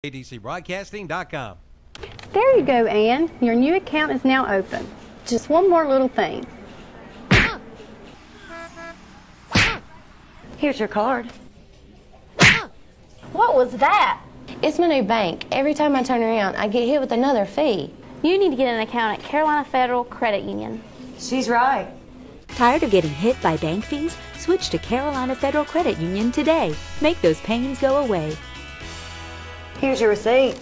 KTCBroadcasting.com. There you go, Ann. Your new account is now open. Just one more little thing. Here's your card. What was that? It's my new bank. Every time I turn around, I get hit with another fee. You need to get an account at Carolina Federal Credit Union. She's right. Tired of getting hit by bank fees? Switch to Carolina Federal Credit Union today. Make those pains go away. Here's your receipt.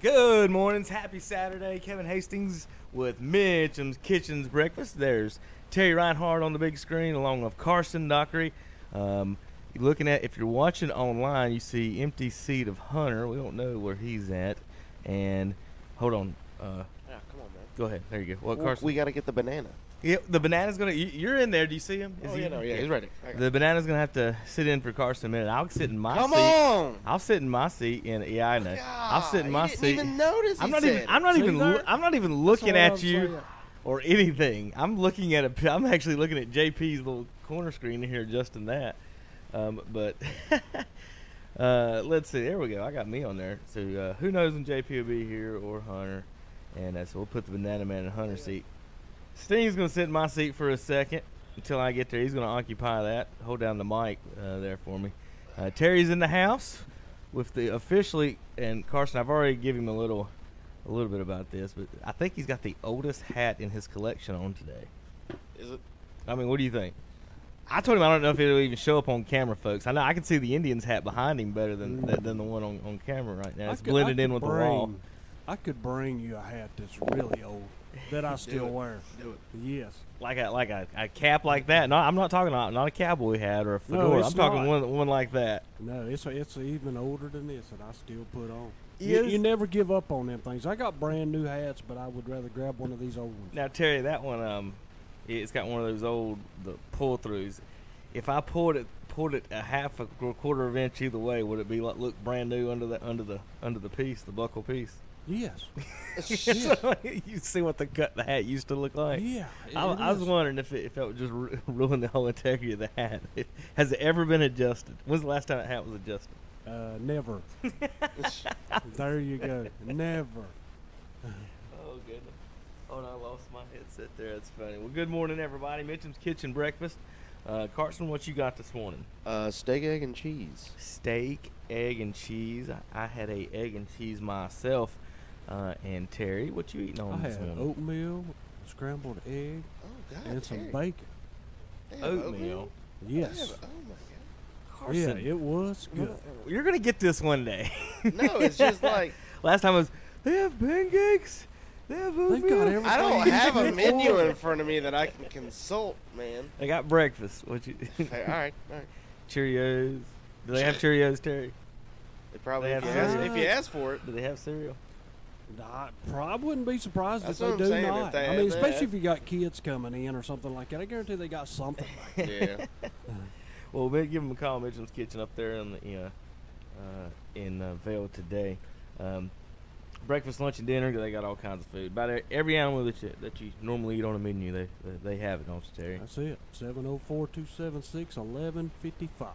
Good mornings, happy Saturday. Kevin Hastings with Mitchum's Kitchen's Breakfast. There's Terry Reinhardt on the big screen along with Carson Dockery. You're looking at, if you're watching online, you see empty seat of Hunter. We don't know where he's at. And hold on. Yeah, come on, man. Go ahead. There you go. What, Carson? We got to get the banana. Yeah, the banana's going to, you're in there. Do you see him? Is Oh, he yeah, no, yeah, he's ready. The banana's going to have to sit in for Carson a minute. I'll sit in my seat. Come on. I'll sit in my seat. And yeah, I know. God, I'll sit in my seat. Didn't even notice. I'm not even looking at you or anything. I'm actually looking at JP's little corner screen here, adjusting that. But let's see. There we go. I got me on there. So who knows when JP will be here or Hunter. And so we'll put the banana man in Hunter's seat. Sting's going to sit in my seat for a second until I get there. He's going to occupy that. Hold down the mic there for me. Terry's in the house with the officially, and Carson, I've already given him a little bit about this, but I think he's got the oldest hat in his collection on today. Is it? I mean, what do you think? I told him I don't know if it'll even show up on camera, folks. I know I can see the Indians hat behind him better than the one on camera right now. It's blended in with the wall. I could bring you a hat that's really old that I still wear. Do it. Yes. Like a cap like that. No, I'm not talking not a cowboy hat or a fedora. No, I'm talking one like that. No, it's even older than this that I still put on. Yes. You never give up on them things. I got brand new hats, but I would rather grab one of these old ones. Now Terry, that one it's got one of those the pull throughs. If I pulled it a half a quarter of an inch either way, would it be look brand new under the piece, the buckle piece? Yes. You see what the hat used to look like? Yeah. I was wondering if it would just ruin the whole integrity of the hat. Has it ever been adjusted? When's the last time that hat was adjusted? Never. There you go. Never. Oh, goodness. Oh, no, I lost my headset there. That's funny. Well, good morning, everybody. Mitchum's Kitchen Breakfast. Carson, what you got this morning? Steak, egg, and cheese. Steak, egg, and cheese. I had a egg and cheese myself. And Terry, what you eating on this morning? I had oatmeal, scrambled egg, and some Terry. bacon. Oatmeal? Yes. Oh, my God. Carson, Yeah, it was good. You're going to get this one day. No, it's just like. Last time was, they have pancakes. They have oatmeal. They've got everything. I don't have a menu in front of me that I can consult, man. They got breakfast. What you? Hey, all right. Cheerios. Do they have Cheerios, Terry? They probably They have if you ask for it. Do they have cereal? I probably wouldn't be surprised That's if what they I'm do saying, not. if they I mean, have especially that. if you got kids coming in or something like that. I guarantee they got something. Yeah. Well, we'll give them a call. Mitchum's Kitchen up there in Vail today. Breakfast, lunch, and dinner. They got all kinds of food. About every animal that you normally eat on a menu, they have it, don't you, Terry? That's it. 704-276-1155. All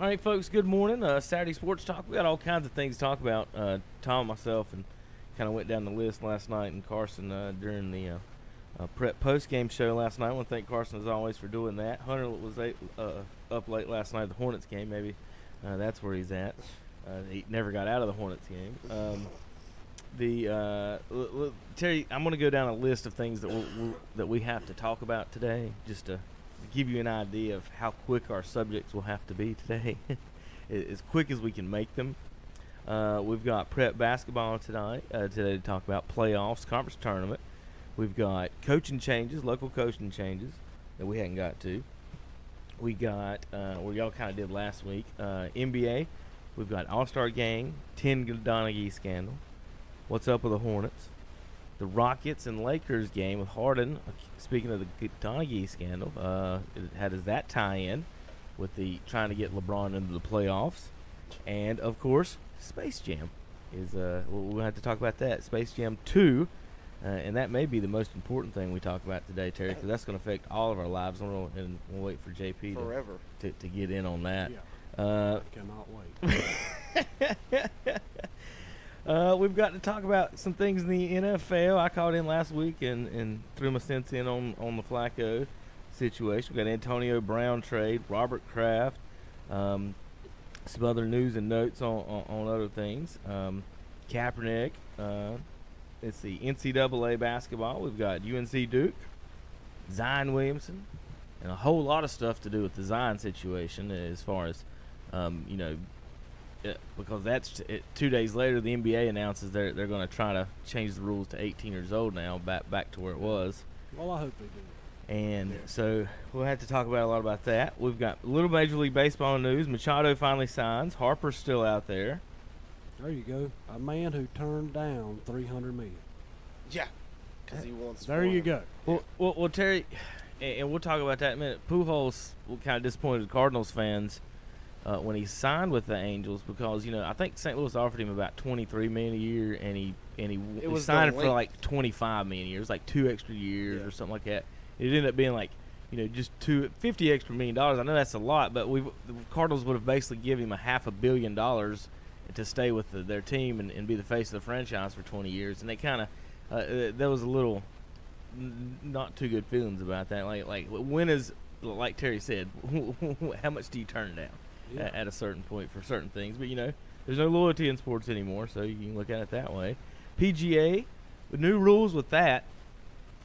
right, folks, good morning. Saturday Sports Talk. We got all kinds of things to talk about. Tom and myself and kind of went down the list last night, and Carson during the prep post-game show last night. I want to thank Carson, as always, for doing that. Hunter was up late last night at the Hornets game. Maybe that's where he's at. He never got out of the Hornets game. Terry, I'm going to go down a list of things that we have to talk about today, just to give you an idea of how quick our subjects will have to be today, as quick as we can make them. We've got prep basketball today to talk about playoffs, conference tournament. We've got coaching changes, local coaching changes that we hadn't got to. We got what y'all kind of did last week, NBA. We've got All-Star Game, 10 Donaghy scandal. What's up with the Hornets? The Rockets and Lakers game with Harden. Speaking of the Donaghy scandal, how does that tie in with the trying to get LeBron into the playoffs? And of course, Space Jam is. We'll have to talk about that. Space Jam 2, and that may be the most important thing we talk about today, Terry, because that's going to affect all of our lives. And we'll wait for JP forever to get in on that. Yeah. I cannot wait. We've got to talk about some things in the NFL. I called in last week and threw my sense in on the Flacco situation. We got Antonio Brown trade, Robert Kraft, some other news and notes on other things. Kaepernick. It's the NCAA basketball. We've got UNC Duke, Zion Williamson, and a whole lot of stuff to do with the Zion situation as far as, because that's 2 days later, the NBA announces they're going to try to change the rules to 18 years old now, back to where it was. Well, I hope they do. And so we'll have to talk about a lot about that. We've got a little Major League Baseball news. Machado finally signs. Harper's still out there. There you go. A man who turned down $300 million. Yeah, because he wants. There you go. Well, Terry, and we'll talk about that in a minute. Pujols kind of disappointed Cardinals fans when he signed with the Angels because I think St. Louis offered him about $23 million a year, and he signed for like $25 million a year. It was like 2 extra years or something like that. It ended up being like just $50 extra million. I know that's a lot, but the Cardinals would have basically given him $500 million to stay with their team and be the face of the franchise for 20 years, and they kind of there was a little not too good feelings about that. Like when is, like Terry said, how much do you turn down at a certain point for certain things? But there's no loyalty in sports anymore, so you can look at it that way. PGA, with new rules with that,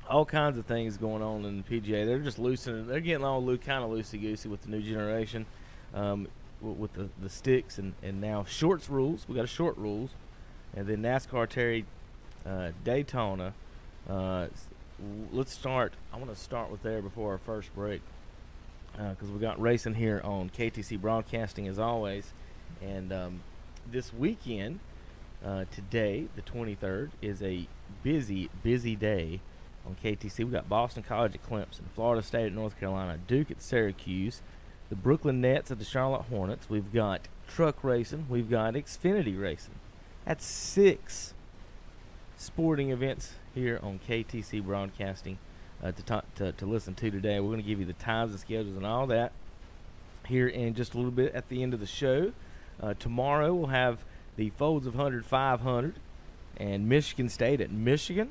all kinds of things going on in the PGA. They're just loosening. They're getting all kind of loosey-goosey with the new generation, with the sticks and now shorts rules. We got a short rules, and then NASCAR, Terry, Daytona. Let's start. I want to start with there before our first break because we got racing here on KTC Broadcasting as always, and this weekend, today the 23rd, is a busy day on KTC. We got Boston College at Clemson, Florida State at North Carolina, Duke at Syracuse, the Brooklyn Nets at the Charlotte Hornets. We've got truck racing. We've got Xfinity racing. That's 6 sporting events here on KTC Broadcasting to listen to today. We're going to give you the times and schedules and all that here in just a little bit at the end of the show. Tomorrow we'll have the Folds of 100 500 and Michigan State at Michigan.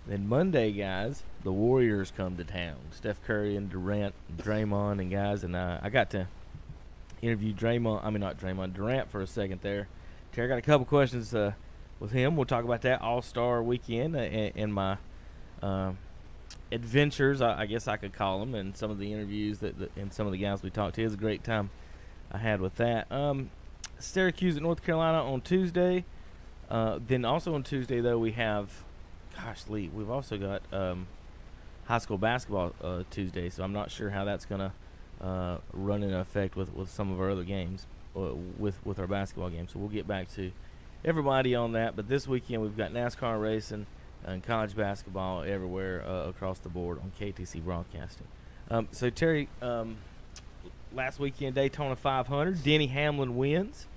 Then Monday, guys, the Warriors come to town. Steph Curry and Durant and Draymond and guys. And I got to interview Durant for a second there. Terry, I got a couple questions with him. We'll talk about that All-Star weekend and my adventures, I guess I could call them, and some of the interviews and some of the guys we talked to. It was a great time I had with that. Syracuse at North Carolina on Tuesday. Then also on Tuesday, though, we have – gosh, Lee, we've also got high school basketball Tuesday, so I'm not sure how that's going to run in effect with some of our other games, with our basketball games. So we'll get back to everybody on that. But this weekend we've got NASCAR racing and college basketball everywhere across the board on KTC Broadcasting. So, Terry, last weekend, Daytona 500, Denny Hamlin wins.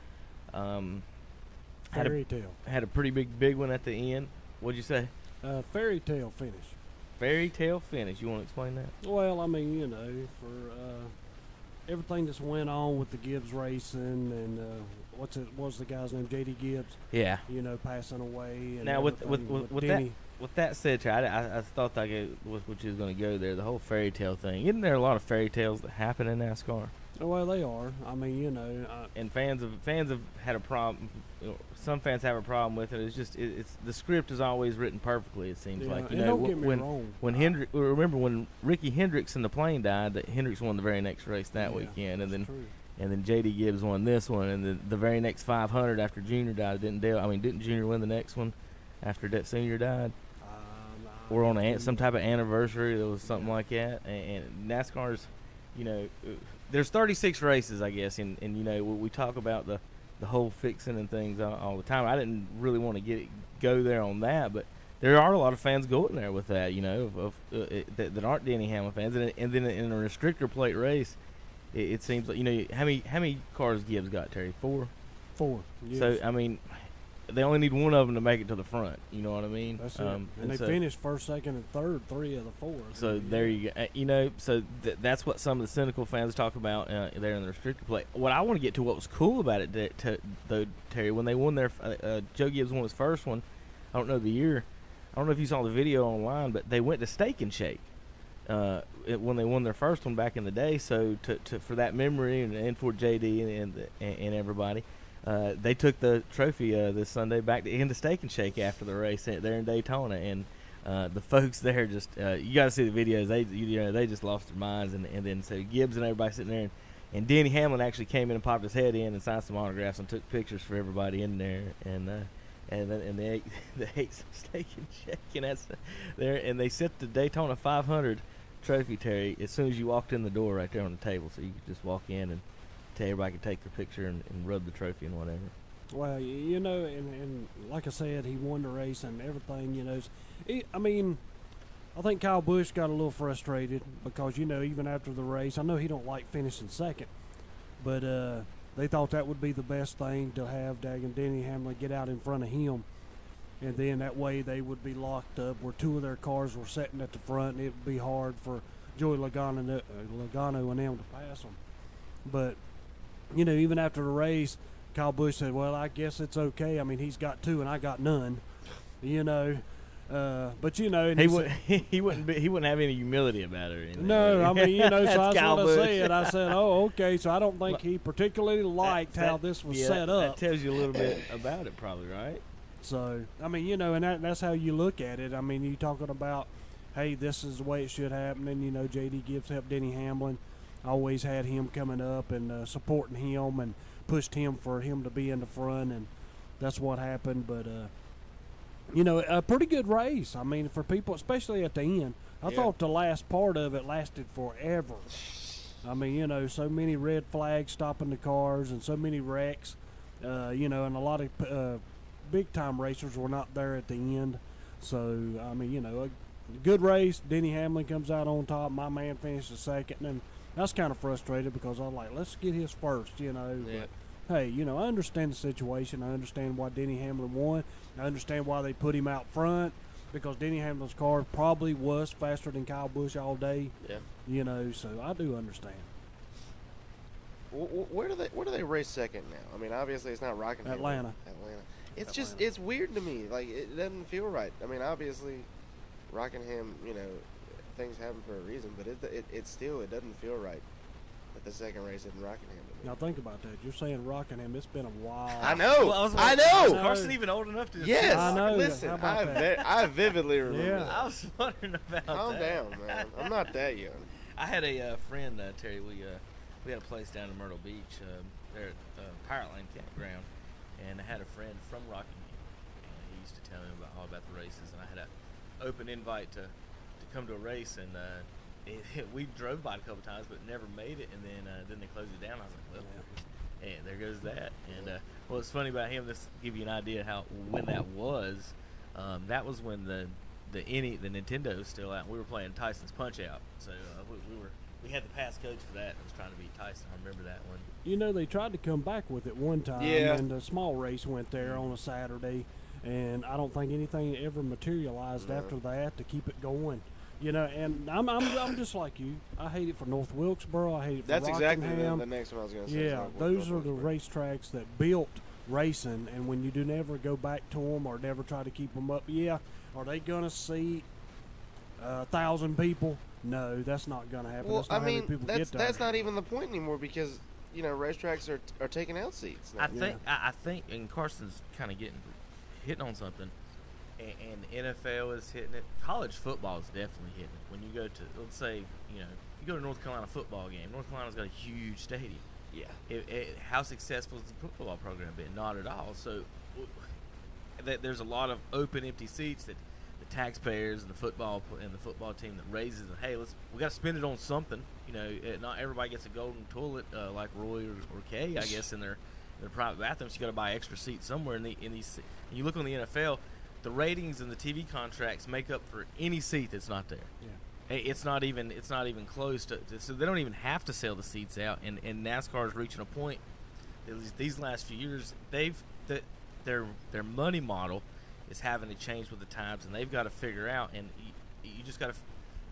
Had a pretty big one at the end. What'd you say? Fairy tale finish. Fairy tale finish. You want to explain that? Well, I mean, for everything that's went on with the Gibbs racing and what was the guy's name? J.D. Gibbs. Yeah. Passing away. And now with that said, I thought that was what you was going to go there. The whole fairy tale thing. Isn't there a lot of fairy tales that happen in NASCAR? Well, they are. I mean, you know, And fans have had a problem. Some fans have a problem with it. It's just it's the script is always written perfectly. It seems yeah, like and don't get me when wrong. remember when Ricky Hendricks in the plane died, that Hendricks won the very next race that Yeah, weekend, and that's then true. and then JD Gibbs won this one, and the very next 500 after Junior died, didn't Junior win the next one after that Senior died? Or on some type of anniversary, there was something like that. And NASCAR's, you know, there's 36 races, I guess, and you know, we talk about the whole fixing and things all the time. I didn't really want to go there on that, but there are a lot of fans going there with that, you know, that aren't Denny Hamlin fans. And then in a restrictor plate race, it seems like, you know, how many cars Gibbs got, Terry? 4? 4. Yes. So, I mean, they only need one of them to make it to the front. You know what I mean? That's it. And they finished first, second, and third, 3 of the 4. So there you go. You know, so that's what some of the cynical fans talk about there in the restrictor plate. What I want to get to, what was cool about it, though, Terry, when they won their Joe Gibbs won his first one. I don't know the year. I don't know if you saw the video online, but they went to Steak and Shake when they won their first one back in the day. So for that memory and for JD and everybody. They took the trophy this Sunday back into Steak and Shake after the race there in Daytona, and the folks there just you got to see the videos. They just lost their minds, and then so Gibbs and everybody sitting there, and Denny Hamlin actually came in and popped his head in and signed some autographs and took pictures for everybody in there, and they ate some Steak and Shake, and that's there, and they set the Daytona 500 trophy, Terry, as soon as you walked in the door right there on the table, so you could just walk in and everybody could take their picture and rub the trophy and whatever. Well, you know, and like I said, he won the race and everything, you know. I mean, I think Kyle Busch got a little frustrated because, you know, even after the race, I know he don't like finishing second, but they thought that would be the best thing to have Dagan Denny Hamlin get out in front of him, and then that way they would be locked up where 2 of their cars were sitting at the front, and it would be hard for Joey Logano and them to pass them. But you know, even after the race, Kyle Busch said, well, I guess it's okay. I mean, he's got 2 and I got none, you know. But, you know. And he wouldn't have any humility about it or anything. No, I mean, you know, so that's Kyle what Busch. I said. I said, oh, okay. So I don't think he particularly liked how this was set up. That tells you a little bit about it probably, right? So, I mean, you know, and that's how you look at it. I mean, you talking about, hey, this is the way it should happen. And, you know, J.D. Gibbs helped Denny Hamlin. Always had him coming up and supporting him and pushed him for him to be in the front, and that's what happened. But you know, a pretty good race. I mean, for people, especially at the end. I thought the last part of it lasted forever. I mean, you know, so many red flags stopping the cars and so many wrecks. You know, and a lot of big time racers were not there at the end. So I mean, you know, a good race. Denny Hamlin comes out on top. My man finishes second, and I was kind of frustrated because I was like, let's get his first, you know. Yeah. But, hey, you know, I understand the situation. I understand why Denny Hamlin won. I understand why they put him out front because Denny Hamlin's car probably was faster than Kyle Busch all day. Yeah. You know, so I do understand. Where do they race second now? I mean, obviously it's not Rockingham. Atlanta. It's just it's weird to me. Like, it doesn't feel right. I mean, obviously Rockingham, you know, things happen for a reason, but it still doesn't feel right that the second race in Rockingham. Now think about that. You're saying Rockingham. It's been a while. I know. Well, I know. Is Carson even old enough to? Yes. I know. Listen, How about that? I vividly remember. Yeah. that. I was wondering about Calm that. down, man. I'm not that young. I had a friend, Terry. We had a place down in Myrtle Beach, there at Pirate Lane Campground, and I had a friend from Rockingham, and he used to tell me all about the races, and I had an open invite to come to a race, and we drove by it a couple times, but never made it, and then they closed it down. I was like, well, and there goes that. And what's funny about him, this give you an idea how when that was. That was when the Nintendo was still out. And we were playing Tyson's Punch Out, so we had the passcodes for that. I was trying to beat Tyson. I remember that one. You know, they tried to come back with it one time, and a small race went there on a Saturday, and I don't think anything ever materialized after that to keep it going. You know, and I'm just like you. I hate it for North Wilkesboro. I hate it for That's exactly Rockingham. the next one I was going to say. Yeah, those are the racetracks that built racing, and when you do never go back to them or never try to keep them up, are they going to see 1,000 people. No, that's not going to happen. Well, that's not I how many mean, people get there. that's not even the point anymore because racetracks are taking out seats now. I think, and Carson's kind of hitting on something, and NFL is hitting it. College football is definitely hitting it. When you go to, let's say, you go to North Carolina football game. North Carolina's got a huge stadium. Yeah. How successful has the football program been? Not at all. So there's a lot of open, empty seats that the taxpayers and the football team that raises. Hey, we got to spend it on something. Not everybody gets a golden toilet like Roy or Kay, I guess, in their private bathrooms. You got to buy extra seats somewhere. In these, and you look on the NFL, the ratings and the TV contracts make up for any seat that's not there. Yeah. It's not even close to, so they don't even have to sell the seats out. And NASCAR is reaching a point. These last few years, their money model is having to change with the times, and they've got to figure out. And you just got to.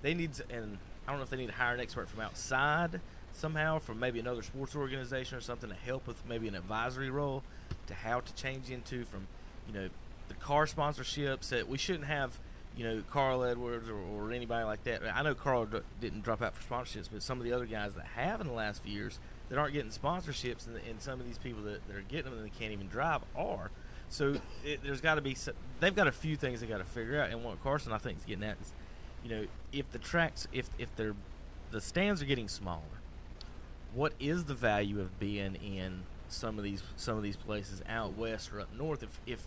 They need to, and I don't know if they need to hire an expert from outside somehow, from maybe another sports organization or something, to help with maybe an advisory role to how to change into from, the car sponsorships that we shouldn't have. Carl Edwards or anybody like that. I know Carl didn't drop out for sponsorships, but some of the other guys that have in the last few years that aren't getting sponsorships, and some of these people that are getting them and they can't even drive are. So there's got to be they've got a few things they got to figure out. And what Carson I think is getting at is, if the tracks, if the stands are getting smaller, what is the value of being in some of these places out west or up north? If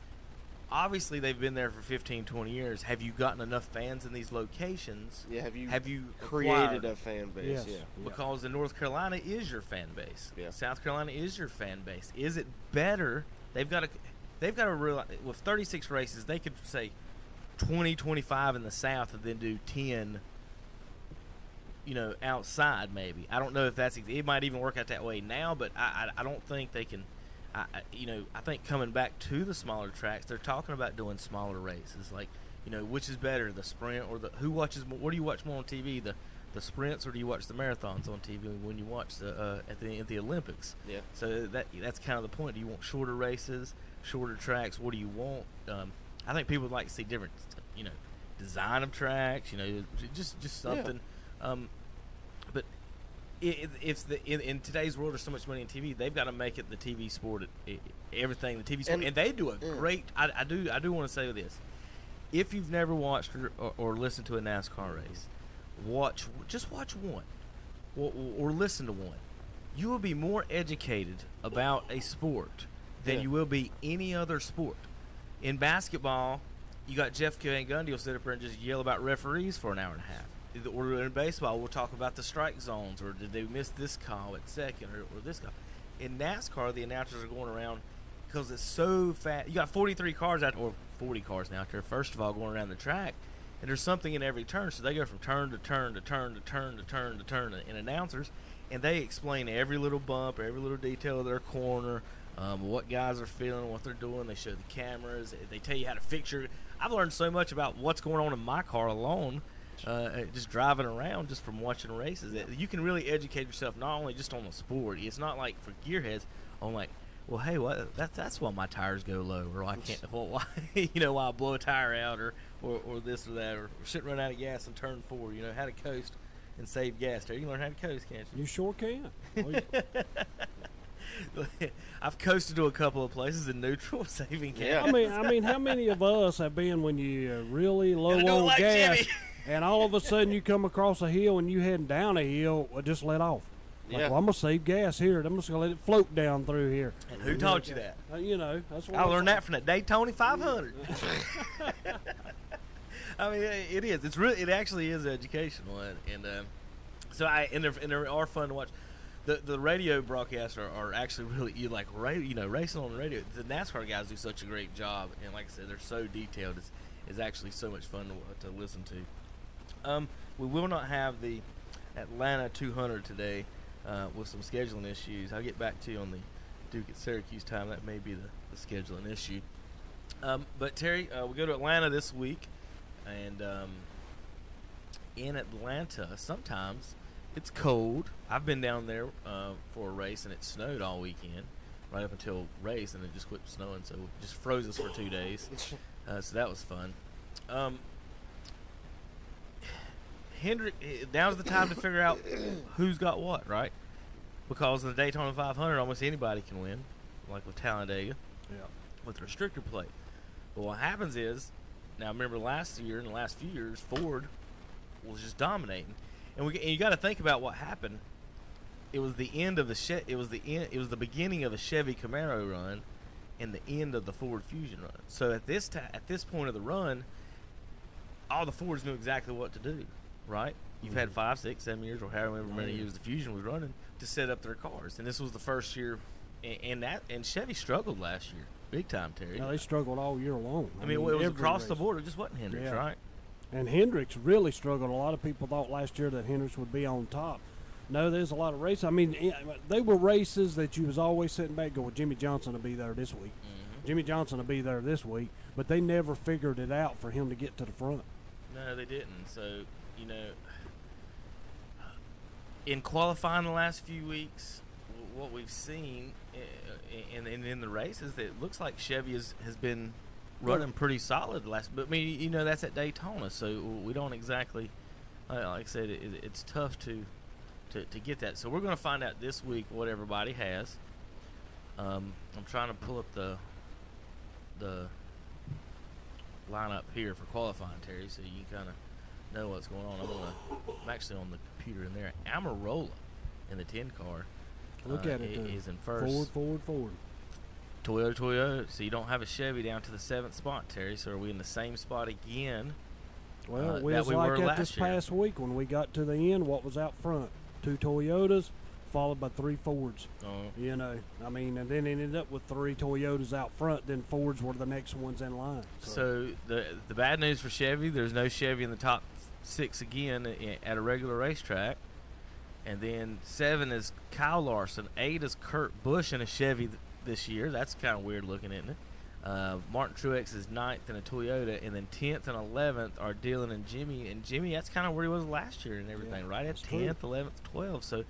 obviously they've been there for 15, 20 years. Have you gotten enough fans in these locations? Yeah, have you created a fan base? Yes. Yeah. Because in North Carolina is your fan base. Yeah. South Carolina is your fan base. Is it better? They've got to realize with 36 races, they could say 20, 25 in the South and then do 10 outside maybe. I don't know if it might even work out that way now, but I don't think they can. I think coming back to the smaller tracks, they're talking about doing smaller races. Like, which is better, the sprint or who watches more? What do you watch more on TV, the sprints, or do you watch the marathons on TV when you watch at the Olympics? Yeah. So that's kind of the point. Do you want shorter races, shorter tracks? What do you want? I think people would like to see different, design of tracks. Just something. Yeah. But in today's world, there's so much money in TV. They've got to make it the TV sport, everything the TV sport, and they do a great. I do want to say this: if you've never watched or listened to a NASCAR race, just watch one, or listen to one. You will be more educated about a sport than you will be any other sport. In basketball, you got Jeff Van Gundy will sit up there and just yell about referees for an hour and a half. Or in baseball, we'll talk about the strike zones, or did they miss this call at second, or this call. In NASCAR, the announcers are going around because it's so fast. You got 43 cars out, or 40 cars now out there, first of all, going around the track, and there's something in every turn. So they go from turn to turn to turn to turn to turn to turn, and announcers, and they explain every little bump, every little detail of their corner, what guys are feeling, what they're doing. They show the cameras. They tell you how to fix your. I've learned so much about what's going on in my car alone. Just driving around just from watching races. You can really educate yourself not only just on the sport. It's not like for gearheads on like, well, hey, that's why my tires go low, or I can't, why why I blow a tire out, or this or that, or shouldn't run out of gas in turn 4. How to coast and save gas. There, you can learn how to coast, can't you? You sure can. I've coasted to a couple of places in neutral, saving gas. I mean, how many of us have been when you really low on like gas? Jimmy. And all of a sudden you come across a hill and you heading down a hill, just let off. Like, well, I'm going to save gas here. I'm just going to let it float down through here. And who taught you that? That's what I learned that from the Daytona 500. I mean, it is. It actually is educational. And they are fun to watch. The radio broadcasts are actually really, racing on the radio. The NASCAR guys do such a great job. And like I said, they're so detailed. It's actually so much fun to listen to. We will not have the Atlanta 200 today with some scheduling issues. I'll get back to you on the Duke at Syracuse time. That may be the scheduling issue. But Terry, we go to Atlanta this week, and in Atlanta, sometimes it's cold. I've been down there for a race, and it snowed all weekend, right up until race, and it just quit snowing, so it just froze us for 2 days. So that was fun. Hendrick, now's the time to figure out who's got what, right? Because in the Daytona 500, almost anybody can win, like with Talladega, with the restrictor plate. But what happens is, now remember last year and the last few years, Ford was just dominating, and you got to think about what happened. It was the end of the it was the beginning of a Chevy Camaro run, and the end of the Ford Fusion run. So at this point of the run, all the Fords knew exactly what to do, right? You've had 5, 6, 7 years, or however many years the Fusion was running to set up their cars, and this was the first year. And Chevy struggled last year, big time, Terry. No, they struggled all year long. I mean, it was across the board. It just wasn't Hendricks, right? And Hendricks really struggled. A lot of people thought last year that Hendricks would be on top. No, there's a lot of races. I mean, they were races that you was always sitting back going, Jimmy Johnson will be there this week. Jimmy Johnson will be there this week. But they never figured it out for him to get to the front. No, they didn't. So, in qualifying the last few weeks, what we've seen in the races, that it looks like Chevy has been running pretty solid last. But I mean, that's at Daytona, so we don't exactly, like I said, it's tough to get that. So we're going to find out this week what everybody has. I'm trying to pull up the lineup here for qualifying, Terry, so you can kind of know what's going on. I'm actually on the computer in there. Amarola in the 10 car. Look at it. Is in first. Forward. Toyota. So you don't have a Chevy down to the 7th spot, Terry. So are we in the same spot again? Well, we was like that this past week when we got to the end. What was out front? 2 Toyotas, followed by 3 Fords. I mean, and then it ended up with 3 Toyotas out front. Then Fords were the next ones in line. So the bad news for Chevy, there's no Chevy in the top 6 again at a regular racetrack. And then 7 is Kyle Larson. 8 is Kurt Busch in a Chevy this year. That's kind of weird looking, isn't it? Martin Truex is 9th in a Toyota. And then 10th and 11th are Dylan and Jimmy. And Jimmy, that's kind of where he was last year and everything, right? At 10th, 11th, 12th. So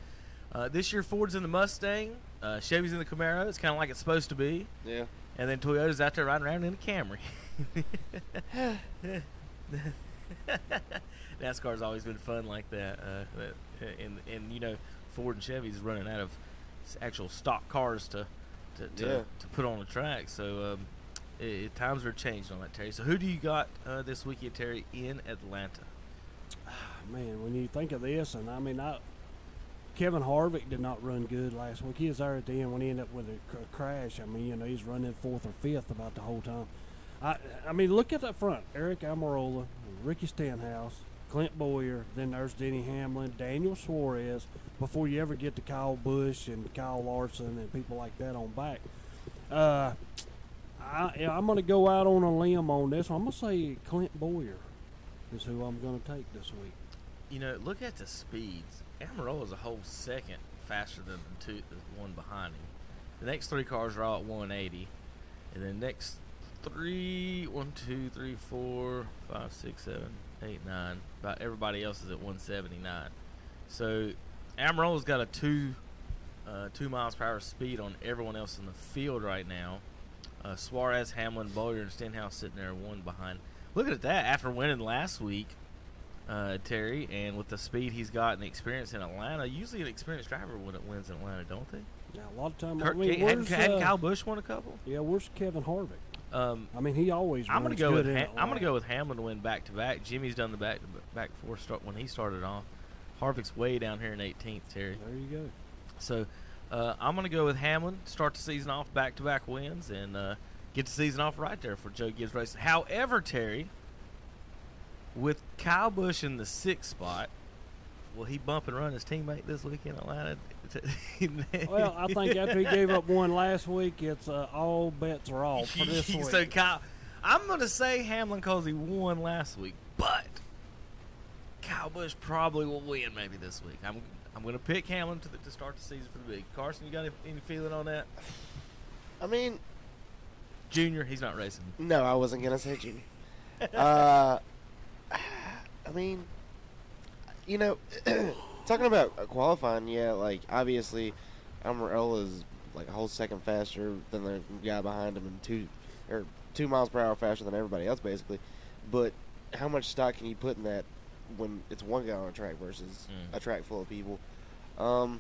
this year Ford's in the Mustang. Chevy's in the Camaro. It's kind of like it's supposed to be. Yeah. And then Toyota's out there riding around in a Camry. NASCAR's always been fun like that. And Ford and Chevy's running out of actual stock cars to put on the track. So times are changed on that, Terry. So who do you got this weekend, Terry, in Atlanta? Man, when you think of this, and I mean, Kevin Harvick did not run good last week. He was there at the end when he ended up with a crash. I mean, he's running 4th or 5th about the whole time. I mean, look at that front. Eric Almirola, Ricky Stenhouse, Clint Boyer, then there's Denny Hamlin, Daniel Suarez, before you ever get to Kyle Busch and Kyle Larson and people like that on back. I'm going to go out on a limb on this one. I'm going to say Clint Boyer is who I'm going to take this week. Look at the speeds. Amarola's a whole second faster than the one behind him. The next 3 cars are all at 180, and the next 3, 1, 2, 3, 4, 5, 6, 7, 8, 9. About everybody else is at 179. So Amarola's got a 2 miles per hour speed on everyone else in the field right now. Suarez, Hamlin, Bowyer, and Stenhouse sitting there 1 behind. Look at that after winning last week, Terry, and with the speed he's got and the experience in Atlanta. Usually an experienced driver when it wins in Atlanta, don't they? Yeah, a lot of times. Hadn't Kyle Busch won a couple? Yeah, where's Kevin Harvick? I mean, he always. I'm going to go with Hamlin to win back to back. Jimmy's done the back to back before when he started off. Harvick's way down here in 18th, Terry. There you go. So I'm going to go with Hamlin. Start the season off back to back wins and get the season off right there for Joe Gibbs Racing. However, Terry, with Kyle Busch in the 6th spot, will he bump and run his teammate this week in Atlanta? Well, I think after he gave up one last week, it's all bets are off for this week. So Kyle, I'm going to say Hamlin because he won last week, but Kyle Busch probably will win maybe this week. I'm going to pick Hamlin to start the season for the big. Carson, you got any feeling on that? I mean, Junior, he's not racing. No, I wasn't going to say Junior. I mean, talking about qualifying, yeah, like, obviously, Almirola's like a whole second faster than the guy behind him and 2 miles per hour faster than everybody else, basically. But how much stock can you put in that when it's one guy on a track versus a track full of people. I'm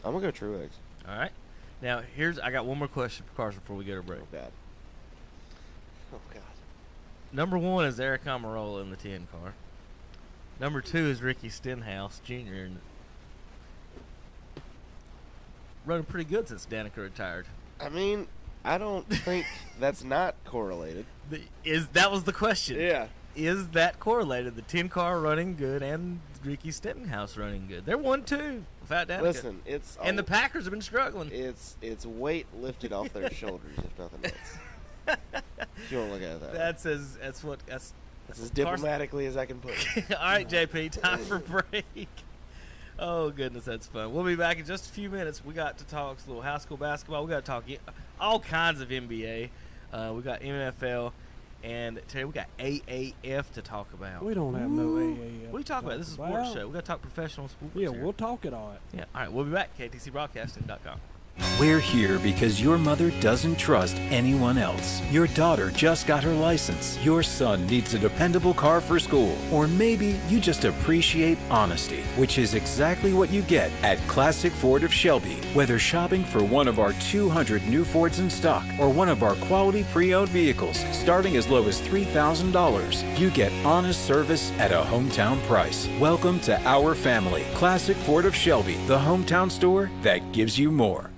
gonna go Truex. All right. Now I got one more question for Carson before we go to break. Oh God. Oh God. Number 1 is Eric Almirola in the 10 car. Number 2 is Ricky Stenhouse Jr. Running pretty good since Danica retired. I mean, I don't think that's not correlated. That was the question. Yeah. Is that correlated? The 10 car running good and Ricky Stenhouse running good. They're 1-2 without Danica. Listen, and the Packers have been struggling. It's weight lifted off their shoulders, if nothing else. If you don't look at it that way. That's as diplomatically as I can put it. All right, JP, time for break. Oh, goodness, that's fun. We'll be back in just a few minutes. We got to talk a little high school basketball. We got to talk all kinds of NBA. We got NFL. And Terry, we got AAF to talk about. We don't have no AAF. What are you talking about? This is a sports show. We got to talk professional sports. Yeah, here. we'll talk it all right. Yeah, all right, we'll be back. KTCBroadcasting.com. We're here because your mother doesn't trust anyone else. Your daughter just got her license. Your son needs a dependable car for school. Or maybe you just appreciate honesty, which is exactly what you get at Classic Ford of Shelby. Whether shopping for one of our 200 new Fords in stock or one of our quality pre-owned vehicles starting as low as $3,000, you get honest service at a hometown price. Welcome to our family. Classic Ford of Shelby, the hometown store that gives you more.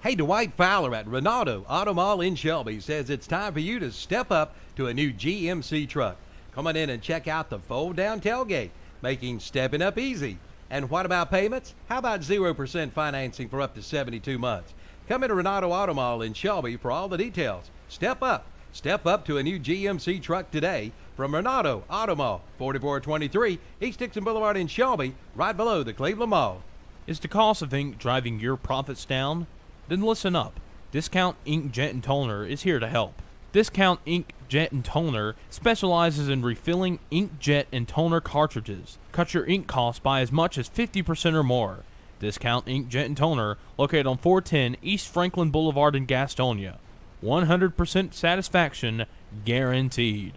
Hey, Dwight Fowler at Renato Auto Mall in Shelby says it's time for you to step up to a new GMC truck. Come on in and check out the fold-down tailgate, making stepping up easy. And what about payments? How about 0% financing for up to 72 months? Come into Renato Auto Mall in Shelby for all the details. Step up. Step up to a new GMC truck today from Renato Auto Mall, 4423 East Dixon Boulevard in Shelby, right below the Cleveland Mall. Is the cost of ink driving your profits down? Then listen up. Discount Ink Jet and Toner is here to help. Discount Ink Jet and Toner specializes in refilling ink jet and toner cartridges. Cut your ink costs by as much as 50% or more. Discount Ink Jet and Toner, located on 410 East Franklin Boulevard in Gastonia. 100% satisfaction guaranteed.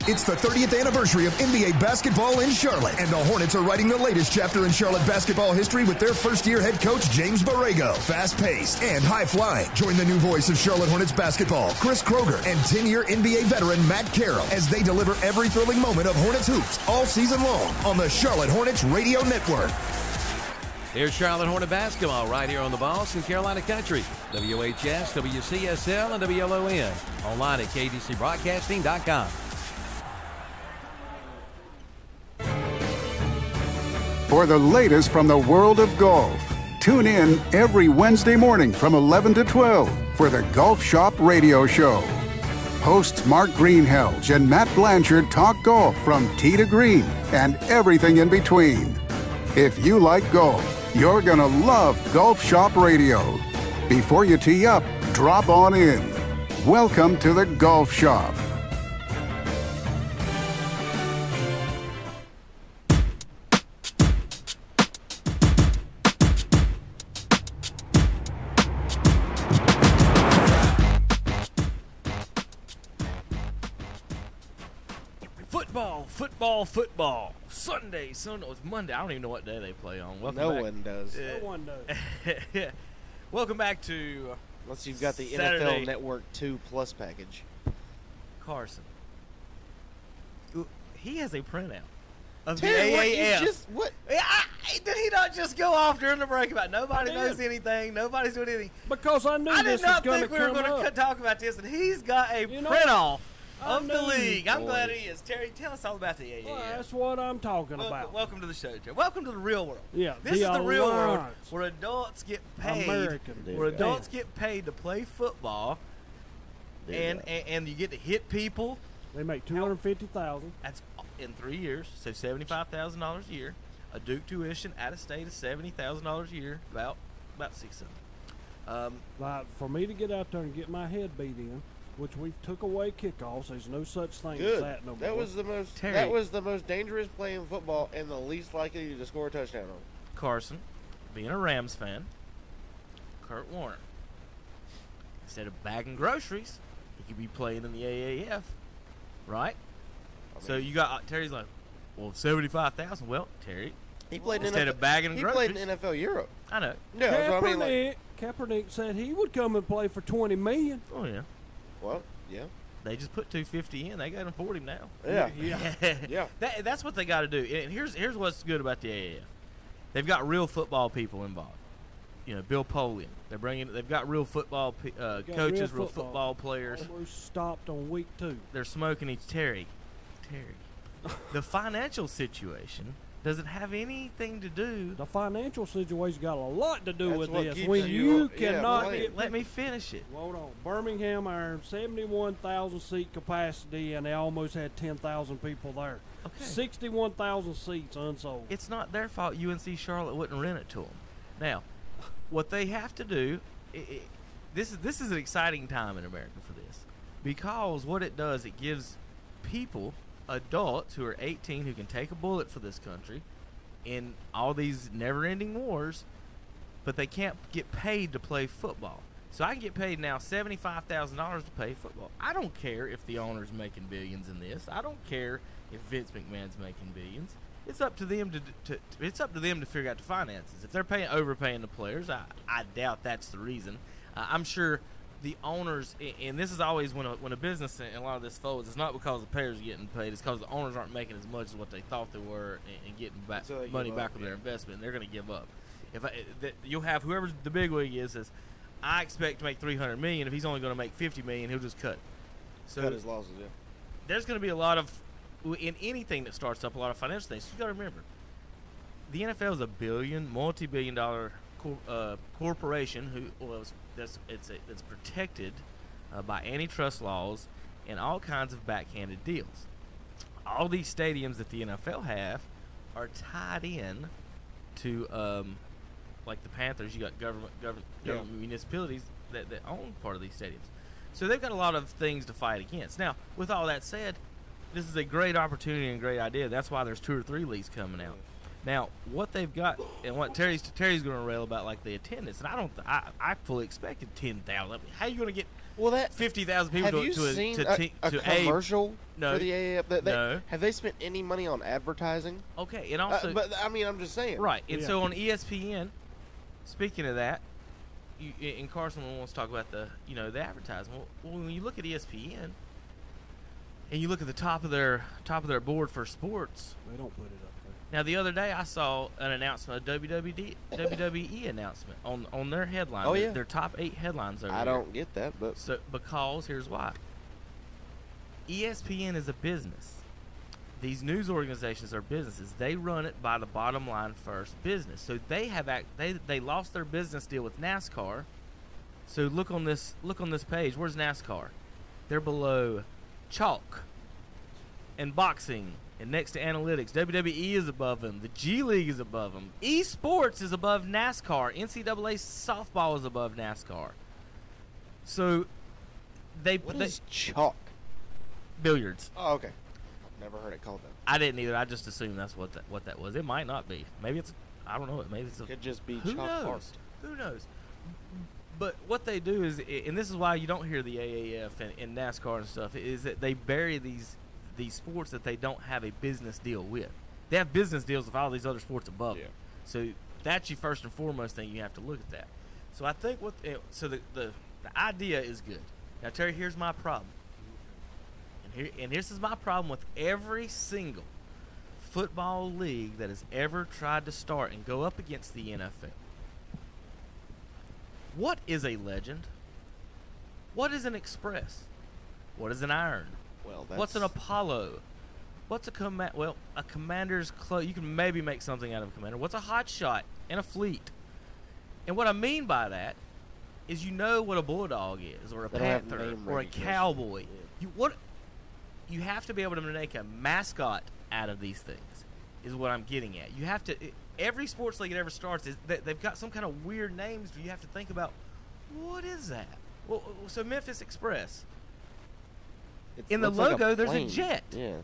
It's the 30th anniversary of NBA basketball in Charlotte, and the Hornets are writing the latest chapter in Charlotte basketball history with their first-year head coach, James Borrego. Fast-paced and high-flying. Join the new voice of Charlotte Hornets basketball, Chris Kroger, and 10-year NBA veteran Matt Carroll as they deliver every thrilling moment of Hornets hoops all season long on the Charlotte Hornets Radio Network. Here's Charlotte Hornet basketball right here on the Boston Carolina Country. WHS, WCSL, and WLON. Online at KTCBroadcasting.com. For the latest from the world of golf, tune in every Wednesday morning from 11 to 12 for the Golf Shop Radio Show. Hosts Mark Greenhelge and Matt Blanchard talk golf from tee to green and everything in between. If you like golf, you're going to love Golf Shop Radio. Before you tee up, drop on in. Welcome to the Golf Shop. Football. Sunday. It's Monday. I don't even know what day they play on. No one does. No one does. Yeah. Welcome back to Unless you've got the Saturday. NFL Network 2 Plus package. Carson. He has a printout of Terry, the what, AAF. you just, what? Did he not just go off during the break about nobody knows anything, nobody's doing anything? Because I knew I this did not was going to think we were come going to up. talk about this, and he's got a print-off of the knew. league. I'm Boy. glad he is. Terry, tell us all about the AAF. Well, that's what I'm talking about. Welcome to the show, Terry. Welcome to the real world. Yeah, This is the real world Alliance. where adults get paid. American. Where adults get paid to play football, and you get to hit people. They make $250,000. That's in 3 years, so $75,000 a year. A Duke tuition out of state is $70,000 a year, about 6 of them. Like for me to get out there and get my head beat in, which we took away kickoffs. There's no such thing as that no more. That was the most. Terry. That was the most dangerous play in football, and the least likely to score a touchdown on. Carson, being a Rams fan, Kurt Warner, instead of bagging groceries, he could be playing in the AAF, right? So you got Terry's like, Well, 75,000. Well, Terry, he played instead of bagging groceries. He played in NFL Europe. I know. Yeah, so I mean, Kaepernick said he would come and play for $20 million. Oh yeah. Well, yeah. They just put $250 in. They got him $40 now. Yeah. That's what they got to do. And here's what's good about the AAF. They've got real football people involved. You know, Bill Polian. They've got real football coaches, real football players. Almost stopped on week 2. They're smoking each Terry. The financial situation doesn't have anything to do. The financial situation got a lot to do with this. keeps When you cannot get. Let me finish it. Hold on. Birmingham Iron, 71,000 seat capacity, and they almost had 10,000 people there. Okay. 61,000 seats unsold. It's not their fault UNC Charlotte wouldn't rent it to them. Now, what they have to do, this is an exciting time in America for this, because what it does, it gives people, adults who are 18 who can take a bullet for this country in all these never-ending wars, but they can't get paid to play football. So I can get paid now $75,000 to play football. I don't care if the owner's making billions in this. I don't care if Vince McMahon's making billions. It's up to them to figure out the finances. If they're overpaying the players, I doubt that's the reason. I'm sure the owners, and this is always when a business and a lot of this folds, it's not because the players are getting paid, it's because the owners aren't making as much as what they thought they were and getting money back with their investment, and they're going to give up. You'll have whoever the bigwig is says, I expect to make $300 million. If he's only going to make $50 million, he'll just cut. So cut his losses. Yeah. There's going to be a lot of, in anything that starts up, a lot of financial things. You got to remember, the NFL is a multi-billion-dollar corporation that's protected by antitrust laws and all kinds of backhanded deals. All these stadiums that the NFL have are tied in to, like the Panthers. You got government municipalities that own part of these stadiums. So they've got a lot of things to fight against. Now, with all that said, this is a great opportunity and great idea. That's why there's 2 or 3 leagues coming out. Now, what they've got, and what Terry's going to rail about, like the attendance, and I fully expected 10,000. How are you going to get 50,000 people have you seen a commercial for the AAF? No. Have they spent any money on advertising? Okay, and also, but I mean, I'm just saying. Right, and so on ESPN, speaking of that, and Carson wants to talk about the advertising. Well, when you look at ESPN, and you look at the top of their board for sports, they don't put it up there. Now, the other day I saw an announcement, a WWE announcement on their headline. Oh, yeah. Their top 8 headlines over I don't get that, but because here's why. ESPN is a business. These news organizations are businesses. They run it by the bottom line first, business. So they lost their business deal with NASCAR. So look on this page. Where's NASCAR? They're below chalk and boxing. And next to analytics, WWE is above them. The G League is above them. Esports is above NASCAR. NCAA softball is above NASCAR. So what is chalk? Billiards. Oh, okay. I've never heard it called that. I didn't either. I just assumed that's what that was. It might not be. Maybe it's. I don't know. Maybe it's. Could just be who chalk knows? art. Who knows? But what they do is, and this is why you don't hear the AAF and NASCAR and stuff, is that they bury these sports that they don't have a business deal with. They have business deals with all these other sports above them. So that's your first and foremost thing. You have to look at that. So I think the idea is good. Now, Terry, here's my problem. And this is my problem with every single football league that has ever tried to start and go up against the NFL. What is a legend? What is an express? What is an iron? Well, what's an Apollo? What's a commander's club? You can maybe make something out of a commander. What's a hot shot and a fleet? And what I mean by that is, what a bulldog is, or a panther, or a cowboy. You have to be able to make a mascot out of these things. Is what I'm getting at. You have to. Every sports league that ever starts is they've got some kind of weird names. You have to think about, what is that? Well, so Memphis Express. In the logo, like there's a jet. Yeah.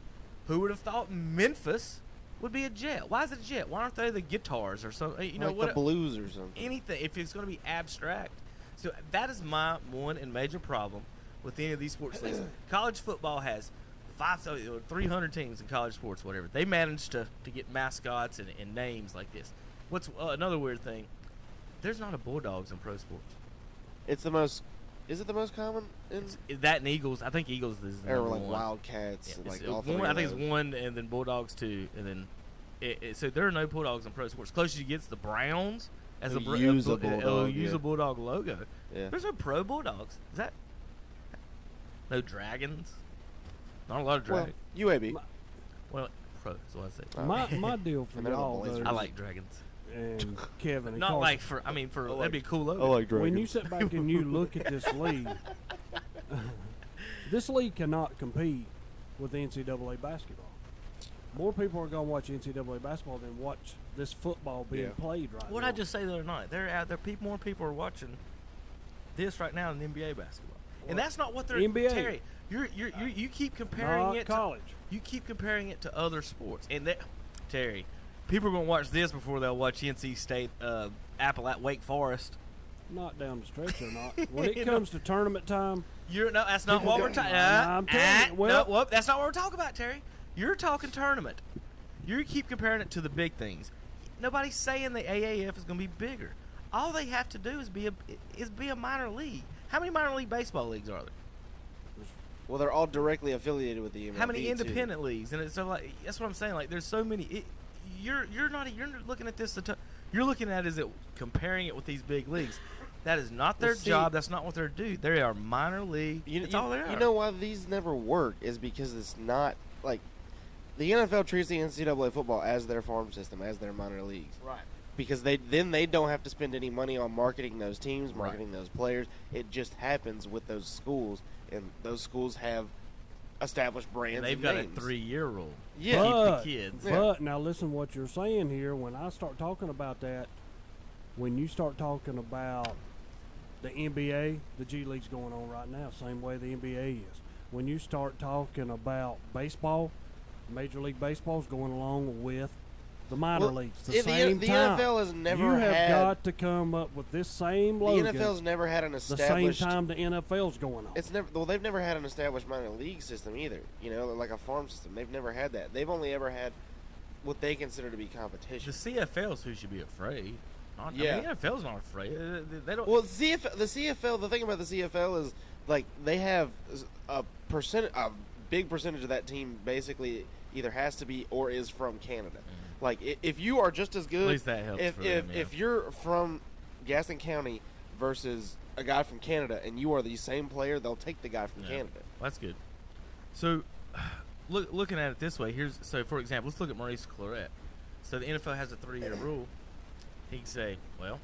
Who would have thought Memphis would be a jet? Why is it a jet? Why aren't they the guitars or something? Like the blues or something. Anything. If it's going to be abstract. So that is my one and major problem with any of these sports leagues. College football has 300 teams in college sports, whatever. They managed to get mascots and names like this. What's another weird thing? There's not a Bulldogs in pro sports. It's the most. Is it the most common? That and Eagles. I think Eagles is the number like one. Wildcats. Yeah, like all three I think it's 1, and then Bulldogs 2, and then so there are no Bulldogs in pro sports. Closest you get is the Browns as a Bulldog logo. Yeah. There's no pro Bulldogs. Is that no Dragons? Not a lot of Dragons. Well, UAB. Well, pro is what I say. My deal for y'all, though, I like Dragons. And Kevin, and not Carson, like for. I mean, for that'd be a cool logo. I like Dragons. When you sit back and you look at this league, this league cannot compete with NCAA basketball. More people are going to watch NCAA basketball than watch this football being played right now. What I just say the other night, they're out there. More people are watching this right now than NBA basketball, and that's not what they're. NBA. Terry, you keep comparing not it college. You keep comparing it to other sports, and Terry, people are going to watch this before they'll watch NC State, Wake Forest. Not down the stretch or not. When it comes to tournament time, that's not what we're talking. I'm telling you, that's not what we're talking about, Terry. You're talking tournament. You keep comparing it to the big things. Nobody's saying the AAF is going to be bigger. All they have to do is be a minor league. How many minor league baseball leagues are there? Well, they're all directly affiliated with the MLB. How many independent leagues? And it's so like that's what I'm saying. Like there's so many. You're looking at this. You're looking at comparing it with these big leagues. That is not their job. That's not what they're doing. They are minor league. That's all they are. You know why these never work is because it's not like the NFL treats the NCAA football as their farm system, as their minor leagues. Right. Because they don't have to spend any money on marketing those teams, marketing those players. It just happens with those schools, and those schools have established brands. And they've got a 3-year rule. Yeah, but, keep the kids. But now listen, what you're saying here. When I start talking about that, when you start talking about the NBA, the G League's going on right now, same way the NBA is. When you start talking about baseball, Major League Baseball is going along with the minor leagues. The NFL has never you have got to come up with this same logo. The NFL's never had an The established. same time the NFL's going on. It's never. Well, they've never had an established minor league system either. You know, like a farm system. They've never had that. They've only ever had what they consider to be competition. The CFL's who should be afraid. I mean, the NFL's not afraid. They don't. Well, the CFL. The thing about the CFL is like they have a big percentage of that team basically either has to be or is from Canada. Mm-hmm. Like if you are just as good, at least that helps. If you're from Gaston County versus a guy from Canada and you are the same player, they'll take the guy from Canada. Well, that's good. So, looking at it this way, for example, let's look at Maurice Claret. So the NFL has a 3-year rule. He can say, well,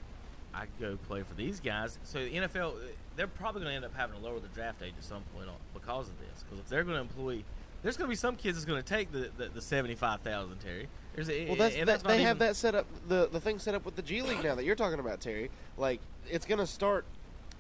I could go play for these guys. So the NFL, they're probably going to end up having to lower the draft age at some point because of this. Because if they're going to employ, there's going to be some kids that's going to take the 75,000, Terry. They have that set up, the thing set up with the G League now that you're talking about, Terry. Like, it's going to start,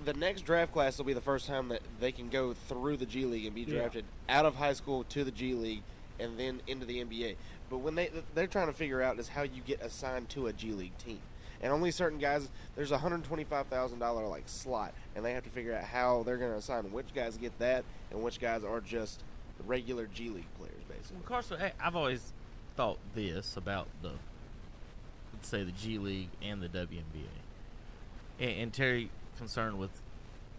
the next draft class will be the first time that they can go through the G League and be drafted out of high school to the G League and then into the NBA. But when they're trying to figure out is how you get assigned to a G League team. And only certain guys, there's a $125,000 like slot, and they have to figure out how they're going to assign which guys get that and which guys are just regular G League players, basically. Well, Carson, I've always thought this about let's say the G League and the WNBA, and Terry concerned with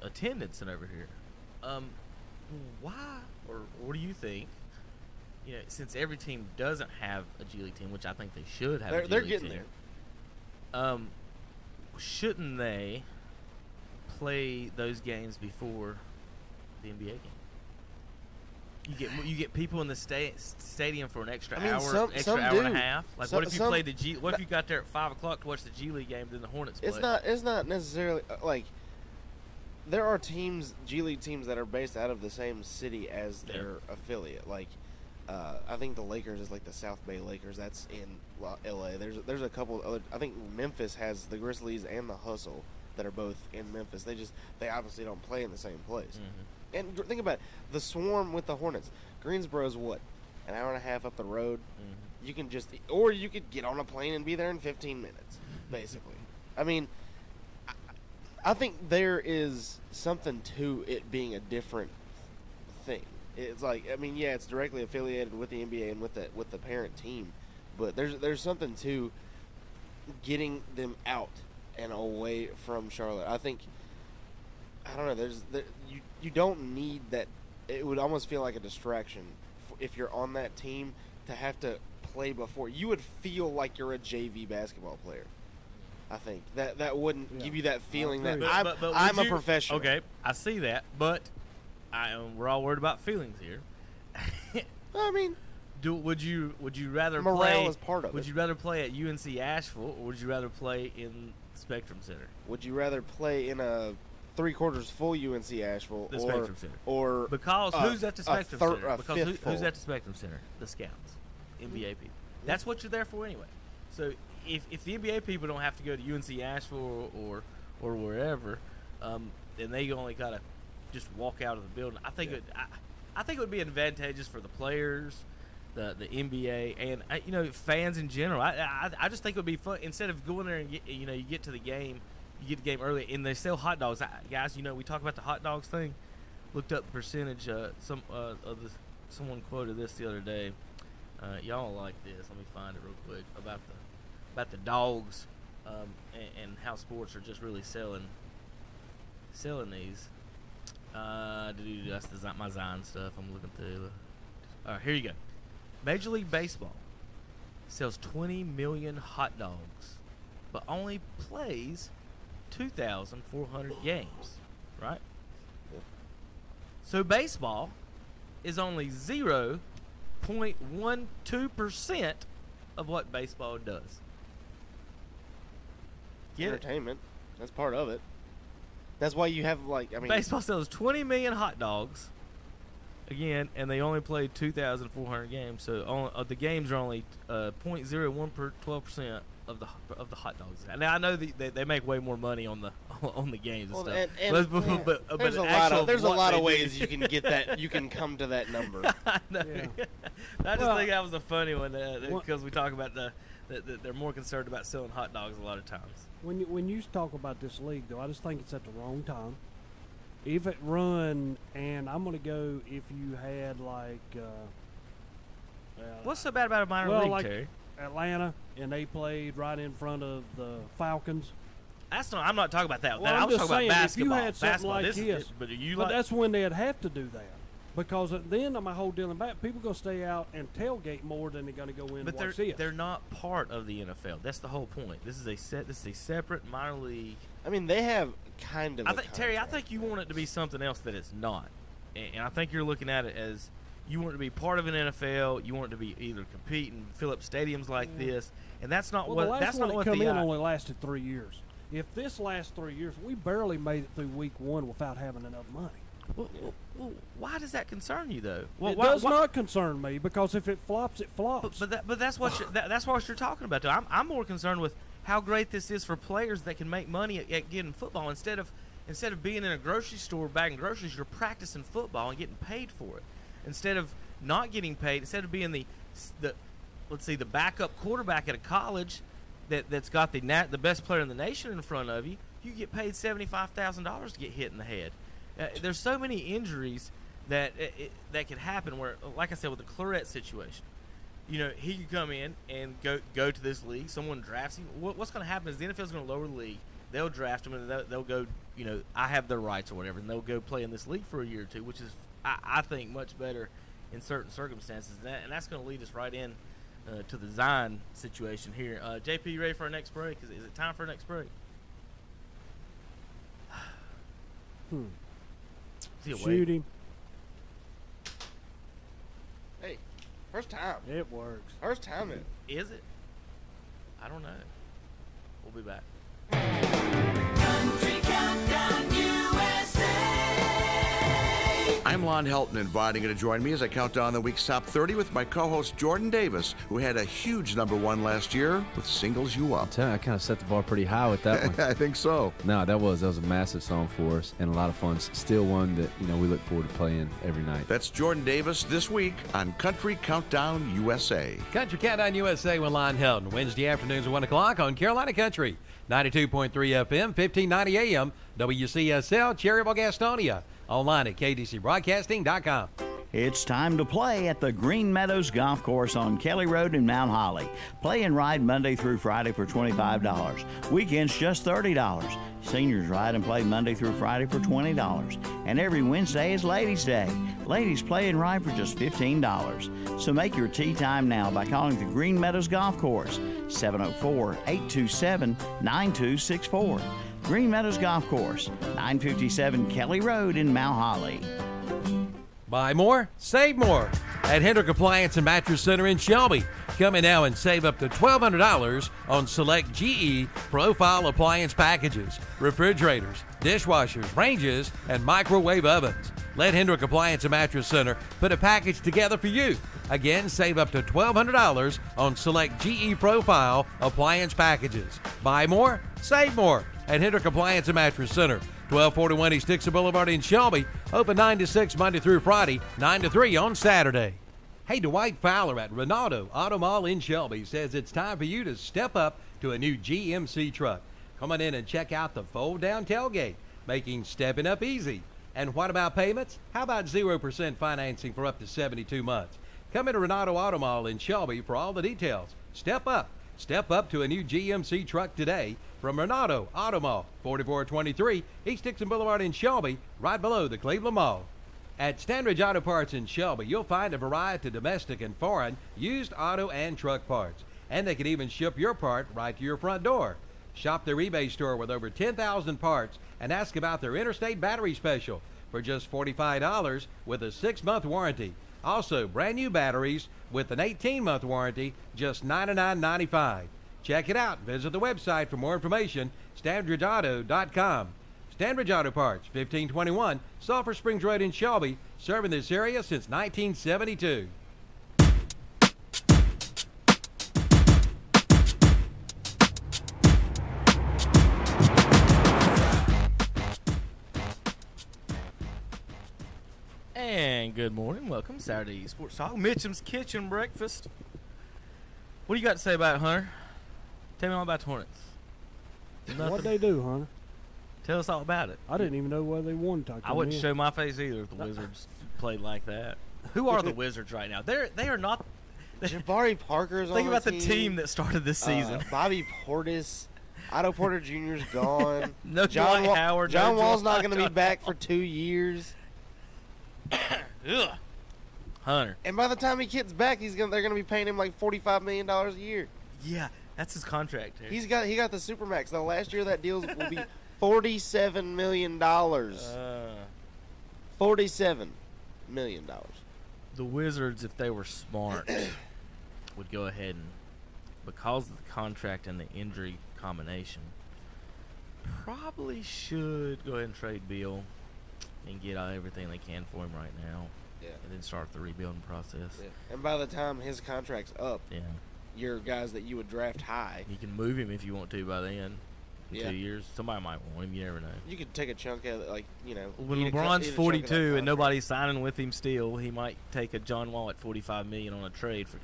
attendance and over here. Why, or what do you think? You know, since every team doesn't have a G League team, which I think they should have, they're getting there. Shouldn't they play those games before the NBA game? You get people in the stadium for an extra hour, hour and a half. Like, what if you played the G? What if you got there at 5 o'clock to watch the G League game, then the Hornets play? It's not necessarily like there are teams, G League teams, that are based out of the same city as their affiliate. Like, I think the Lakers is like the South Bay Lakers. That's in L.A. There's a couple other. I think Memphis has the Grizzlies and the Hustle that are both in Memphis. They obviously don't play in the same place. Mm-hmm. And think about it, the Swarm with the Hornets. Greensboro's what, an hour and a half up the road. Mm-hmm. You can you could get on a plane and be there in 15 minutes, basically. I mean, I think there is something to it being a different thing. It's like, I mean, yeah, it's directly affiliated with the NBA and with the parent team, but there's something to getting them out and away from Charlotte. I think, I don't know, you don't need that. It would almost feel like a distraction if you're on that team to have to play before. You would feel like you're a JV basketball player. I think that wouldn't give you that feeling that I'm a professional. Okay, I see that, but we're all worried about feelings here. I mean, would you rather morale play? is part of would it. you rather play at UNC Asheville, or would you rather play in Spectrum Center? Would you rather play in a 3/4 full UNC Asheville The Spectrum Center. or Because who's at the Spectrum Center? Because who's who's at the Spectrum Center? The scouts, NBA people. That's what you're there for anyway. So if the NBA people don't have to go to UNC Asheville or wherever, then they only gotta just walk out of the building. I think I think it would be advantageous for the players, the NBA, and fans in general. I just think it would be fun instead of going there and you get to the game. You get the game early, and they sell hot dogs. Guys, we talk about the hot dogs thing. Looked up the percentage. Someone quoted this the other day. Y'all like this. Let me find it real quick about the dogs and how sports are just really selling these. That's my Zion stuff. I'm looking through. All right, here you go. Major League Baseball sells 20 million hot dogs, but only plays 2,400 games, right? So baseball is only 0.12% of what baseball does. entertainment. That's part of it. That's why you have baseball sells 20 million hot dogs. Again, and they only play 2,400 games, so the games are only 0.01% of the hot dogs. Now I know they make way more money on the games and stuff. But there's a lot of ways you can get that. You can come to that number. I know. Yeah. I just think that was a funny one because we talk about that they're more concerned about selling hot dogs a lot of times. When you talk about this league, though, I just think it's at the wrong time. If it run, and I'm going to go if you had what's so bad about a minor league, Terry? Atlanta, and they played right in front of the Falcons. I'm not talking about that. Well, I was talking about basketball. If you had something like this, but that's when they'd have to do that. Because then my whole deal back, people going to stay out and tailgate more than they're going to go in and watch this. They're not part of the NFL. That's the whole point. This is a separate minor league. I mean, they have kind of. Terry, I think you want it to be something else that it's not, and I think you're looking at it as you want it to be part of an NFL. You want it to be either compete and fill up stadiums like this, and that's not what. That's not what the only lasted 3 years. If this lasts 3 years, we barely made it through week one without having enough money. Well, why does that concern you though? It does not concern me because if it flops, it flops. But that's what that's what you're talking about. Though. I'm more concerned with how great this is for players that can make money at getting football instead of being in a grocery store bagging groceries. You're practicing football and getting paid for it instead of not getting paid. Instead of being the backup quarterback at a college that's got the best player in the nation in front of you, you get paid $75,000 to get hit in the head. There's so many injuries that could happen where, like I said, with the Claret situation, he could come in and go to this league. Someone drafts him. What's going to happen is the NFL's going to lower the league. They'll draft him and they'll go, I have their rights or whatever, and they'll go play in this league for a year or two, which is, I think, much better in certain circumstances. And that's going to lead us right in to the Zion situation here. JP, you ready for our next break? Is it time for our next break? Shoot him. Hey, first time. It works. First time. Is it? I don't know. We'll be back. Country Countdown USA. I'm Lon Helton, inviting you to join me as I count down the week's top 30 with my co-host Jordan Davis, who had a huge #1 last year with Singles You Up. I kind of set the bar pretty high with that one. I think so. No, that was a massive song for us and a lot of fun. Still one that we look forward to playing every night. That's Jordan Davis this week on Country Countdown USA. Country Countdown USA with Lon Helton, Wednesday afternoons at 1 o'clock on Carolina Country, 92.3 FM, 1590 AM, WCSL, Cherryville, Gastonia. Online at KTCBroadcasting.com. It's time to play at the Green Meadows Golf Course on Kelly Road in Mount Holly. Play and ride Monday through Friday for $25. Weekends just $30. Seniors ride and play Monday through Friday for $20. And every Wednesday is Ladies' Day. Ladies play and ride for just $15. So make your tee time now by calling the Green Meadows Golf Course, 704-827-9264. Green Meadows Golf Course, 957 Kelly Road in Mount Holly. Buy more, save more at Hendrick Appliance and Mattress Center in Shelby. Come in now and save up to $1,200 on select GE profile appliance packages, refrigerators, dishwashers, ranges, and microwave ovens. Let Hendrick Appliance and Mattress Center put a package together for you. Again, save up to $1,200 on select GE profile appliance packages. Buy more, save more at Hendrick Appliance and Mattress Center. 1241 East Dixon Boulevard in Shelby. Open 9 to 6 Monday through Friday, 9 to 3 on Saturday. Hey, Dwight Fowler at Ronaldo Auto Mall in Shelby says it's time for you to step up to a new GMC truck. Come on in and check out the fold-down tailgate, making stepping up easy. And what about payments? How about 0% financing for up to 72 months? Come into Ronaldo Auto Mall in Shelby for all the details. Step up. Step up to a new GMC truck today from Ronaldo Auto Mall, 4423 East Dixon Boulevard in Shelby, right below the Cleveland Mall. At Standridge Auto Parts in Shelby, you'll find a variety of domestic and foreign used auto and truck parts. And they can even ship your part right to your front door. Shop their eBay store with over 10,000 parts and ask about their Interstate Battery Special for just $45 with a 6-month warranty. Also, brand new batteries with an 18-month warranty, just $99.95. Check it out. Visit the website for more information, StandridgeAuto.com. Standridge Auto Parts, 1521 Sulphur Springs Road in Shelby, serving this area since 1972. And good morning. Welcome Saturday Sports Talk. Mitchum's Kitchen Breakfast. What do you got to say about it, Hunter? Tell me all about the Hornets. What'd they do, Hunter? Tell us all about it. I didn't even know whether they won. I wouldn't show my face either if the Wizards played like that. Who are the Wizards right now? They are not. Jabari Parker's on Think about the the team that started this season. Bobby Portis. Otto Porter Jr.'s gone. No John Dwight Howard. John no Wall's not Dwight going to be back for 2 years. Ugh. Hunter. And by the time he gets back, they're going to be paying him like $45 million a year. Yeah, that's his contract. Here. He got the Supermax. The last year that deal will be $47 million. $47 million. The Wizards, if they were smart, would go ahead and, because of the contract and the injury combination, probably should go ahead and trade Beal and get everything they can for him right now. Yeah. And then start the rebuilding process. Yeah. And by the time his contract's up, yeah, your guys that you would draft high. You can move him if you want to by then. In 2 years. Somebody might want him. You never know. You could take a chunk out of it, when LeBron's 42 and nobody's signing with him still, he might take a John Wall at $45 million on a trade for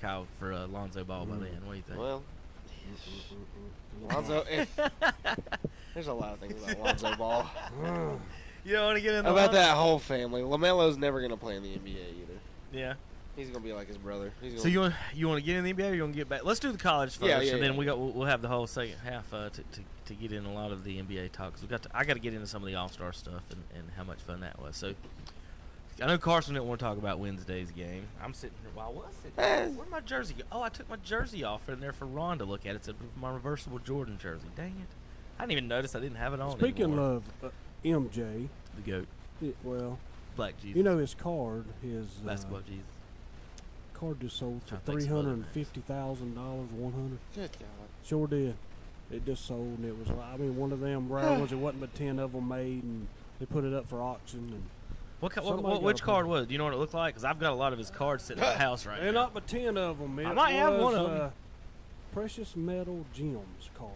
Lonzo Ball by then. What do you think? Well, Lonzo. There's a lot of things about Lonzo Ball. You don't want to get into about that whole family. LaMelo's never going to play in the NBA either. Yeah. He's going to be like his brother. So you want to get in the NBA or you want to get back? Let's do the college first, and then we'll have the whole second half to get in a lot of the NBA talk. I got to get into some of the All-Star stuff and how much fun that was. So I know Carson didn't want to talk about Wednesday's game. I'm sitting here. Well, I was sitting here. Where'd my jersey go? Oh, I took my jersey off in there for Ron to look at. It's my reversible Jordan jersey. Dang it! I didn't even notice I didn't have it on. Speaking anymore. of MJ, the GOAT. Black Jesus. You know his card, his basketball Jesus. Card just sold for $350,000. $100. Good God. Sure did. It just sold, and it was. I mean, one of them rare ones. It wasn't but 10 of them made, and they put it up for auction. And which card was it? Do you know what it looked like? Because I've got a lot of his cards sitting in the house right now. They're not but 10 of them. I might have one of them. Precious Metal Gems card.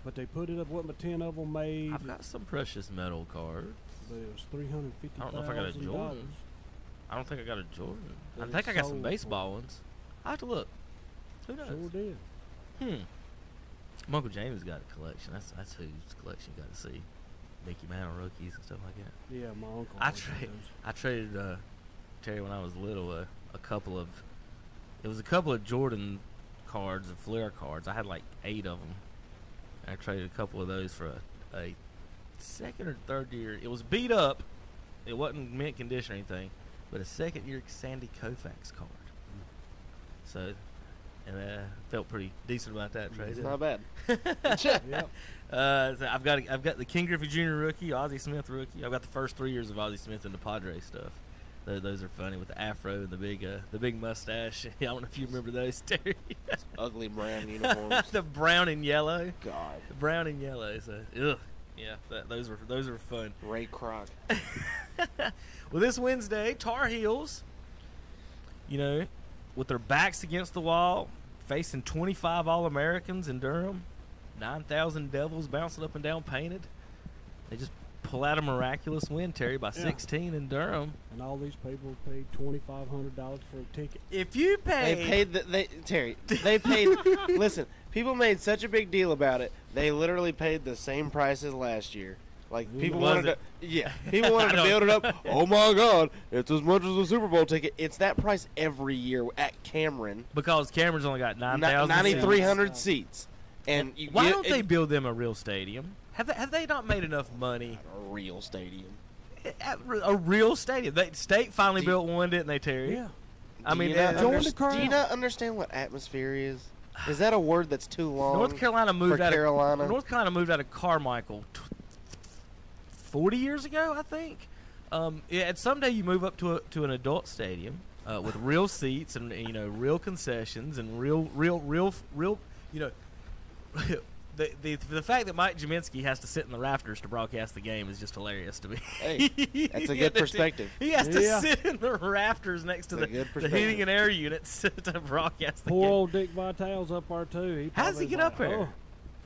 But they put it up, wasn't but 10 of them made. I've got some Precious Metal cards. But it was $350,000. I don't know if I got a Jordan. I don't think I got a Jordan. I think I got some baseball ones. I have to look. Who knows? Sure did. My Uncle James got a collection. That's whose collection you got to see. Mickey Mantle rookies and stuff like that. Yeah, my uncle. I traded Terry, when I was little, a couple of Jordan cards and Flair cards. I had like 8 of them. I traded a couple of those for a second or third year. It was beat up. It wasn't mint condition or anything, but a second year Sandy Koufax card. So, and felt pretty decent about that trade. It's not bad. Yep. So I've got the King Griffey Jr. rookie, Ozzie Smith rookie. I've got the first 3 years of Ozzie Smith and the Padres stuff. Those are funny with the afro and the big mustache. I don't know if you remember those, Terry. Ugly brown uniforms. The brown and yellow. God. The brown and yellow. So, ugh. Yeah, those were fun. Ray Kroc. Well, this Wednesday, Tar Heels, with their backs against the wall, facing 25 All-Americans in Durham, 9,000 Devils bouncing up and down painted. They just pull out a miraculous win, Terry, by 16 in Durham. And all these people paid $2,500 for a ticket. If you paid... Terry, they paid... Listen, people made such a big deal about it, they literally paid the same price as last year. Like, people wanted to... Yeah, people wanted to build it up. Oh, my God, it's as much as a Super Bowl ticket. It's that price every year at Cameron. Because Cameron's only got 9,300 seats. And why don't they build them a real stadium? Have they not made enough money? A real stadium. A real stadium. State finally built one, didn't they, Terry? Yeah. Do you not understand what atmosphere is? Is that a word that's too long? North Carolina moved out Carolina? North Carolina moved out of Carmichael 40 years ago, I think. And someday you move up to an adult stadium with real seats and real concessions and real The fact that Mike Jaminski has to sit in the rafters to broadcast the game is just hilarious to me. Hey, that's a good perspective. He has to sit in the rafters next to the heating and air units to broadcast the game. Poor old Dick Vitale's up there, too. How does he get up there?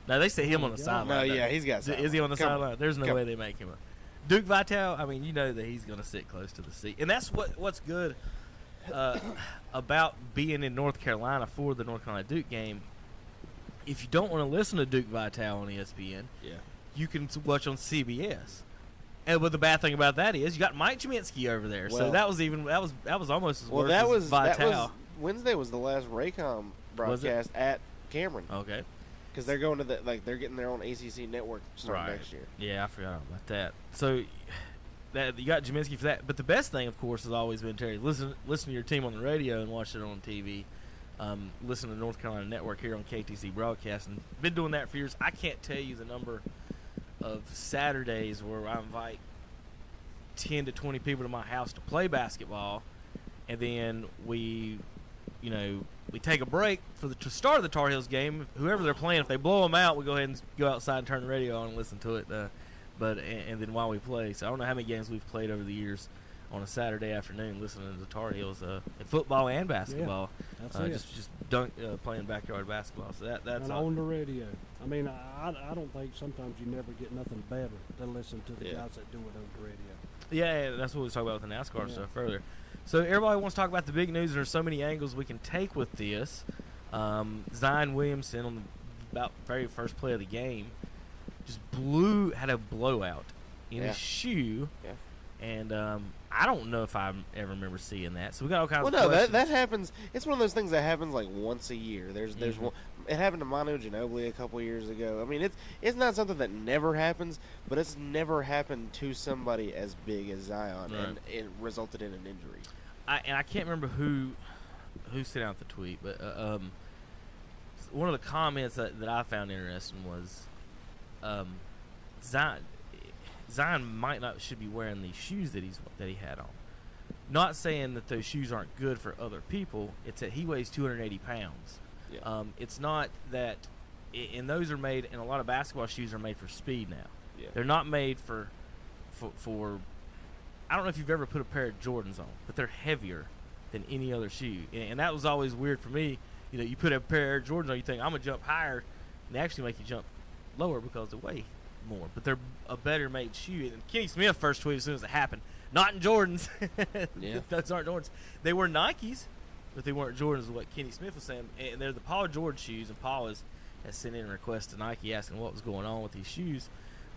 No, they say him on the sideline. No, yeah, he's got sideline. Is he on the sideline? There's no way they make him up. Duke Vitale, I mean, you know that he's going to sit close to the seat. And that's what's good about being in North Carolina for the North Carolina Duke game. If you don't want to listen to Duke Vitale on ESPN, you can watch on CBS. But the bad thing about that is you got Mike Jaminski over there, so that was almost as worse as Vitale. Wednesday was the last Raycom broadcast at Cameron. Okay, because they're going to they're getting their own ACC network starting next year. Yeah, I forgot about that. So you got Jaminski for that. But the best thing, of course, has always been, Terry, listen to your team on the radio and watch it on TV. Listen to North Carolina Network here on KTC Broadcasting. Been doing that for years. I can't tell you the number of Saturdays where I invite 10 to 20 people to my house to play basketball, and then we take a break to start the Tar Heels game. Whoever they're playing, if they blow them out, we go ahead and go outside and turn the radio on and listen to it. And then while we play, so I don't know how many games we've played over the years on a Saturday afternoon listening to the Tar Heels in football and basketball. Yeah, that's just playing backyard basketball. So that's and on the radio. I mean, I don't think sometimes you never get nothing better than listen to the guys that do it on the radio. Yeah, that's what we was talking about with the NASCAR stuff further. So everybody wants to talk about the big news. There's so many angles we can take with this. Zion Williamson on the about very first play of the game just had a blowout in his shoe. Yeah. And I don't know if I ever remember seeing that. So we got all kinds of questions. That happens. It's one of those things that happens like once a year. There's one. It happened to Manu Ginobili a couple years ago. I mean, it's not something that never happens, but it's never happened to somebody as big as Zion, and it resulted in an injury. I can't remember who sent out the tweet, but one of the comments that I found interesting was Zion should be wearing these shoes that he had on. Not saying that those shoes aren't good for other people. It's that he weighs 280 pounds. Yeah. It's not that, and those are made, and a lot of basketball shoes are made for speed now. Yeah. They're not made for. I don't know if you've ever put a pair of Jordans on, but they're heavier than any other shoe, and that was always weird for me. You put a pair of Jordans on, you think I'm gonna jump higher, and they actually make you jump lower because they weigh more. But they're a better made shoe. And Kenny Smith first tweeted as soon as it happened, not in Jordans. Those aren't Jordans. They were Nikes, but they weren't Jordans, is what Kenny Smith was saying. And they're the Paul George shoes, and Paul has sent in a request to Nike asking what was going on with these shoes.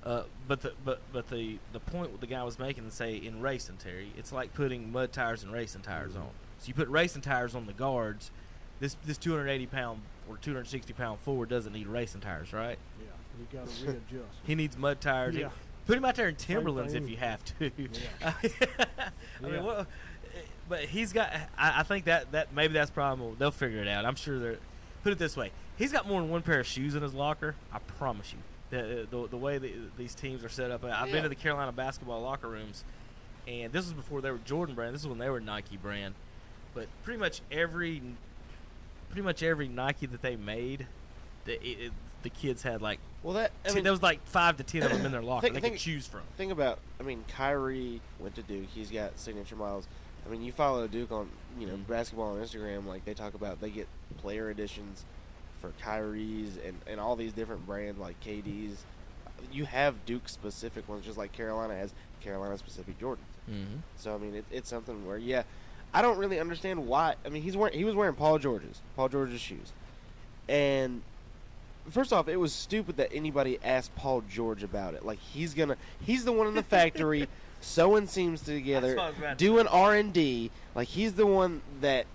But the point what the guy was making, say in racing, Terry, it's like putting mud tires and racing tires on. So you put racing tires on the guards. This 280-pound or 260-pound forward doesn't need racing tires, right? Yeah, he got to readjust. He needs mud tires. Yeah. Put him out there in Timberlands if you have to. Yeah. I mean, well, but he's got. I think that maybe that's the problem. They'll figure it out. I'm sure they're. Put it this way: he's got more than one pair of shoes in his locker. I promise you. The way these teams are set up. I've been to the Carolina basketball locker rooms, and this was before they were Jordan brand. This is when they were Nike brand. But pretty much every Nike that they made, the kids had like. Well, there was like 5 to 10 of them in their locker they could choose from. Think about, Kyrie went to Duke. He's got signature models. I mean, you follow Duke on, basketball on Instagram. Like they talk about, they get player editions for Kyrie's and all these different brands like KD's. You have Duke specific ones, just like Carolina has Carolina specific Jordans. Mm-hmm. So I mean, it's something where I don't really understand why. I mean, he was wearing Paul George's shoes, and first off, it was stupid that anybody asked Paul George about it. Like he's the one in the factory sewing seams together, doing R&D. Like he's the one that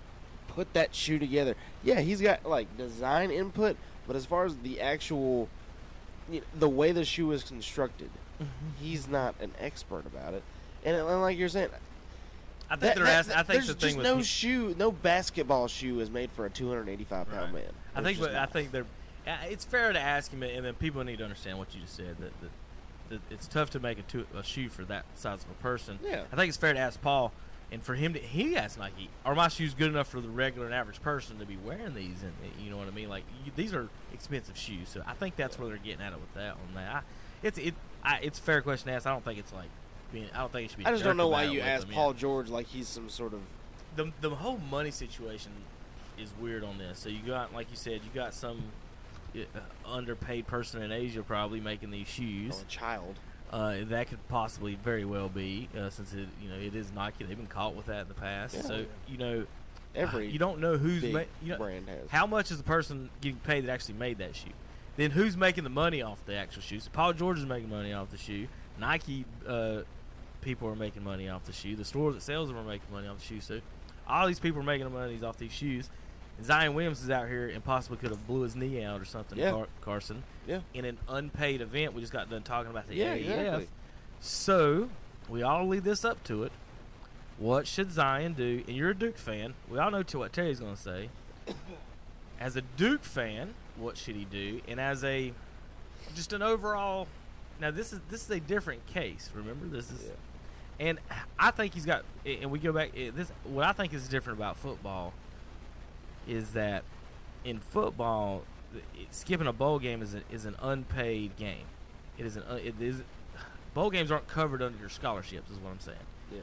put that shoe together. Yeah, he's got like design input, but as far as the actual, the way the shoe is constructed, he's not an expert about it. And like you're saying, I think there's the just thing no basketball shoe is made for a 285-pound man. I think they're. It's fair to ask him, and then people need to understand what you just said. That it's tough to make a shoe for that size of a person. Yeah. I think it's fair to ask Paul, and for him he asked Nike, "Are my shoes good enough for the regular and average person to be wearing these?" And you know what I mean. Like these are expensive shoes, so I think that's where they're getting at it with that one. It's a fair question to ask. I don't think it's like. I don't think it should be. I just don't know why you ask Paul George like he's some sort of. The whole money situation is weird on this. So you got, like you said, you got some underpaid person in Asia probably making these shoes. Oh, a child. That could possibly very well be since it is Nike. They've been caught with that in the past. Yeah. So every you don't know who's brand has. How much is the person getting paid that actually made that shoe? Then who's making the money off the actual shoe? So Paul George is making money off the shoe. Nike people are making money off the shoe. The stores that sells them are making money off the shoe. So all these people are making money off these shoes. And Zion Williams is out here and possibly could have blew his knee out or something, Carson. Yeah. In an unpaid event. We just got done talking about the AAF. Exactly. So we all lead this up to it. What should Zion do? And you're a Duke fan. We all know what Terry's going to say. As a Duke fan, what should he do? And as just an overall. Now this is a different case. Remember, this is. And I think he's got, and we go back. What I think is different about football is that in football, skipping a bowl game is an unpaid game. Bowl games aren't covered under your scholarships, is what I'm saying. Yeah.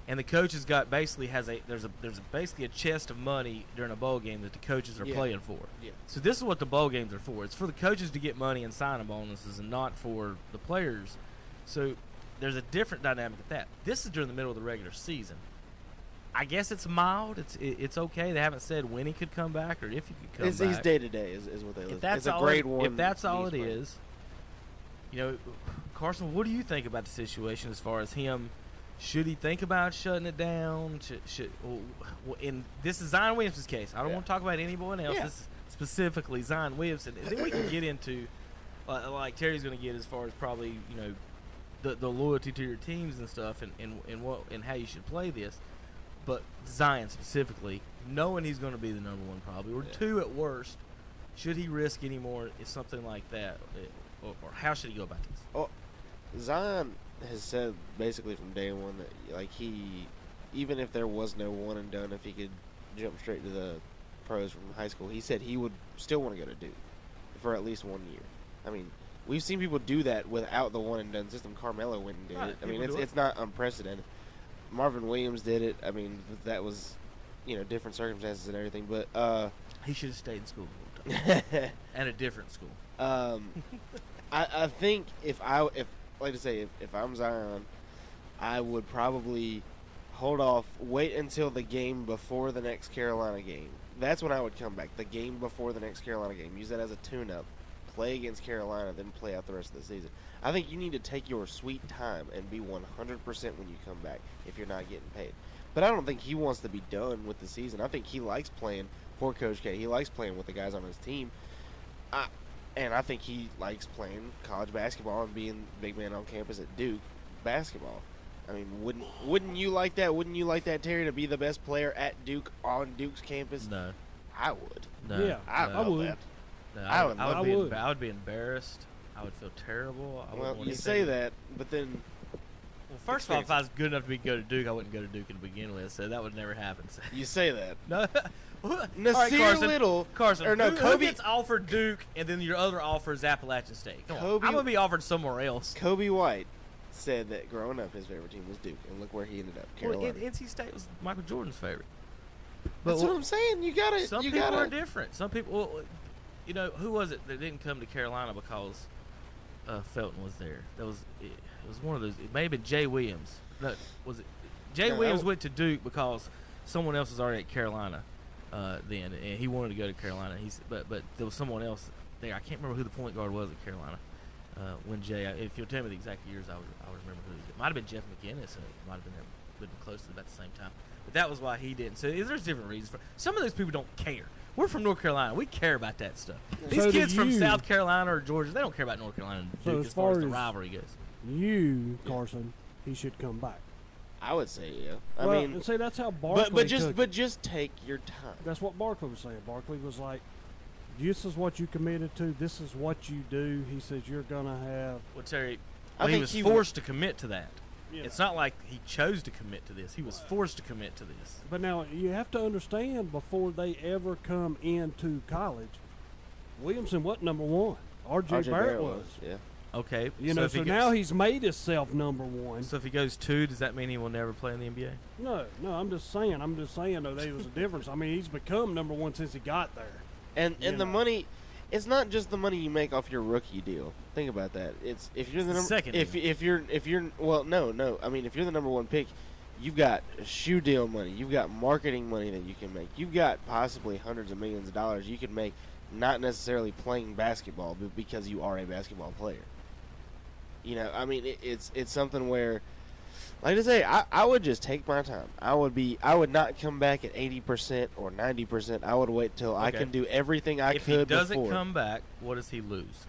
And the coaches there's basically a chest of money during a bowl game that the coaches are playing for. Yeah. So this is what the bowl games are for. It's for the coaches to get money and signing bonuses, and not for the players. So there's a different dynamic at that. This is during the middle of the regular season. I guess it's mild. It's okay. They haven't said when he could come back or if he could come back. He's day to day is what they look. It's a grade one. If that's all it is, Carson, what do you think about the situation as far as him? Should he think about shutting it down? This is Zion Williams' case. I don't want to talk about anyone else. This is specifically Zion Williams, and then we can get into like Terry's going to get as far as probably the loyalty to your teams and stuff, and how you should play this. But Zion specifically, knowing he's going to be the number one probably, or two at worst, should he risk any more? Is something like that, or how should he go about this? Oh, Zion has said basically from day one that even if there was no one and done, if he could jump straight to the pros from high school, he said he would still want to go to Duke for at least 1 year. I mean, we've seen people do that without the one and done system. Carmelo went and did it. I mean, it's not unprecedented. Marvin Williams did it. I mean, that was different circumstances and everything, but he should have stayed in school the whole time. At a different school. I think if I'm Zion, I would probably hold off, wait until the game before the next Carolina game. That's when I would come back. The game before the next Carolina game. Use that as a tune-up. play against Carolina, then play out the rest of the season. I think you need to take your sweet time and be 100% when you come back if you're not getting paid. But I don't think he wants to be done with the season. I think he likes playing for Coach K. He likes playing with the guys on his team. And I think he likes playing college basketball and being big man on campus at Duke basketball. I mean, wouldn't you like that? Wouldn't you like that, Terry, to be the best player at Duke on Duke's campus? No. I would. No. Yeah, I would. No, I would be embarrassed. I would feel terrible. Well, you say that, but then. Well, first of all, if I was good enough to go to Duke, I wouldn't go to Duke to begin with, so that would never happen. So. You say that. No. Nasir Little. Carson, or no, who Kobe gets offered Duke, and then your other offer is Appalachian State? Come on. Kobe- I'm going to be offered somewhere else. Kobe White said that growing up, his favorite team was Duke, and look where he ended up. Carolina. Well, NC State was Michael Jordan's favorite. That's what I'm saying. You got to. Some people are different. Some people, well, who was it that didn't come to Carolina because Felton was there? It was one of those. It may have been Jay Williams. No, was it? Jay Williams went to Duke because someone else was already at Carolina then, and he wanted to go to Carolina. But there was someone else there. I can't remember who the point guard was at Carolina. When Jay, if you'll tell me the exact years, I would remember who. It might have been Jeff McInnes. It might have been close to about the same time. But that was why he didn't. So there's different reasons. Some of those people don't care. We're from North Carolina. We care about that stuff. These So kids do from you. South Carolina or Georgia, they don't care about North Carolina and So Duke as as far as far the as rivalry goes. You, Carson, he should come back. I would say yeah. Well, I mean, and see, that's how Barkley but just take your time. That's what Barkley was saying. Barkley was like, "This is what you committed to. This is what you do." He says you're gonna have. Well, Terry, I he think was he forced to commit to that. Yeah. It's not like he chose to commit to this. He was forced to commit to this. But now you have to understand, before they ever come into college, Williamson wasn't number one. R.J. Barrett was. Yeah. Okay. You know, if he so goes- now he's made himself number one. So if he goes 2, does that mean he will never play in the NBA? No, I'm just saying. Though there was a difference. I mean, he's become number one since he got there. And the money, it's not just the money you make off your rookie deal. Think about that. It's if you're the number second if you're well no. I mean, if you're the number one pick, you've got shoe deal money. You've got marketing money that you can make. You've got possibly hundreds of millions of dollars you could make, not necessarily playing basketball, but because you are a basketball player. You know, I mean, it's something where, like I say, I would just take my time. I would not come back at 80% or 90%. I would wait till I can do everything I if could. If he doesn't before. come back, what does he lose?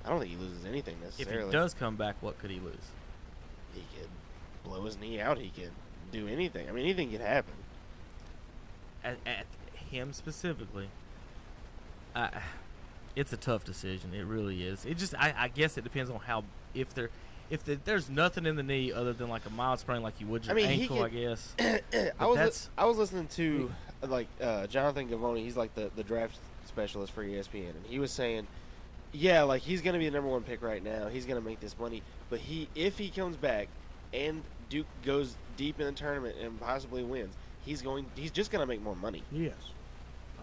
I don't think he loses anything necessarily. If he does come back, what could he lose? He could blow his knee out. He could do anything. I mean, anything could happen. At him specifically, it's a tough decision. It really is. It just, I guess it depends on how, there's nothing in the knee other than like a mild sprain, like you would your ankle, I guess. I was listening to Jonathan Gavoni. He's like the draft specialist for ESPN, and he was saying, yeah, like he's going to be the number one pick right now. He's going to make this money, but if he comes back and Duke goes deep in the tournament and possibly wins, he's just going to make more money. Yes.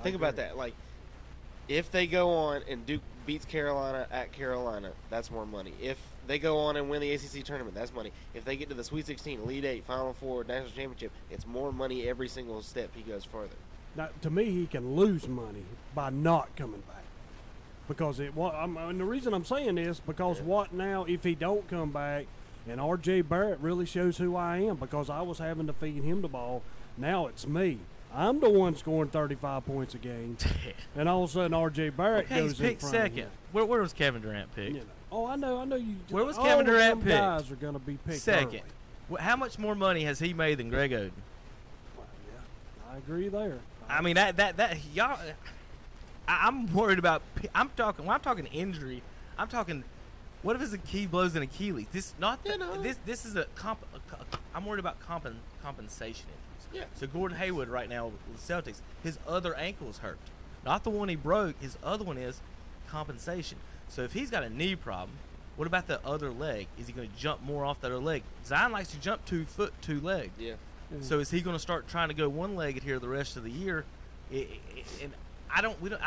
Think about that. Like, if they go on and Duke beats Carolina at Carolina, that's more money. If they go on and win the ACC tournament, that's money. If they get to the Sweet 16, Elite 8, Final Four, National Championship, it's more money every single step he goes further. Now, to me, he can lose money by not coming back. Because and the reason I'm saying this, because what now if he don't come back and R.J. Barrett really shows who I am, because I was having to feed him the ball. Now it's me. I'm the one scoring 35 points a game. And all of a sudden R.J. Barrett goes he's picked in front second. Of Where was Kevin Durant picked? you know. Oh, I know you. Where was all Kevin of Durant them picked? Guys are going to be picked second. early. How much more money has he made than Greg Oden? I agree there. I mean that y'all. I'm worried about. I'm talking injury. I'm talking. What if his Achilles blows an Achilles? This is I'm worried about compensation injuries. Yeah. So Gordon Hayward right now with the Celtics, his other ankle is hurt. Not the one he broke. His other one is compensation. So if he's got a knee problem, what about the other leg? Is he going to jump more off that other leg? Zion likes to jump 2 foot, 2 leg. Yeah. So is he going to start trying to go one-legged here the rest of the year? And I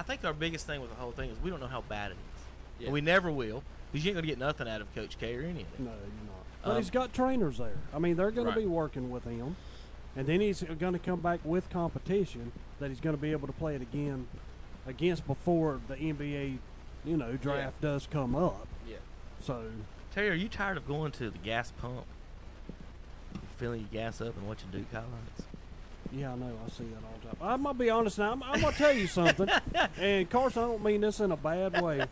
think our biggest thing with the whole thing is we don't know how bad it is. Yeah. And we never will, because you ain't going to get nothing out of Coach K or anything. No, you're not. But he's got trainers there. I mean, they're going to be working with him. And then he's going to come back with competition that he's going to be able to play it again against before the NBA draft does come up. Yeah. So, Terry, are you tired of going to the gas pump, filling your gas up and watching Duke highlights? yeah, I know. I see that all the time. I'm going to be honest now. I'm going to tell you something. And, Carson, I don't mean this in a bad way.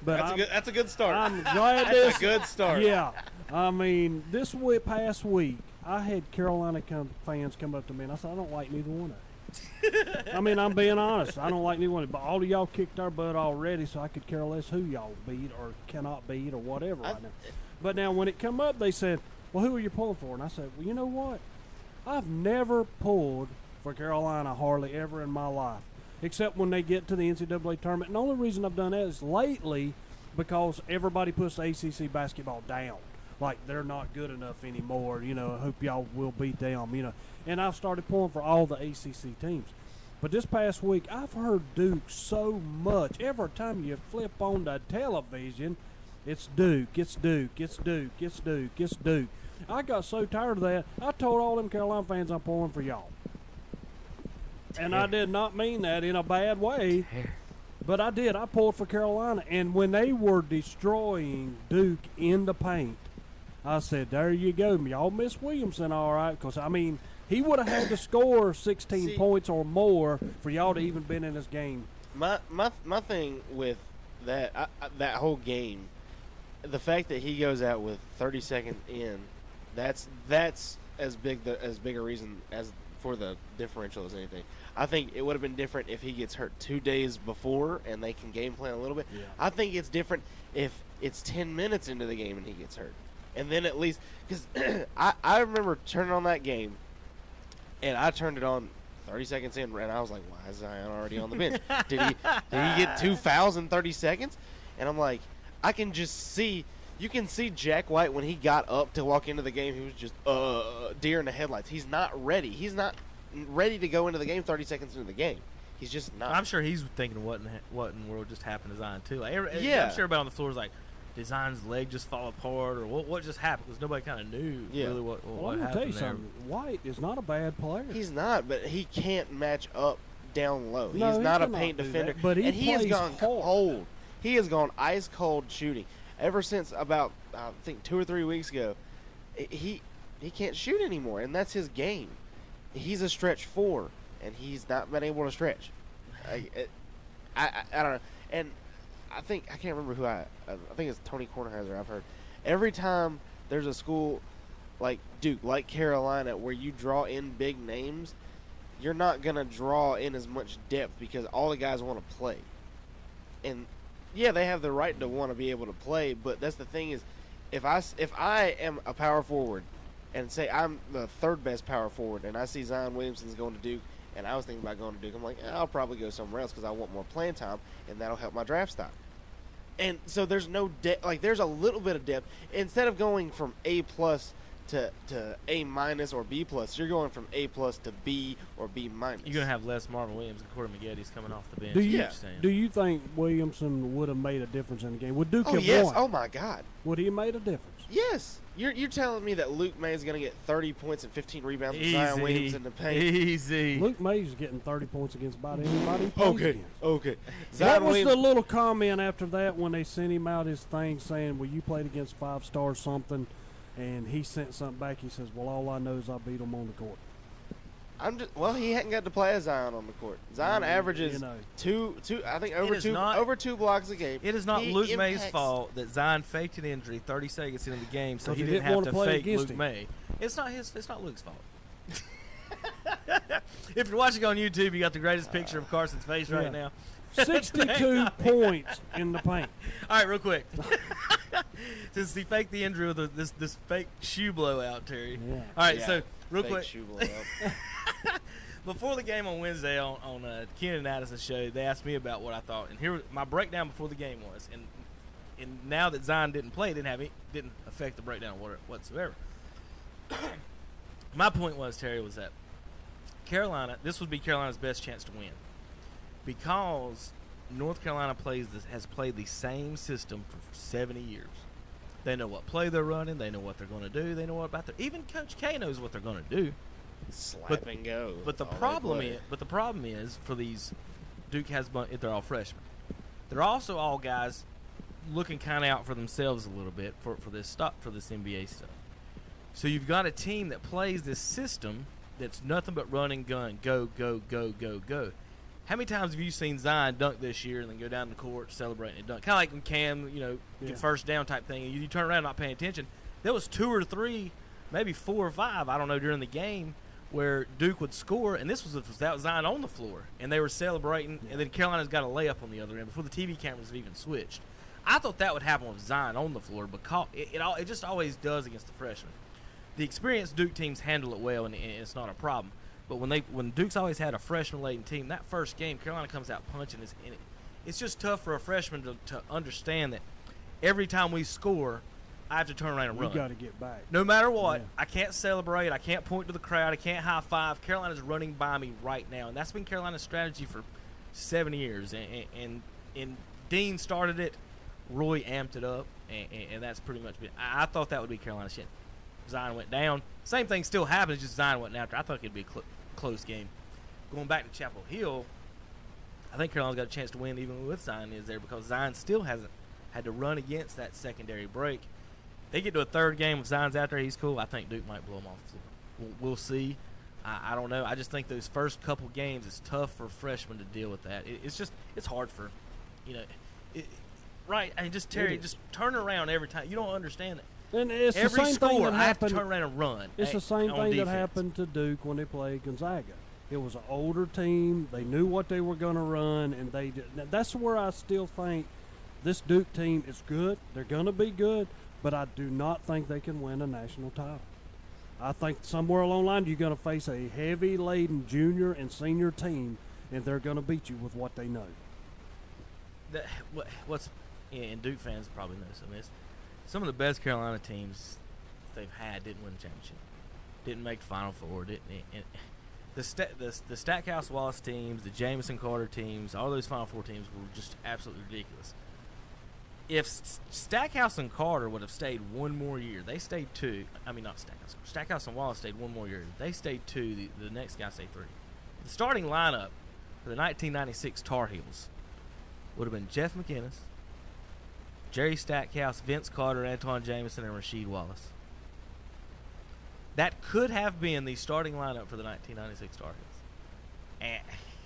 But That's a good start. I'm glad That's a good start. Yeah. I mean, this past week, I had Carolina fans come up to me, and I said, I don't like neither one of them. I mean, I'm being honest. I don't like neither one of them. But all of y'all kicked our butt already, so I could care less who y'all beat or cannot beat or whatever right now. But now when it come up, they said, well, who are you pulling for? And I said, well, you know what? I've never pulled for Carolina hardly ever in my life, except when they get to the NCAA tournament. And the only reason I've done that is lately because everybody puts the ACC basketball down. Like, they're not good enough anymore, I hope y'all will beat them, And I've started pulling for all the ACC teams. But this past week, I've heard Duke so much. Every time you flip on the television, it's Duke, it's Duke, it's Duke, it's Duke, it's Duke. I got so tired of that, I told all them Carolina fans I'm pulling for y'all. And I did not mean that in a bad way. But I did. I pulled for Carolina. And when they were destroying Duke in the paint, I said, there you go. Y'all miss Williamson, all right. Because, I mean, he would have had to score 16 points or more for y'all to even been in this game. My thing with that that whole game, the fact that he goes out with 30 seconds in, that's as big a reason as for the differential as anything. I think it would have been different if he gets hurt 2 days before and they can game plan a little bit. Yeah. I think it's different if it's 10 minutes into the game and he gets hurt. And then at least, because I remember turning on that game, and I turned it on 30 seconds in, and I was like, why is Zion already on the bench? Did he get 2 fouls in 30 seconds? And I'm like, I can just see, you can see Jack White when he got up to walk into the game, he was just deer in the headlights. He's not ready. He's not ready to go into the game 30 seconds into the game. He's just not. I'm sure he's thinking what in the world just happened to Zion, too. Like, I'm sure everybody on the floor is like, did Zion's leg just fall apart, or what just happened? Because nobody kind of knew really what happened. I'm gonna tell you something. White is not a bad player. He's not, but he can't match up down low. No, he's not a paint defender. But he has gone cold. He has gone ice cold shooting ever since about I think 2 or 3 weeks ago. He can't shoot anymore, and that's his game. He's a stretch 4, and he's not been able to stretch. I don't know, and I can't remember who I think it's Tony Kornheiser. I've heard every time there's a school like Duke, like Carolina, where you draw in big names, you're not gonna draw in as much depth because all the guys want to play. And yeah, they have the right to want to be able to play, but that's the thing is, if I am a power forward, and say I'm the 3rd best power forward, and I see Zion Williamson's going to Duke, and I was thinking about going to Duke, I'm like, I'll probably go somewhere else because I want more playing time, and that'll help my draft stock. And so there's no depth. Like, there's a little bit of depth. Instead of going from A+ to A- or B+, you're going from A+ to B or B-. You're going to have less Marvin Williams and Corey Maggetti's coming off the bench. Do you think Williamson would have made a difference in the game? Would Duke have won? Oh, my God. Would he have made a difference? Yes. You're telling me that Luke May is going to get 30 points and 15 rebounds with Zion Williams in the paint? Easy. Luke May's getting 30 points against about anybody he plays against. Okay. What was the little comment after that when they sent him out his thing saying, well, you played against 5-star something, and he sent something back. He says, well, all I know is I beat him on the court. He hadn't got to play as Zion on the court. Zion averages over 2 blocks a game. It is not Luke May's fault that Zion faked an injury 30 seconds into the game, so he didn't have to fake Luke May. It's not Luke's fault. If you're watching on YouTube, you got the greatest picture of Carson's face right now. 62 points in the paint. All right, real quick. Since he faked the injury with this fake shoe blowout, Terry. Yeah. All right, so real quick. Shoe blowout. Before the game on Wednesday on Ken and Addison's show, they asked me about what I thought, and here my breakdown before the game was. And now that Zion didn't play, didn't affect the breakdown whatsoever. My point was, Terry, was that this would be Carolina's best chance to win, because North Carolina has played the same system for 70 years. They know what play they're running. They know what they're going to do. They know what about even Coach K knows what they're going to do. Slap and go. But the problem is for these Duke they're all freshmen. they're also all guys looking kind of out for themselves a little bit for this NBA stuff. So you've got a team that plays this system that's nothing but run and gun, go, go, go, go, go. How many times have you seen Zion dunk this year and then go down the court, celebrate and dunk? Kind of like when Cam, get first down type thing, and you turn around not paying attention. There was 2 or 3, maybe 4 or 5, I don't know, during the game where Duke would score, and this was without Zion on the floor, and they were celebrating, and then Carolina's got a layup on the other end before the TV cameras have even switched. I thought that would happen with Zion on the floor, because it just always does against the freshmen. The experienced Duke teams handle it well, and it's not a problem. But when Duke's always had a freshman-laden team, that first game, Carolina comes out punching. It's just tough for a freshman to understand that every time we score, I have to turn around and run. You got to get back. No matter what, I can't celebrate. I can't point to the crowd. I can't high five. Carolina's running by me right now, and that's been Carolina's strategy for 7 years. And Dean started it. Roy amped it up, and that's pretty much been. I thought that would be Carolina's shit. Zion went down. Same thing still happens, just Zion went after. I thought it'd be a close game. Going back to Chapel Hill, I think Carolina's got a chance to win even with Zion is there because Zion still hasn't had to run against that secondary break. They get to a third game with Zion's out there, he's cool. I think Duke might blow him off the floor. We'll see. I don't know. I just think those first couple games, it's tough for freshmen to deal with that. It's hard for, right? And just Terry, just turn around every time. You don't understand it. And it's every the same score, thing that I have to happened. turn around and run. It's the same on thing defense. that happened to Duke when they played Gonzaga. It was an older team. They knew what they were going to run, and they did. That's where I still think this Duke team is good. They're going to be good, but I do not think they can win a national title. I think somewhere along the line you're going to face a heavy-laden junior and senior team, and they're going to beat you with what they know. And Duke fans probably know some of this. Some of the best Carolina teams they've had didn't win a championship, didn't make the Final Four. The Stackhouse Wallace teams, the Jamison Carter teams, all those Final Four teams were just absolutely ridiculous. If Stackhouse and Carter would have stayed one more year, they stayed 2. I mean, not Stackhouse. Stackhouse and Wallace stayed one more year. They stayed 2. The next guy stayed 3. The starting lineup for the 1996 Tar Heels would have been Jeff McInnes, Jerry Stackhouse, Vince Carter, Anton Jamison, and Rasheed Wallace. That could have been the starting lineup for the 1996 Tar Heels.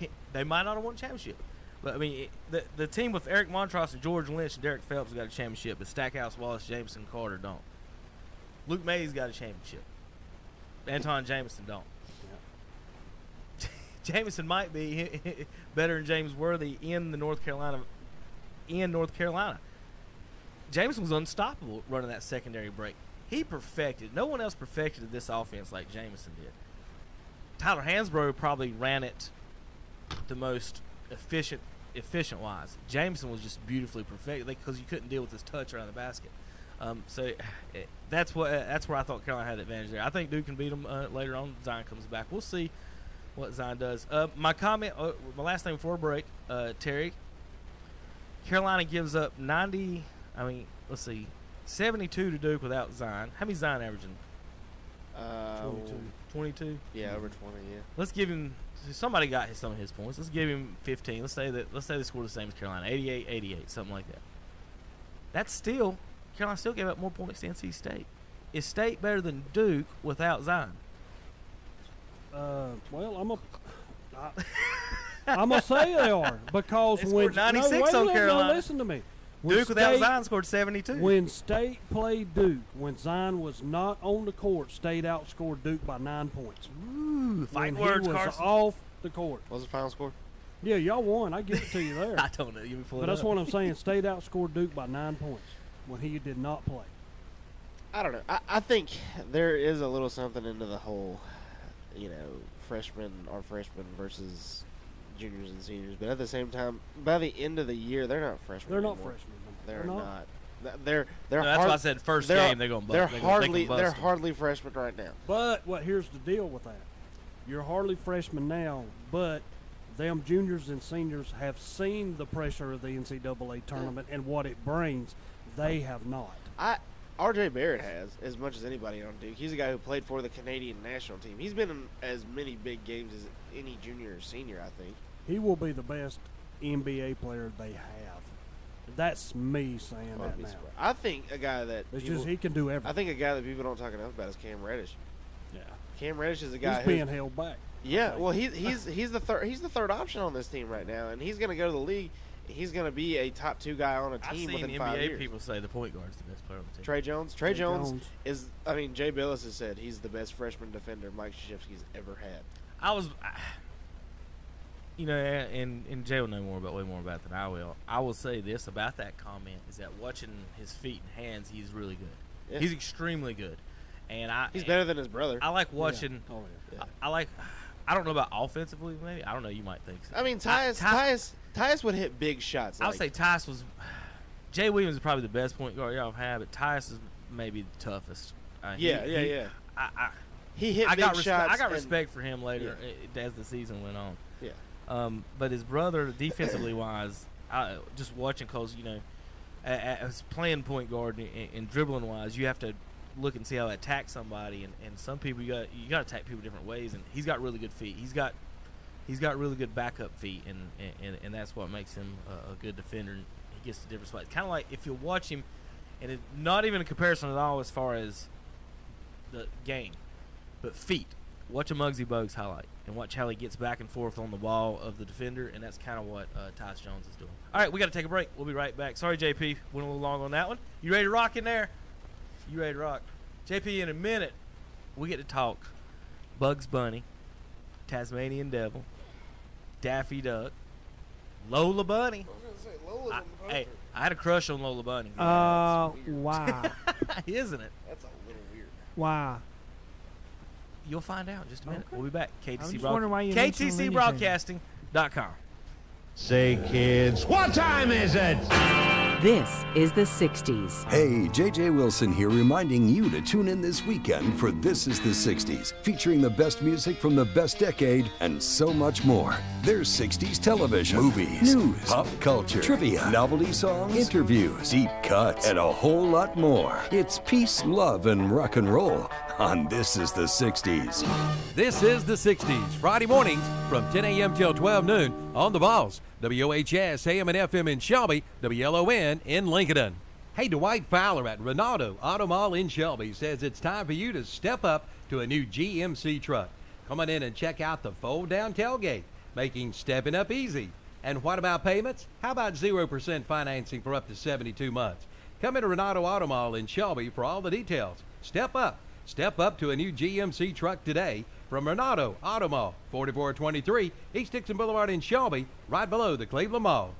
And they might not have won a championship. But, I mean, the team with Eric Montross and George Lynch and Derek Phelps got a championship, but Stackhouse, Wallace, Jamison, Carter don't. Luke Mays got a championship. Anton Jamison don't. Yeah. Jamison might be better than James Worthy in North Carolina. Jamison was unstoppable running that secondary break. He perfected. No one else perfected this offense like Jamison did. Tyler Hansbrough probably ran it the most efficient wise. Jamison was just beautifully perfect because you couldn't deal with his touch around the basket. So that's where I thought Carolina had the advantage there. I think Duke can beat them later on. Zion comes back. We'll see what Zion does. My last thing before break, Terry. Carolina gives up 72 to Duke without Zion. How many Zion averaging? 22. Yeah, over 20. Yeah. Let's give him. Somebody got some of his points. Let's give him 15. Let's say they scored the same as Carolina, 88, something like that. That's still Carolina still gave up more points to NC State. Is State better than Duke without Zion? Well, I'm gonna say they are because they when scored 96 on Carolina. No, listen to me. When Duke without Zion scored 72. When State played Duke, when Zion was not on the court, State outscored Duke by 9 points. Ooh, fight when words, he was Carson. off the court. What was the final score? Yeah, y'all won. I give it to you there. I don't know. You pull it But that's up. what I'm saying. State outscored Duke by 9 points when he did not play. I don't know. I think there is a little something into the whole, freshmen versus juniors and seniors. But at the same time, by the end of the year, they're not freshmen. They're not anymore. freshmen. They're not. They're No, that's why I said first game they're going to bust. They're hardly freshmen right now. But here's the deal with that. You're hardly freshmen now, but them juniors and seniors have seen the pressure of the NCAA tournament and what it brings. They have not. R.J. Barrett has, as much as anybody on Duke. He's a guy who played for the Canadian national team. He's been in as many big games as any junior or senior, I think. He will be the best NBA player they have. That's me saying that now. I think a guy that It's just he can do everything. I think a guy that people don't talk enough about is Cam Reddish. Yeah, Cam Reddish is a guy he's being held back. Yeah, well, he's the third option on this team right now, and he's going to go to the league. He's going to be a top 2 guy on a team within 5 years. NBA people say the point guard's the best player on the team. Trey Jones. Trey Jones is. I mean, Jay Billis has said he's the best freshman defender Mike Krzyzewski's ever had. And Jay will know way more about it than I will. I will say this about that comment is that watching his feet and hands, he's really good. Yeah. He's extremely good, and he's better than his brother. I like watching. Yeah. Oh, yeah. I don't know about offensively, maybe. I don't know. You might think so. I mean, Tyus would hit big shots. I would say Tyus was. Jay Williams is probably the best point guard y'all have, but Tyus is maybe the toughest. He hit big shots. I got respect for him later as the season went on. Yeah. But his brother, defensively wise, just watching, cause as playing point guard and dribbling wise, you have to look and see how to attack somebody, and some people you got to attack people different ways, and he's got really good feet. He's got really good backup feet, and that's what makes him a good defender. And he gets to different spots. Kind of like if you watch him, and it's not even a comparison at all as far as the game, but feet. Watch a Muggsy Bogues highlight and watch how he gets back and forth on the ball of the defender, and that's kind of what Tyus Jones is doing. All right, we got to take a break. We'll be right back. Sorry, JP, went a little long on that one. You ready to rock in there? You ready to rock? JP, in a minute, we get to talk Bugs Bunny, Tasmanian Devil, Daffy Duck, Lola Bunny. I was going to say, Lola's on the poster. Hey, I had a crush on Lola Bunny. Wow. Isn't it? That's a little weird. Wow. You'll find out in just a minute. Okay. We'll be back. I'm just wondering why you mentioned KTCBroadcasting.com. Say, kids, what time is it? This is the 60s. Hey, JJ Wilson here, reminding you to tune in this weekend for This is the 60s, featuring the best music from the best decade and so much more. There's 60s television, movies, news, pop culture, trivia, novelty songs, interviews, deep cuts, and a whole lot more. It's peace, love, and rock and roll on This is the 60s. This is the 60s, Friday mornings from 10 a.m. till 12 noon on The Balls, WHS, AM and FM in Shelby, WLON in Lincolnton. Hey, Dwight Fowler at Ronaldo Auto Mall in Shelby says it's time for you to step up to a new GMC truck. Come on in and check out the fold-down tailgate, making stepping up easy. And what about payments? How about 0% financing for up to 72 months? Come into Ronaldo Auto Mall in Shelby for all the details. Step up. Step up to a new GMC truck today from Ronaldo Auto Mall, 4423 East Dixon Boulevard in Shelby, right below the Cleveland Mall.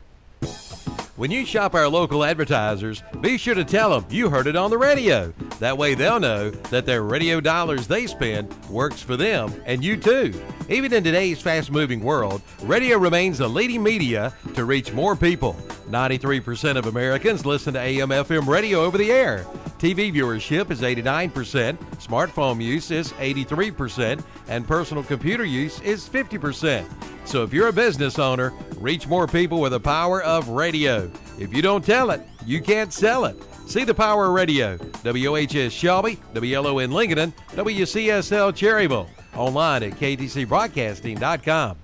When you shop our local advertisers, be sure to tell them you heard it on the radio. That way they'll know that their radio dollars they spend works for them and you too. Even in today's fast-moving world, radio remains the leading media to reach more people. 93% of Americans listen to AM/FM radio over the air. TV viewership is 89%, smartphone use is 83%, and personal computer use is 50%. So if you're a business owner, reach more people with the power of radio. If you don't tell it, you can't sell it. See the power of radio. WHS Shelby, WLON Lincolnton, WCSL Cherryville. Online at KTCBroadcasting.com.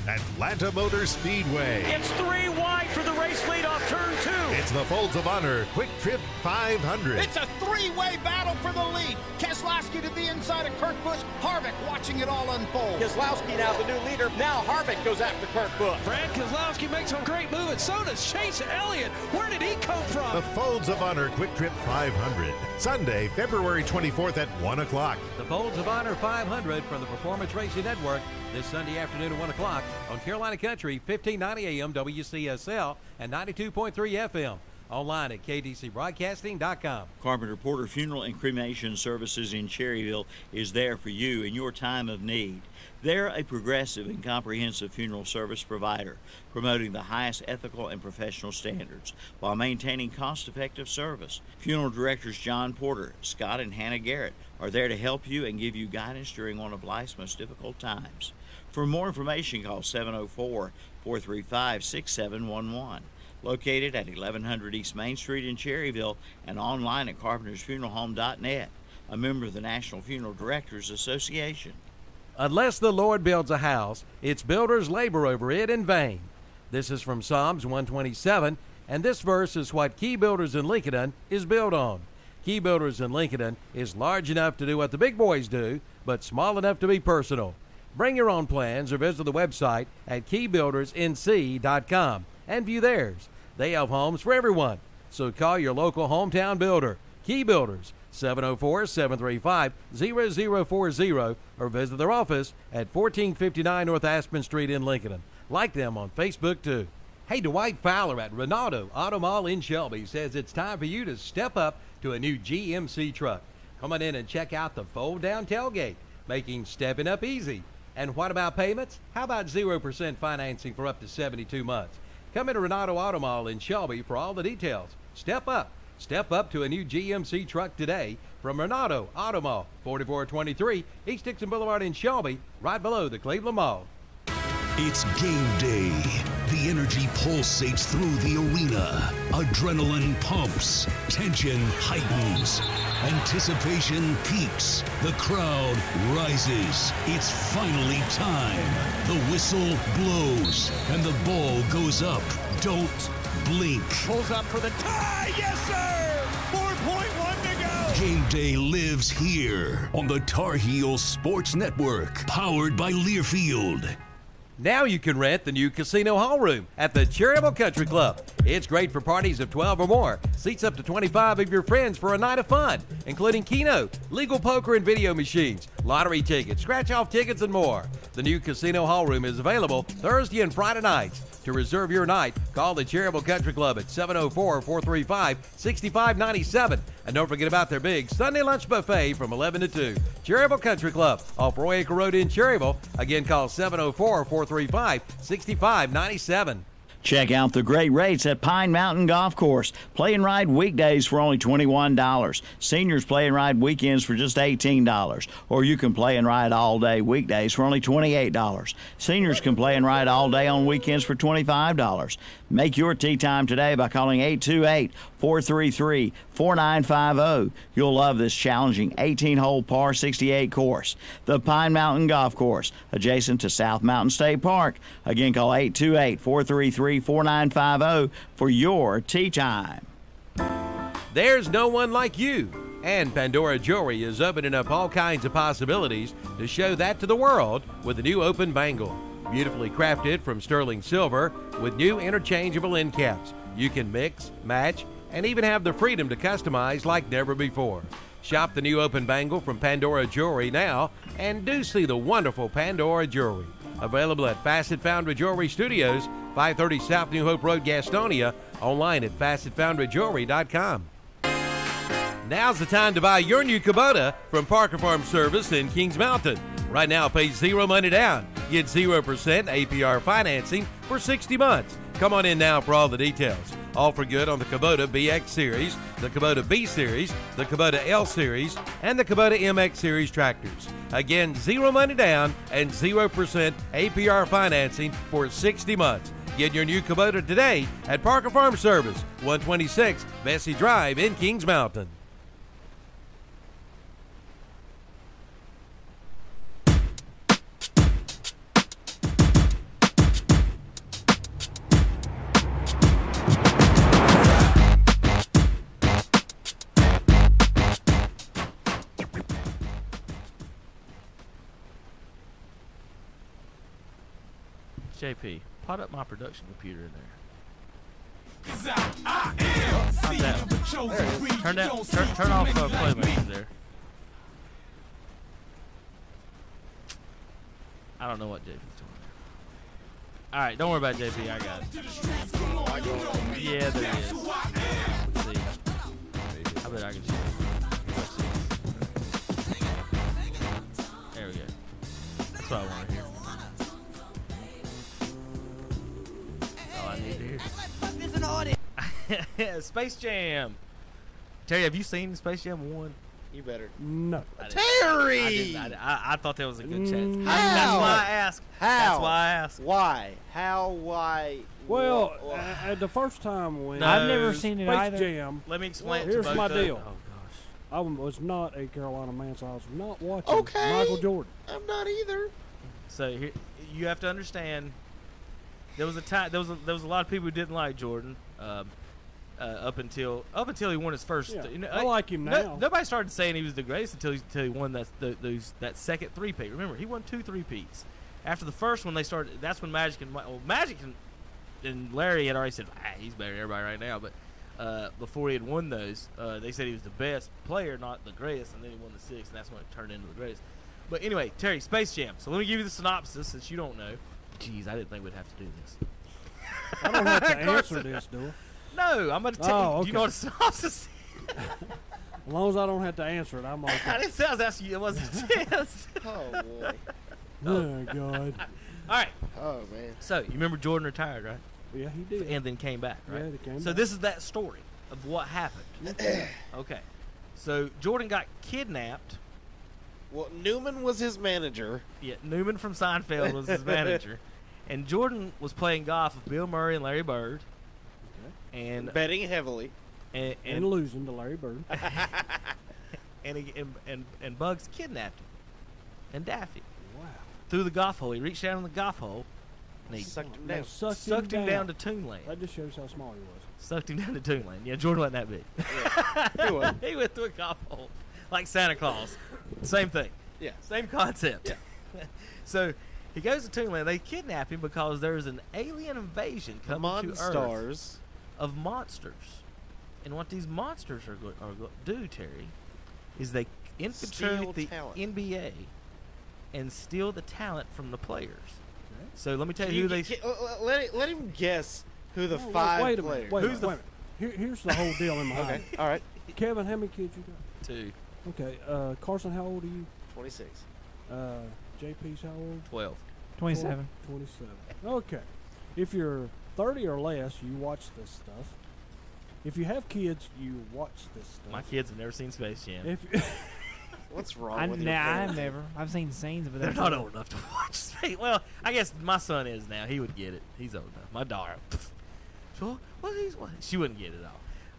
Atlanta Motor Speedway. It's 3 wide for the race lead off turn 2. It's the Folds of Honor Quick Trip 500. It's a 3-way battle for the lead. Keselowski to the inside of Kurt Busch. Harvick watching it all unfold. Keselowski now the new leader. Now Harvick goes after Kurt Busch. Brad Keselowski makes a great move, and so does Chase Elliott. Where did he come from? The Folds of Honor Quick Trip 500. Sunday, February 24th at 1 o'clock. The Folds of Honor 500 from the Performance Racing Network this Sunday afternoon at 1 o'clock on Carolina Country, 1590 AM WCSL and 92.3 FM. Online at KTCBroadcasting.com. Carpenter Porter Funeral and Cremation Services in Cherryville is there for you in your time of need. They're a progressive and comprehensive funeral service provider, promoting the highest ethical and professional standards while maintaining cost-effective service. Funeral directors John Porter, Scott, and Hannah Garrett are there to help you and give you guidance during one of life's most difficult times. For more information, call 704-435-6711. Located at 1100 East Main Street in Cherryville and online at carpentersfuneralhome.net, a member of the National Funeral Directors Association. Unless the Lord builds a house, its builders labor over it in vain. This is from Psalms 127. And this verse is what Key Builders in Lincolnton is built on. Key Builders in Lincolnton is large enough to do what the big boys do, but small enough to be personal. Bring your own plans or visit the website at keybuildersnc.com and view theirs. They have homes for everyone, so call your local hometown builder, Key Builders, 704-735-0040, or visit their office at 1459 North Aspen Street in Lincolnton. Like them on Facebook, too. Hey, Dwight Fowler at Renato Auto Mall in Shelby says it's time for you to step up to a new GMC truck. Come on in and check out the fold-down tailgate, making stepping up easy. And what about payments? How about 0% financing for up to 72 months? Come into Renato Auto Mall in Shelby for all the details. Step up. Step up to a new GMC truck today from Renato Auto Mall, 4423 East Dixon Boulevard in Shelby, right below the Cleveland Mall. It's game day. The energy pulsates through the arena. Adrenaline pumps. Tension heightens. Anticipation peaks. The crowd rises. It's finally time. The whistle blows and the ball goes up. Don't blink. Pulls up for the tie. Yes, sir. 4.1 to go. Game day lives here on the Tar Heels Sports Network, powered by Learfield. Now you can rent the new Casino Hall Room at the Cherryville Country Club. It's great for parties of 12 or more. Seats up to 25 of your friends for a night of fun, including Keno, legal poker and video machines, lottery tickets, scratch-off tickets, and more. The new Casino Hall Room is available Thursday and Friday nights. To reserve your night, call the Cherryville Country Club at 704-435-6597. And don't forget about their big Sunday lunch buffet from 11 to 2. Cherryville Country Club off Roy Acre Road in Cherryville. Again, call 704-435-6597. Check out the great rates at Pine Mountain Golf Course. Play and ride weekdays for only $21. Seniors play and ride weekends for just $18. Or you can play and ride all day weekdays for only $28. Seniors can play and ride all day on weekends for $25. Make your tee time today by calling 828-433-4950. You'll love this challenging 18-hole par 68 course. The Pine Mountain Golf Course, adjacent to South Mountain State Park. Again, call 828-433-4950 for your tee time. There's no one like you. And Pandora Jewelry is opening up all kinds of possibilities to show that to the world with the new open bangle. Beautifully crafted from sterling silver with new interchangeable end caps. You can mix, match, and even have the freedom to customize like never before. Shop the new open bangle from Pandora Jewelry now and do see the wonderful Pandora Jewelry. Available at Facet Foundry Jewelry Studios, 530 South New Hope Road, Gastonia. Online at FacetFoundryJewelry.com. Now's the time to buy your new Kubota from Parker Farm Service in Kings Mountain. Right now, pay zero money down. Get 0% APR financing for 60 months. Come on in now for all the details. All for good on the Kubota BX Series, the Kubota B Series, the Kubota L Series, and the Kubota MX Series tractors. Again, zero money down and 0% APR financing for 60 months. Get your new Kubota today at Parker Farm Service, 126 Bessie Drive in Kings Mountain. JP, pot up my production computer in there. Turn off Playmaker there. I don't know what JP's doing there. Alright, don't worry about JP, I got it. Yeah, there is. Let's see. I bet I can see it. There we go. That's what I want to hear. Space Jam. Terry, have you seen Space Jam 1? You better. No. Terry! I thought that was a good chance. How? That's why I asked. How? That's why I asked. Why? How? Why? Well, the first time when I've never seen it Space either. Jam. Let me explain. Here's to my both deal. of- Oh gosh. I was not a Carolina man, so I was not watching Okay. Michael Jordan. I'm not either. So here, you have to understand. There was a time. There was a lot of people who didn't like Jordan. Up until he won his first. Yeah, You know, I like him now. Nobody started saying he was the greatest until he won that second three-peat. Remember, he won 2 three-peats. After the first one, they started. That's when Magic and Larry had already said he's better than everybody right now. But before he had won those, they said he was the best player, not the greatest. And then he won the 6th, and that's when it turned into the greatest. But anyway, Terry, Space Jam. So let me give you the synopsis since you don't know. Jeez, I didn't think we'd have to do this. I don't have to answer this, do I? No, I'm going to tell you. Okay. Do you know what a synopsis is? As long as I don't have to answer it, I'm okay. I didn't say I was asking you. It wasn't a test. Oh, boy. Oh, God. All right. Oh, man. So, you remember Jordan retired, right? Yeah, he did. And then came back, right? Yeah, he came so back. this is that story of what happened. Okay. So, Jordan got kidnapped. Well, Newman was his manager. Yeah, Newman from Seinfeld was his manager. And Jordan was playing golf with Bill Murray and Larry Bird. And betting heavily. And losing to Larry Bird. and Bugs kidnapped him. And Daffy. Wow. Through the golf hole. He reached down in the golf hole. And he sucked him down. Sucked him down to Toonland. That just shows how small he was. Sucked him down to Toonland. Yeah, Jordan wasn't that big. Yeah, he was. He went through a golf hole. Like Santa Claus. Same thing. Yeah. Same concept. Yeah. So he goes to Toonland. They kidnap him because there's an alien invasion coming to Earth of monsters. And what these monsters are going to do, Terry, is they infiltrate the NBA and steal the talent from the players. Okay. So let me tell you who they... Let him guess who the wait a players. minute. Wait a minute. Here's the whole deal in my Okay, mind. all right. Kevin, how many kids you got? 2. Okay. Carson, how old are you? 26. JP's how old? 12. 27. 27. Okay. If you're 30 or less, you watch this stuff. If you have kids, you watch this stuff. My kids have never seen Space Jam. What's wrong with you? I've never. I've seen scenes, but they're not old enough to watch Space. Well, I guess my son is now. He would get it. He's old enough. My daughter, she wouldn't get it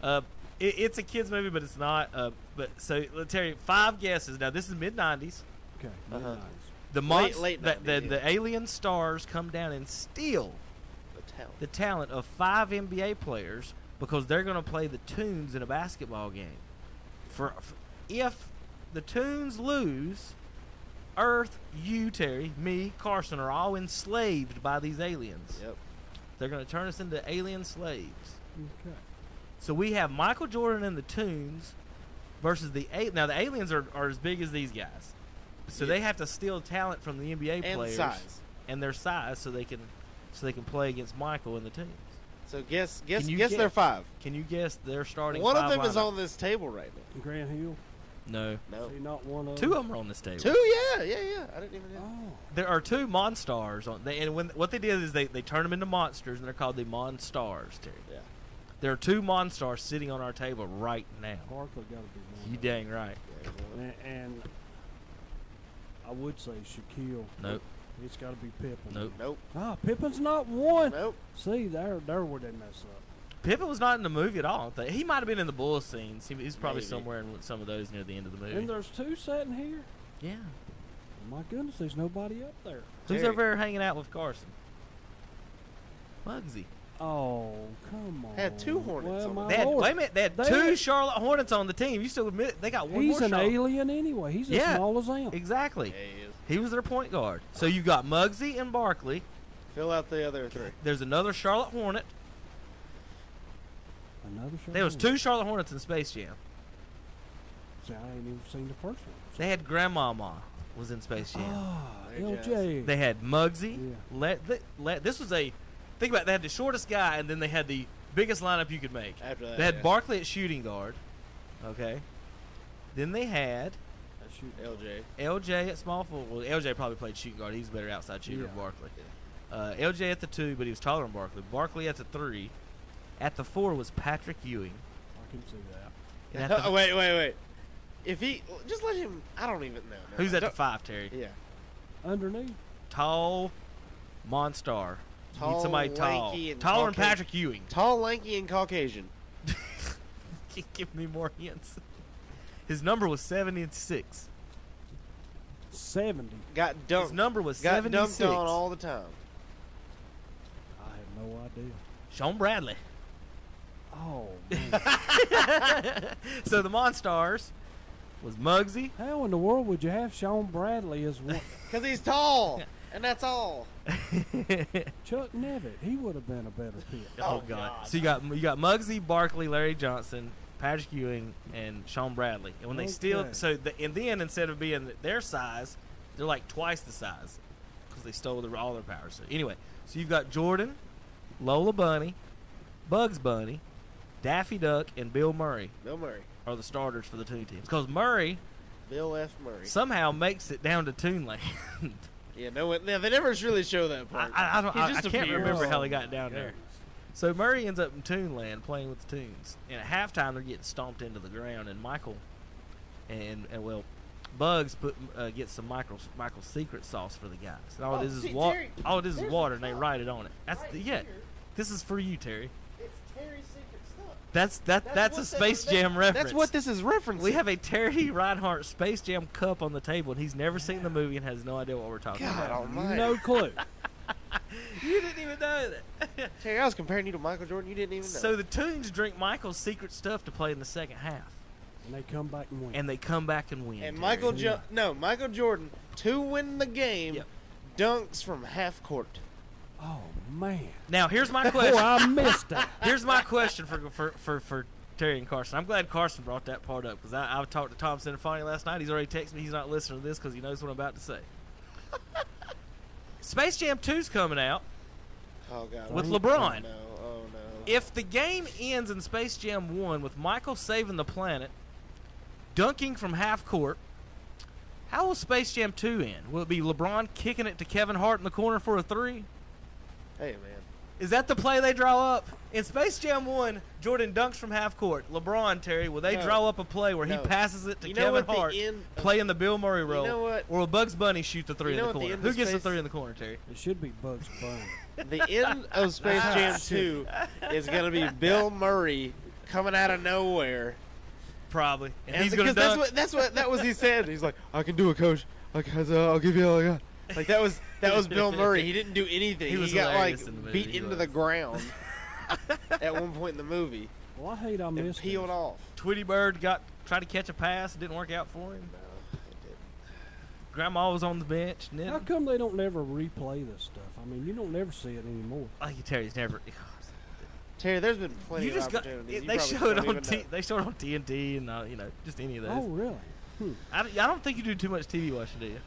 all. It's a kids movie, but it's not. But so let's tell you 5 guesses. Now this is mid-90s. Okay. Late the alien stars come down and steal the talent of 5 NBA players because they're going to play the Toons in a basketball game. If the Toons lose, Earth, you, Terry, me, Carson are all enslaved by these aliens. Yep. They're going to turn us into alien slaves. Okay. So we have Michael Jordan and the Toons versus the aliens are as big as these guys. So they have to steal talent from the NBA and players size. And their size so they can play against Michael and the Toons. So guess their 5. Can you guess their starting One 5 of them is lineup? on this table right now. Grant Hill? No. See, not one of 2 them? of them are on this table. 2? Yeah. I didn't even know. Oh. There are 2 Monstars on. What they did is they turn them into monsters, and they're called the Monstars, Terry. Yeah. There are 2 Monstars sitting on our table right now. Barkley got to be one. You dang right. And I would say Shaquille. Nope. It's got to be Pippen. Nope. Ah, Pippen's not one. Nope. See, there where they mess up. Pippen was not in the movie at all. I don't think. He might have been in the Bulls scenes. He's probably Maybe. somewhere in some of those near the end of the movie. And there's 2 sitting here. Yeah. Oh, my goodness, there's nobody up there. Who's Terry. over there hanging out with Carson? Muggsy. Oh, come on. Had 2 Hornets on my They had, Lord. wait a minute. They had 2 Charlotte Hornets on the team. You still admit they got one He's more an Charlotte. alien anyway. He's as small as them. Exactly. Yeah, he is. He was their point guard. So you got Muggsy and Barkley. Fill out the other 3. There's another Charlotte Hornet. Another show. There was 2 Charlotte Hornets in Space Jam. See, I ain't even seen the first one. They had Grandmama was in Space Jam. Ah, LJ. They had Muggsy. This was think about it, they had the shortest guy, and then they had the biggest lineup you could make. After that, they had Barkley at shooting guard. Okay. Then they had LJ at small forward. Well, LJ probably played shooting guard. He's a better outside shooter than Barkley. LJ at the 2, but he was taller than Barkley. Barkley at the 3. At the 4 was Patrick Ewing. I can see that. And at the, Wait. If he just let him, I don't even know. Who's at the 5, Terry? Yeah. Underneath. Tall, Monstar. Tall, Need somebody tall. lanky, and Taller than Caucasian. Patrick Ewing. Tall, lanky, and Caucasian. Give me more hints. His number was 76. 70. Got dumped. His number was got 76. dumped on all the time. idea. Sean Bradley. Oh, So the Monstars was Muggsy. How in the world would you have Sean Bradley as one? Because he's tall, and that's all. Chuck Nevitt, he would have been a better pick. Oh God. So you got Muggsy, Barkley, Larry Johnson, Patrick Ewing, and Sean Bradley. And when they steal, so and then instead of being their size, they're like twice the size because they stole all their powers. So anyway, so you've got Jordan, Lola Bunny, Bugs Bunny, Daffy Duck, and Bill Murray. Bill Murray are the starters for the Toon teams because Murray, Bill F. Murray, somehow makes it down to Toonland. Yeah, they never really show that part. I can't remember how they got down there. So Murray ends up in Toonland playing with the Toons, and at halftime they're getting stomped into the ground. And Michael, and Bugs gets some Michael's secret sauce for the guys. And all it is water. All it is water, and they write it on it. This is for you, Terry. It's Terry's secret stuff. That's a Space Jam reference. That's what this is referencing. We have a Terry Reinhardt Space Jam cup on the table, and he's never seen the movie and has no idea what we're talking God about. almighty. No clue. You didn't even know that. Terry, I was comparing you to Michael Jordan. You didn't even know. So the Toons drink Michael's secret stuff to play in the second half. And they come back and win. And they come back and win. And Michael Jordan, to win the game, dunks from half court. Oh, man. Now, here's my question. Oh, I missed that. Here's my question for Terry and Carson. I'm glad Carson brought that part up because I talked to Tom Sinifani last night. He's already texted me. He's not listening to this because he knows what I'm about to say. Space Jam 2's coming out. Oh, God. With LeBron. Oh, no. If the game ends in Space Jam 1 with Michael saving the planet, dunking from half court, how will Space Jam 2 end? Will it be LeBron kicking it to Kevin Hart in the corner for a three? Hey, man. Is that the play they draw up? In Space Jam 1, Jordan dunks from half court. LeBron, Terry, will they draw up a play where he passes it to Kevin Hart, playing the Bill Murray role? You know what? Or will Bugs Bunny shoot the three in the corner? Who gets the three in the corner, Terry? It should be Bugs Bunny. The end of Space Jam 2 is going to be Bill Murray coming out of nowhere. Probably. And he's going to dunk. That was he said. He's like, I can do it, coach. I'll give you all I got. Like that was Bill Murray. He didn't do anything. He got like beat into the ground at one point in the movie. Well, I hate I missed it. Peeled off. Tweety Bird tried to catch a pass. It didn't work out for him. No, it didn't. Grandma was on the bench. How come they don't never replay this stuff? I mean, you don't never see it anymore. Terry's never. Terry, there's been plenty of opportunities. They showed it on TNT and just any of those. Oh, really? I don't think you do too much TV watching, do you?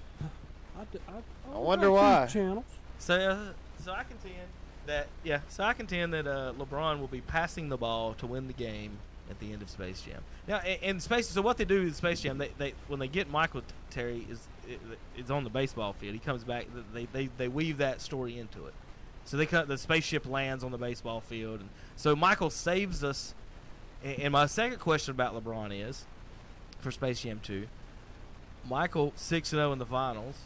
I wonder why. Channels. So I contend that LeBron will be passing the ball to win the game at the end of Space Jam. Now, in Space, so what they do in Space Jam, they when they get Michael, Terry is on the baseball field. He comes back. They weave that story into it. So the spaceship lands on the baseball field, and so Michael saves us. And my second question about LeBron is, for Space Jam 2, Michael 6-0 in the finals.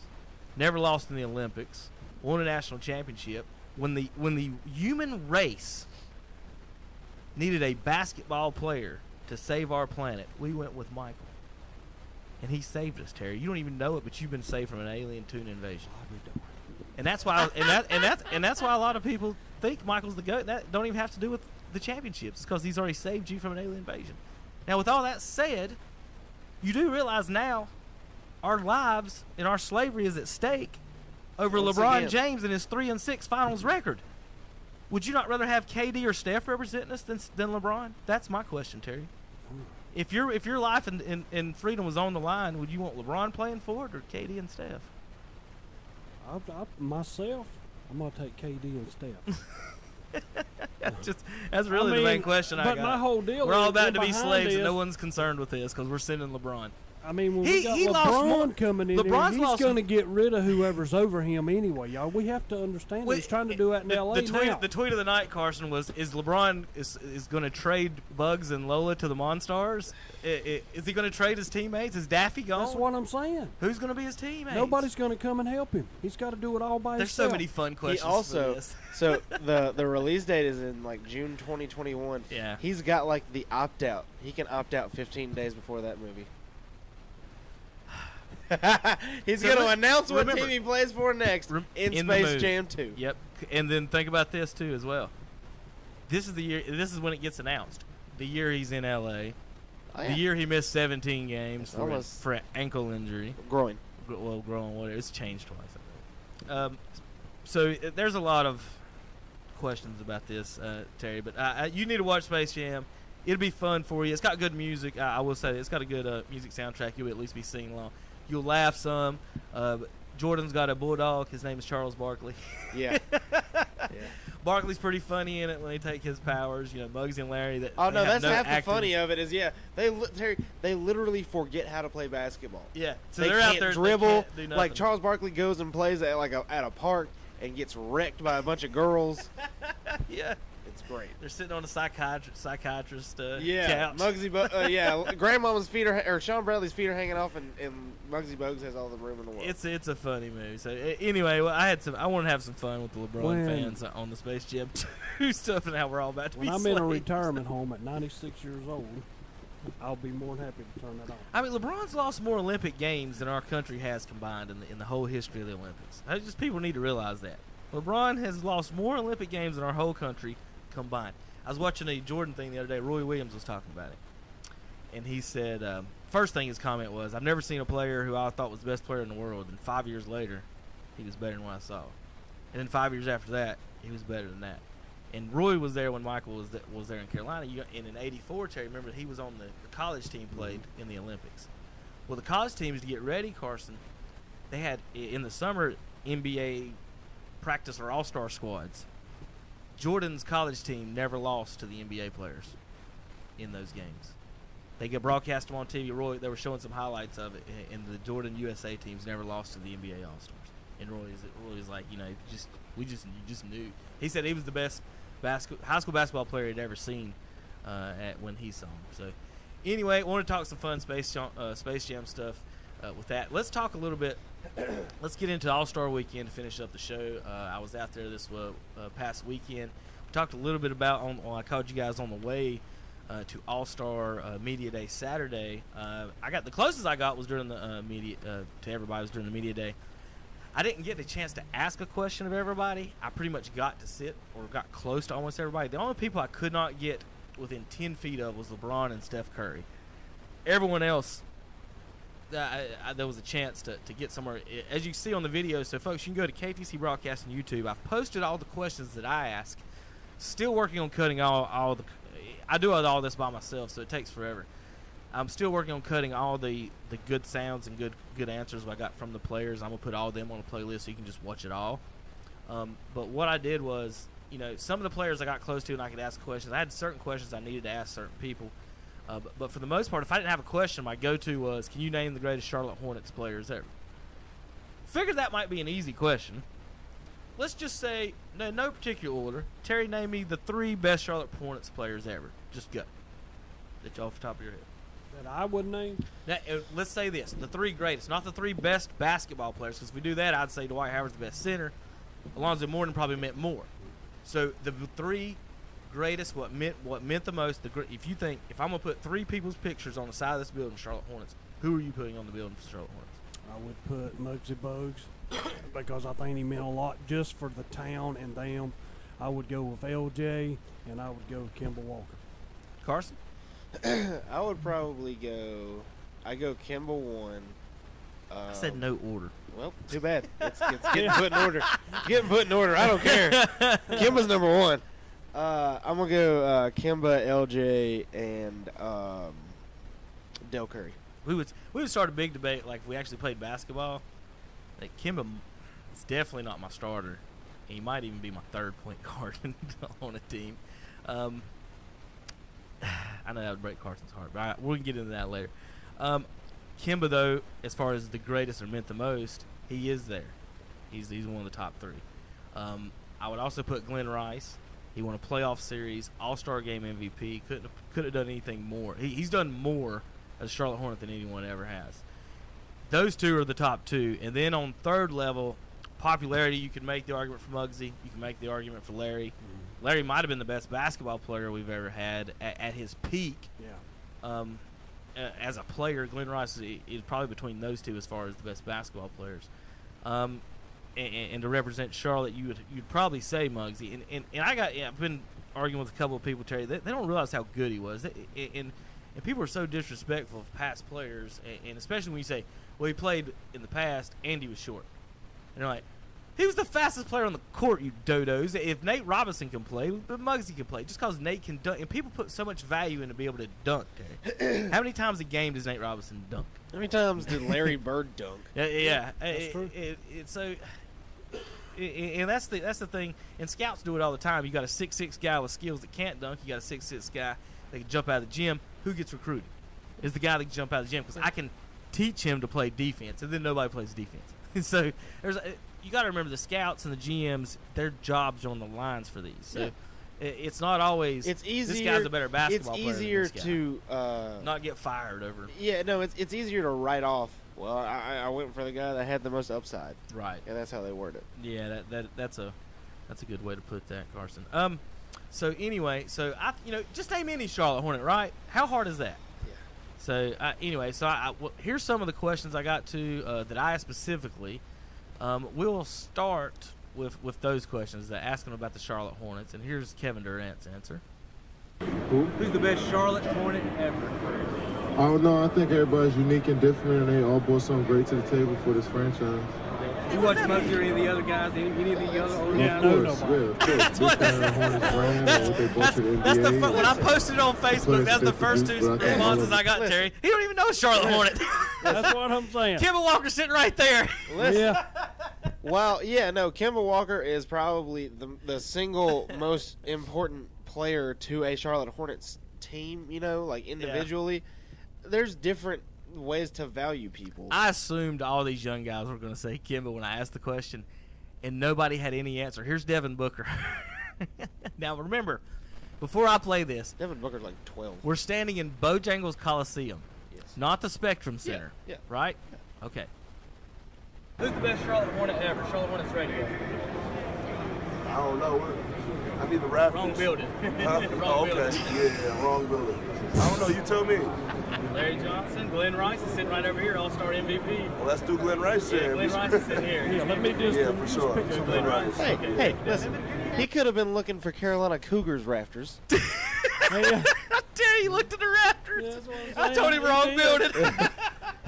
Never lost in the Olympics, won a national championship. When the human race needed a basketball player to save our planet, we went with Michael. And he saved us, Terry. You don't even know it, but you've been saved from an alien Toon invasion. And that's why that's why a lot of people think Michael's the GOAT. That don't even have to do with the championships. It's because he's already saved you from an alien invasion. Now, with all that said, you do realize now our lives and our slavery is at stake over Once LeBron again. James and his 3-6 finals record. Would you not rather have KD or Steph representing us than LeBron? That's my question, Terry. If your life and freedom was on the line, would you want LeBron playing for it or KD and Steph? Myself, I'm gonna take KD and Steph. That's really the main question I got. But my whole deal we're all is about to be behind slaves, and is- no one's concerned with this because we're sending LeBron. I mean, when He we got lost more- LeBron coming in LeBron's there, lost he's going to get rid of whoever's over him anyway, y'all. We have to understand that he's trying to do that in L.A. now. The tweet of the night, Carson, was: Is LeBron is going to trade Bugs and Lola to the Monstars? Is he going to trade his teammates? Is Daffy gone? That's what I'm saying. Who's going to be his teammates? Nobody's going to come and help him. He's got to do it all by There's himself. so many fun questions. He also, for this. so the release date is in like June 2021. Yeah. He's got like the opt out. He can opt out 15 days before that movie. He's going to announce what team he plays for next in Space Jam 2. Yep. And then think about this too as well. this is the year. This is when it gets announced. The year he's in L.A. Oh, yeah. The year he missed 17 games Almost- for an ankle injury. Groin. Well, groin, whatever. It's changed twice. So there's a lot of questions about this, Terry. But you need to watch Space Jam. It'll be fun for you. It's got good music. I will say it's got a good music soundtrack. You'll at least be singing along. You'll laugh some. Jordan's got a bulldog. His name is Charles Barkley. Yeah. Barkley's pretty funny in it when they take his powers. You know, Muggsy and Larry. Oh no, that's half acting. the funny of it is they literally forget how to play basketball. Yeah, so they they're can't out there dribble. They can't do nothing. Like Charles Barkley goes and plays at a park and gets wrecked by a bunch of girls. Yeah, it's great. They're sitting on a psychiatrist Yeah, couch. Grandmama's feet or Sean Bradley's feet are hanging off, and Muggsy Bogues has all the room in the world. It's a funny movie. So anyway, well, I want to have some fun with the LeBron fans on the Space Jam 2 stuff, and how we're all about to When be I'm in a slaves. retirement home at 96 years old, I'll be more than happy to turn that on. I mean, LeBron's lost more Olympic games than our country has combined in the whole history of the Olympics. People need to realize that. LeBron has lost more Olympic games than our whole country combined. I was watching a Jordan thing the other day. Roy Williams was talking about it. And he said, first thing his comment was, I've never seen a player who I thought was the best player in the world, and 5 years later, he was better than what I saw. And then 5 years after that, he was better than that. And Roy was there when Michael was there in Carolina. And in '84, Terry, remember, he was on the college team played in the Olympics. Well, the college teams, to get ready, Carson, they had, in the summer, NBA practice or all-star squads. Jordan's college team never lost to the NBA players in those games. They get broadcast them on TV. Roy, they were showing some highlights of it, and the Jordan USA teams never lost to the NBA All-Stars. And Roy's like, you just knew. He said he was the best high school basketball player he'd ever seen when he saw him. So anyway, I want to talk some fun Space Jam stuff with that. Let's talk a little bit. Let's get into All-Star Weekend to finish up the show. I was out there this past weekend. We talked a little bit about I called you guys on the way to All-Star Media Day Saturday. I got the closest I got was during the media to everybody was during the media day. I didn't get a chance to ask a question of everybody. I pretty much got to sit or got close to almost everybody. The only people I could not get within 10 feet of was LeBron and Steph Curry. Everyone else, there was a chance to get somewhere. As you see on the video, so folks, you can go to KTC Broadcast on YouTube. I've posted all the questions that I ask. Still working on cutting all the. I do all this by myself, so it takes forever. I'm still working on cutting all the good sounds and good answers I got from the players. I'm gonna put all of them on a playlist so you can just watch it all. But what I did was, some of the players I got close to and I could ask questions. I had certain questions I needed to ask certain people. But for the most part, if I didn't have a question, my go-to was, can you name the greatest Charlotte Hornets players ever? Figured that might be an easy question. Let's just say, no particular order. Terry, name me the 3 best Charlotte Hornets players ever. Just go. That's off the top of your head. That I would name? Now, let's say this. The 3 greatest. Not the 3 best basketball players, because if we do that, I'd say Dwight Howard's the best center. Alonzo Mourning probably meant more. So the 3 greatest, what meant the most. If I'm gonna put 3 people's pictures on the side of this building, Charlotte Hornets, who are you putting on the building for Charlotte Hornets? I would put Muggsy Bogues because I think he meant a lot just for the town and them. I would go with LJ, and I would go with Kemba Walker. Carson? I would probably go. I go Kemba 1. I said no order. Well, too bad. It's getting put in order. Getting put in order. I don't care. Kimba's number 1. I'm gonna go Kemba, LJ, and Del Curry. We would start a big debate like if we actually played basketball. Like Kemba is definitely not my starter. He might even be my 3rd point guard on a team. I know that would break Carson's heart, but we'll get into that later. Kemba, though, as far as the greatest or meant the most, he is there. He's one of the top 3. I would also put Glenn Rice. He won a playoff series, All-Star Game MVP. Couldn't have done anything more. He's done more as a Charlotte Hornet than anyone ever has. Those 2 are the top 2. And then on 3rd level, popularity, you can make the argument for Muggsy. You can make the argument for Larry. Larry might have been the best basketball player we've ever had at his peak. Yeah. As a player, Glenn Rice is probably between those 2 as far as the best basketball players. And to represent Charlotte, you'd probably say Muggsy. And I've been arguing with a couple of people, Terry. They don't realize how good he was. And people are so disrespectful of past players, and especially when you say, well, he played in the past and he was short. And they're like, he was the fastest player on the court, you dodos. If Nate Robinson can play, but Muggsy can play. Just because Nate can dunk. And people put so much value into being able to dunk, Terry. How many times a game does Nate Robinson dunk? How many times did Larry Bird dunk? Yeah. That's true. And that's the thing. And scouts do it all the time. You got a 6'6" guy with skills that can't dunk. You got a 6'6" guy that can jump out of the gym. Who gets recruited? Is the guy that can jump out of the gym, because I can teach him to play defense, and then nobody plays defense. So you got to remember, the scouts and the GMs, their jobs are on the lines for these. So it's not always. It's easier. This guy's a better basketball player. It's easier than this guy. to not get fired over. Yeah, no, it's easier to write off. Well, I went for the guy that had the most upside. Right. And that's how they word it. Yeah, that's a good way to put that, Carson. So anyway, just name any Charlotte Hornet, right? How hard is that? Yeah. So anyway, here's some of the questions I got to that I asked specifically. We'll start with those questions, asking about the Charlotte Hornets, and here's Kevin Durant's answer. Who's the best Charlotte Hornet ever? I don't know. I think everybody's unique and different, and they all brought something great to the table for this franchise. You watch Muggsy or any of the other guys? Any of the other old guys? Of course. That's what the Hornets brand and what they brought to the NBA. That's the when I posted it on Facebook. That's the first two responses I got, Terry. He don't even know Charlotte Hornet. That's what I'm saying. Kemba Walker sitting right there. Yeah. Well, yeah, no. Kemba Walker is probably the single most important player to a Charlotte Hornets team. Like individually. Yeah. There's different ways to value people. I assumed all these young guys were going to say Kemba when I asked the question, and nobody had any answer. Here's Devin Booker. Now, remember, before I play this, Devin Booker's like 12. We're standing in Bojangles Coliseum, not the Spectrum Center. Yeah. Right? Yeah. Okay. Who's the best Charlotte Hornet ever? Charlotte Hornets radio. I don't know. I need the Raptors. Wrong building. Wrong building. Yeah, wrong building. I don't know. You tell me. Larry Johnson, Glenn Rice is sitting right over here, All-Star MVP. Well, let's do Glenn Rice here. Glenn Rice is sitting here. Yeah, let me just. Yeah, for sure. Glenn Rice. Hey, listen. He could have been looking for Carolina Cougars rafters. Terry, he looked at the rafters. I told him wrong building.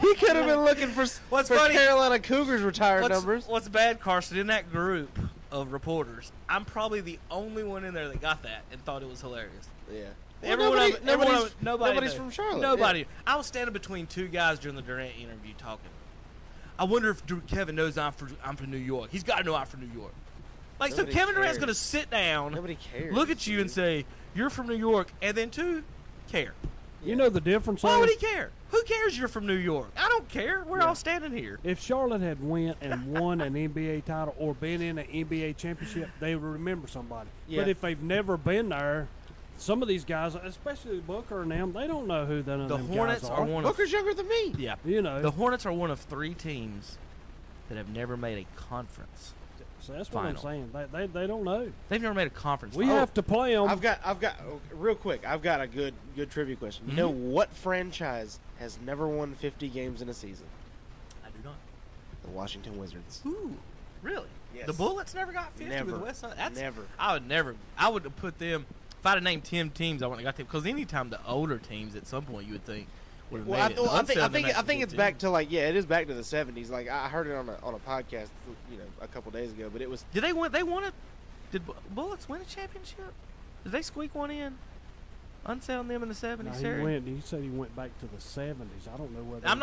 He could have been looking for Carolina Cougars retired numbers. What's bad, Carson, in that group of reporters, I'm probably the only one in there that got that and thought it was hilarious. Yeah. Well, nobody's from Charlotte. Nobody. Yeah. I was standing between two guys during the Durant interview talking. I wonder if Kevin knows I'm from New York. He's got to know I'm from New York. So Kevin Durant's going to sit down, nobody cares, look at you and say, you're from New York, and then care. You know the difference? Why would he care? Who cares you're from New York? I don't care. We're all standing here. If Charlotte had went and won an NBA title or been in an NBA championship, they would remember somebody. Yeah. But if they've never been there, some of these guys, especially Booker and them, they don't know who the Hornets guys are. Booker's younger than me. Yeah. The Hornets are one of 3 teams that have never made a conference. So that's final. what I'm saying. They don't know. They've never made a conference. We have to play them. I've got real quick. I've got a good trivia question. You know what franchise has never won 50 games in a season? I do not. The Washington Wizards. Ooh, really? Yes. The Bullets never got 50 Never. with the West Side. Never. I would have put them. If I'd have named 10 teams, I wouldn't have got them. Because anytime the older teams, at some point, you would think would have made it. I think it's back to it is back to the 70s. Like I heard it on a podcast, a couple days ago. But it was. Did they win? They won it. Did Bullets win a championship? Did they squeak one in? Unselling them in the 70s, No, he said he went back to the 70s. I don't know whether. I'm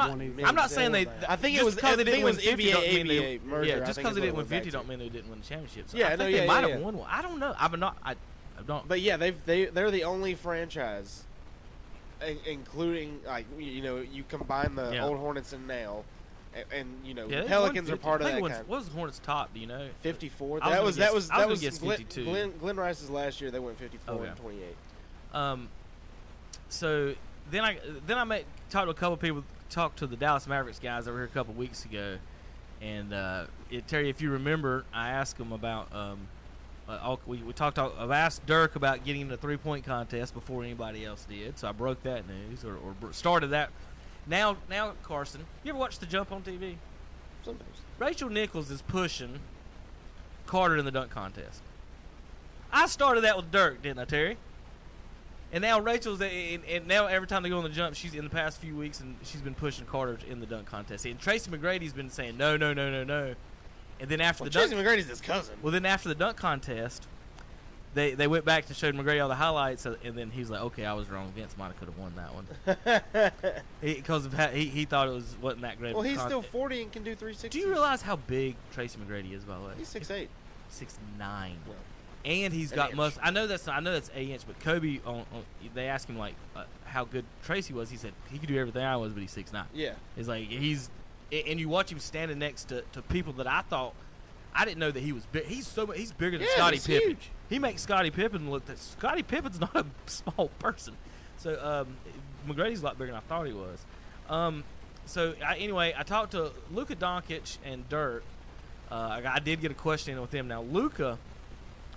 not saying they. I think it was because they didn't win 50. NBA merger. Yeah, just because they didn't win 50 don't mean they didn't win the championship. So Yeah, I think they might have won one. I don't know. I don't. But yeah, they're the only franchise, including you combine the old Hornets and now, and Pelicans are part of that. What was the Hornets top? Do you know? 54. That was 52. Glenn Rice's last year. They went 54 and 28. So then I talked to a couple of people. Talked to the Dallas Mavericks guys over here a couple of weeks ago, and Terry, if you remember, I asked them about. I've asked Dirk about getting in the 3-point contest before anybody else did, so I broke that news or started that. Now, Carson, you ever watch The Jump on TV? Sometimes. Rachel Nichols is pushing Carter in the dunk contest. I started that with Dirk, didn't I, Terry? And now Rachel's, and now every time they go on the jump, she's in the past few weeks, and she's been pushing Carter in the dunk contest. And Tracy McGrady's been saying no. And then after the Tracy dunk, McGrady's his cousin. Well, then after the dunk contest, they went back and showed McGrady all the highlights, and then he's like, okay, I was wrong. Vince might have could have won that one because of how he thought it wasn't that great. Well, he's still 40 and can do 360. Do you realize how big Tracy McGrady is, by the way? He's 6'8". 6'9". And he's got muscle. I know that's an inch, but Kobe they asked him like how good Tracy was. He said he could do everything I was, but he's 6'9". Yeah, it's like and you watch him standing next to people that I didn't know that he was big. He's bigger than Scottie Pippen. Huge. He makes Scottie Pippen look that Scottie Pippen's not a small person. So McGrady's a lot bigger than I thought he was. Anyway, I talked to Luka Doncic and Dirk. I did get a question in with him. Now Luka.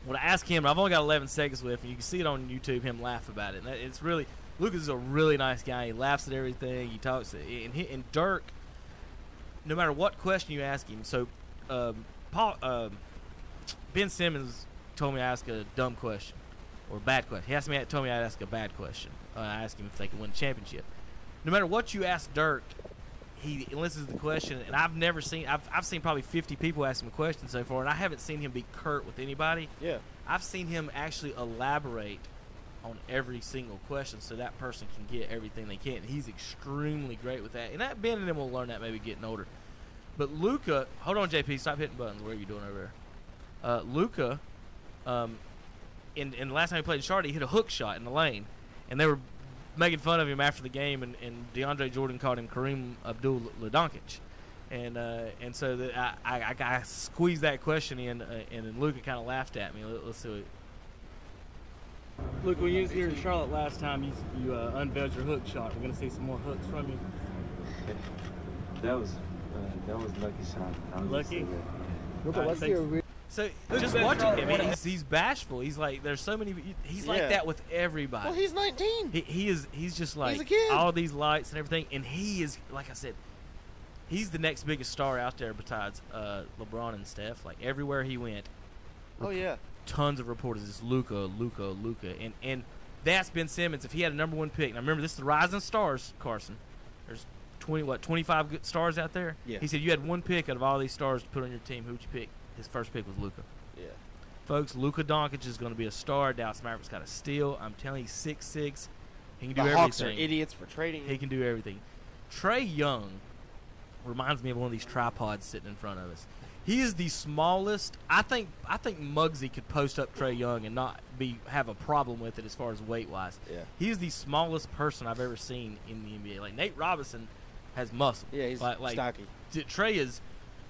When I ask him, I've only got 11 seconds with him. You can see it on YouTube, him laugh about it. And it's really, Lucas is a really nice guy. He laughs at everything. He talks, and Dirk, no matter what question you ask him. So, Ben Simmons told me to ask a dumb question or a bad question. Told me I'd ask a bad question. I asked him if they could win a championship. No matter what you ask Dirk, he listens to the question, and I've seen probably 50 people ask him a question so far, and I haven't seen him be curt with anybody. Yeah. I've seen him actually elaborate on every single question so that person can get everything they can. And he's extremely great with that. And that Ben and them will learn that maybe getting older. But Luka, hold on, JP, stop hitting buttons. What are you doing over there? Luka, in the last time he played in Charlotte, he hit a hook shot in the lane, and they were making fun of him after the game, and DeAndre Jordan called him Kareem Abdul-Doncic, and so I squeezed that question in, and then Luka kind of laughed at me. Let's see what. Look, when you was here in Charlotte last time, you unveiled your hook shot. We're gonna see some more hooks from you. That was lucky shot. Lucky. Luka, So just watching him, he's bashful. He's like, there's so many. He's like that with everybody. Well, he's 19. He's just like He's a kid. all these lights and everything, and he is, like I said, he's the next biggest star out there besides LeBron and Steph. Like everywhere he went. Oh yeah. Tons of reporters just Luka, and that's Ben Simmons. If he had a number one pick, now remember this is the Rising Stars, Carson. There's 25 good stars out there. Yeah. He said you had one pick out of all these stars to put on your team. Who'd you pick? His first pick was Luka. Yeah. Folks, Luka Doncic is going to be a star. Dallas Mavericks got a steal. I'm telling you, 6'6". He can do everything. Hawks are idiots for trading. He can do everything. Trae Young reminds me of one of these tripods sitting in front of us. He is the smallest. I think Muggsy could post up Trae Young and not have a problem with it as far as weight wise. Yeah. He is the smallest person I've ever seen in the NBA. Like Nate Robinson has muscle. Yeah, he's like stocky. Trae is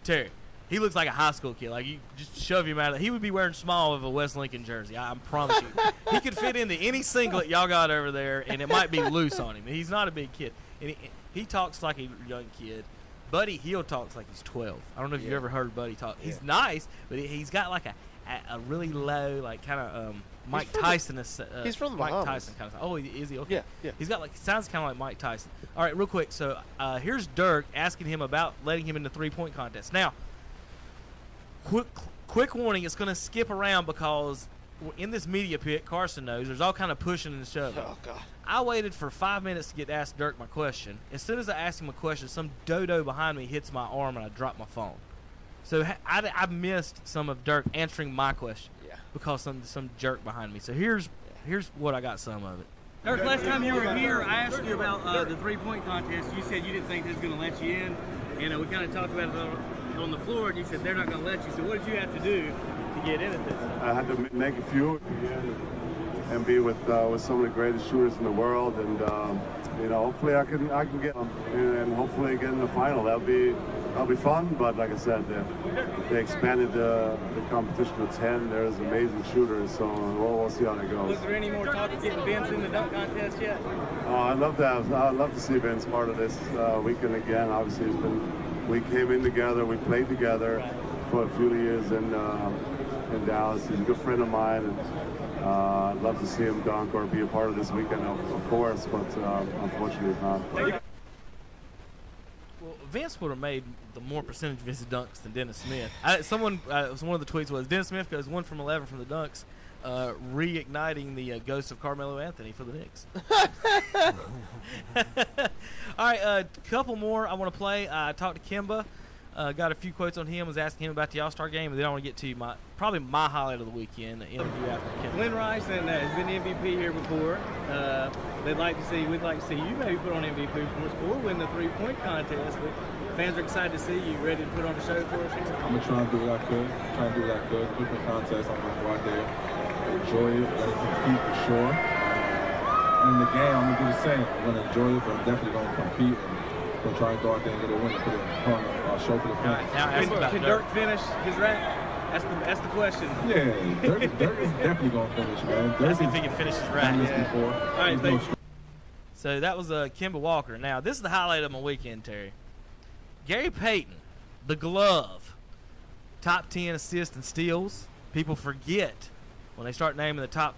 Terry. He looks like a high school kid. Like you just shove him out of. He would be wearing small of a West Lincoln jersey. I promise you. He could fit into any singlet y'all got over there, and it might be loose on him. He's not a big kid, and he talks like a young kid. Buddy Hield talks like he's 12. I don't know if you've ever heard Buddy talk. He's nice, but he's got like a really low, like kind of Mike Tyson. He's from the Mike Bahamas. Tyson kind of. Oh, is he? Okay. Yeah. He's got like sounds kind of like Mike Tyson. All right, real quick. So here's Dirk asking him about letting him in the 3-point contest. Now, quick warning: it's going to skip around because in this media pit, Carson knows there's all kind of pushing and shoving. Oh God. I waited for 5 minutes to get to ask Dirk my question. As soon as I asked him a question, some dodo behind me hits my arm and I drop my phone. So I missed some of Dirk answering my question because some jerk behind me. So here's what I got some of it. Dirk, last time you were here, I asked you about the 3-point contest. You said you didn't think they was going to let you in. And we kind of talked about it on the floor, and you said they're not going to let you. So what did you have to do to get in at this? I had to make a few and be with some of the greatest shooters in the world, and hopefully I can get them and hopefully get in the final. That'll be fun. But like I said, they expanded the competition to 10. There's amazing shooters, so we'll see how that goes. Was there any more talk of getting Vince in the dunk contest yet? I'd love to see Vince part of this weekend again. Obviously, we came in together, we played together for a few years in Dallas. He's a good friend of mine, and I'd love to see him dunk or be a part of this weekend, of course, but unfortunately he's not. Well, Vince would have made the more percentage of his dunks than Dennis Smith. One of the tweets was Dennis Smith goes 1 from 11 from the dunks. reigniting the ghost of Carmelo Anthony for the Knicks. All right, a couple more I want to play. I talked to Kimba. Got a few quotes on him. Was asking him about the All-Star game, and then I want to get to probably my highlight of the weekend, the interview after Kimba. Glenn Rice has been MVP here before. We'd like to see you maybe put on MVP for us or win the three-point contest. But fans are excited to see you, ready to put on a show for us here. I'm gonna try and do what I could. Three-point contest, I'm gonna go out there, enjoy it, let it compete for sure. In the game, I'm gonna do the same. I'm gonna enjoy it, but I'm definitely gonna compete and gonna try and go out there and get a win and put it on a show for the fans. Can Dirk finish his rap? That's the question. Yeah, Dirk is definitely gonna finish, man. That's if he can finish his rap. Before. All right, thank you. So that was Kimba Walker. Now this is the highlight of my weekend, Terry. Gary Payton, the glove, top 10 assists and steals. People forget when they start naming the top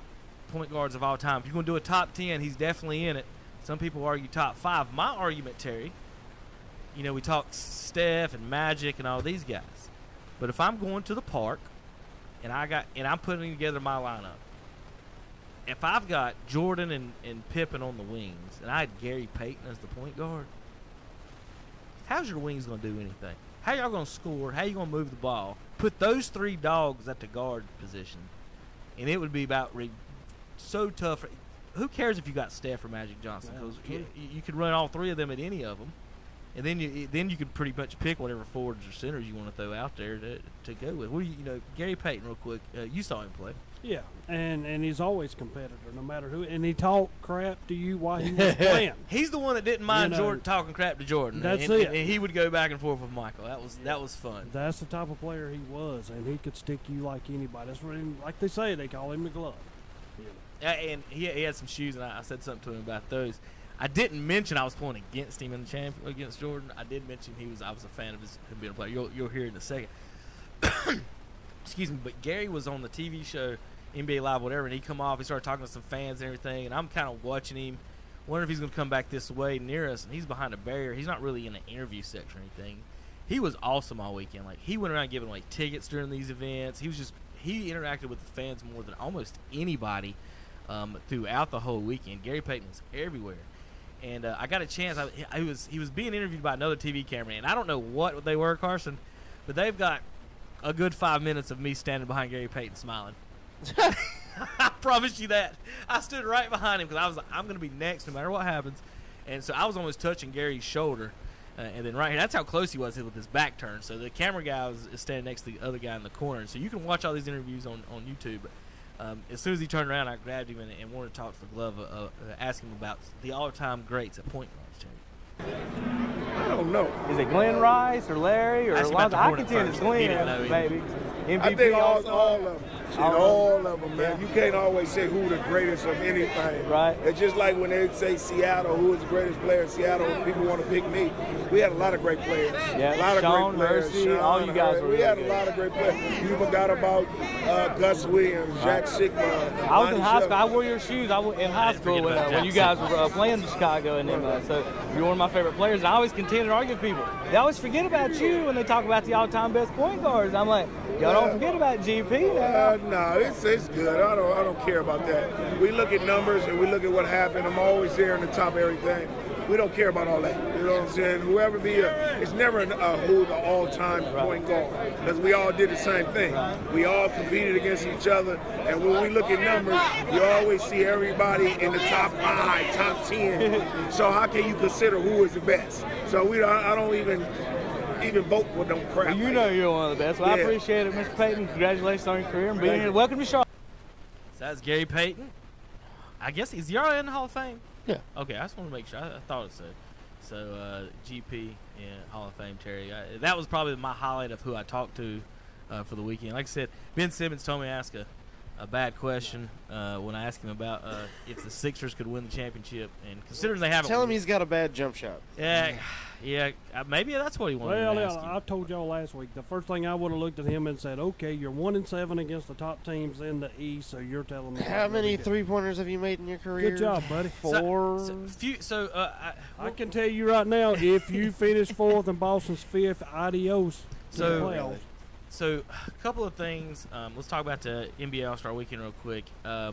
point guards of all time. If you're going to do a top 10, he's definitely in it. Some people argue top 5. My argument, Terry, we talk Steph and Magic and all these guys. But if I'm going to the park and I'm putting together my lineup, if I've got Jordan and Pippen on the wings and I had Gary Payton as the point guard, how's your wings going to do anything? How y'all going to score? How you going to move the ball? Put those 3 dogs at the guard position, and it would be about so tough. Who cares if you got Steph or Magic Johnson? Because you could run all 3 of them at any of them, and then you could pretty much pick whatever forwards or centers you want to throw out there to go with. What do Gary Payton, real quick. You saw him play. Yeah, and he's always competitor, no matter who. And he talked crap to you while he was playing. He's the one that didn't mind Jordan talking crap to Jordan. That's it. And he would go back and forth with Michael. That was fun. That's the type of player he was, and he could stick you like anybody. That's what like they say, they call him the glove. And he had some shoes, and I said something to him about those. I didn't mention I was pulling against him in the championship against Jordan. I did mention I was a fan of him being a player. You'll hear it in a second. Excuse me, but Gary was on the TV show NBA Live, whatever, and he come off. He started talking to some fans and everything, and I'm kind of watching him, wondering if he's going to come back this way near us. And he's behind a barrier. He's not really in the interview section or anything. He was awesome all weekend. Like, he went around giving away tickets during these events. He interacted with the fans more than almost anybody throughout the whole weekend. Gary Payton was everywhere. And I got a chance. He was being interviewed by another TV cameraman. And I don't know what they were, Carson, but they've got a good 5 minutes of me standing behind Gary Payton smiling. I promise you that. I stood right behind him because I was like, I'm going to be next no matter what happens. And so I was almost touching Gary's shoulder. And then right here, that's how close he was with his back turned. So the camera guy is standing next to the other guy in the corner. And so you can watch all these interviews on YouTube. But as soon as he turned around, I grabbed him and wanted to talk to the glove, ask him about the all-time greats at point guards, Terry. I don't know. Is it Glenn Rice or Larry or Alonzo? I contend it's Glenn, baby. MVP, I think all of them. All of them, man. You can't always say who the greatest of anything. Right. It's just like when they say Seattle, who is the greatest player in Seattle, people want to pick me. We had a lot of great players. Yeah, a lot Sean, of great players. Mercy, all you guys were We had a lot of great players. You forgot about Gus Williams, Jack Sigma. I was in high school. I wore your shoes. I was in high school when you guys were playing in Chicago, and so you're one of my favorite players. And I always continue to argue with people. They always forget about you when they talk about the all-time best point guards. I'm like, y'all don't forget about GP now. No, it's good. I don't care about that. We look at numbers and we look at what happened. I'm always there on the top of everything. We don't care about all that. You know what I'm saying? Whoever it's never who the all-time point guard, because we all did the same thing. We all competed against each other, and when we look at numbers, you always see everybody in the top 5, top 10. So how can you consider who is the best? So I don't even vote for them crap. Well, you know you're one of the best. Well, I appreciate it, Mr. Payton. Congratulations on your career and being here. Welcome to Charlotte. So that's Gary Payton. I guess he's already in the Hall of Fame. Yeah. Okay, I just want to make sure. I thought so. So GP in Hall of Fame, Terry. That was probably my highlight of who I talked to for the weekend. Like I said, Ben Simmons told me to ask a bad question when I asked him about if the Sixers could win the championship, and considering they haven't. Tell him he's got a bad jump shot. Yeah, maybe that's what he wanted to ask I told y'all last week, the first thing I would have looked at him and said, okay, you're 1-7 against the top teams in the East, so you're telling me. How many three-pointers have you made in your career? Good job, buddy. 4. I can tell you right now, if you finish 4th and Boston's 5th, adios to the playoffs. So, a couple of things. Let's talk about the NBA All-Star Weekend real quick. I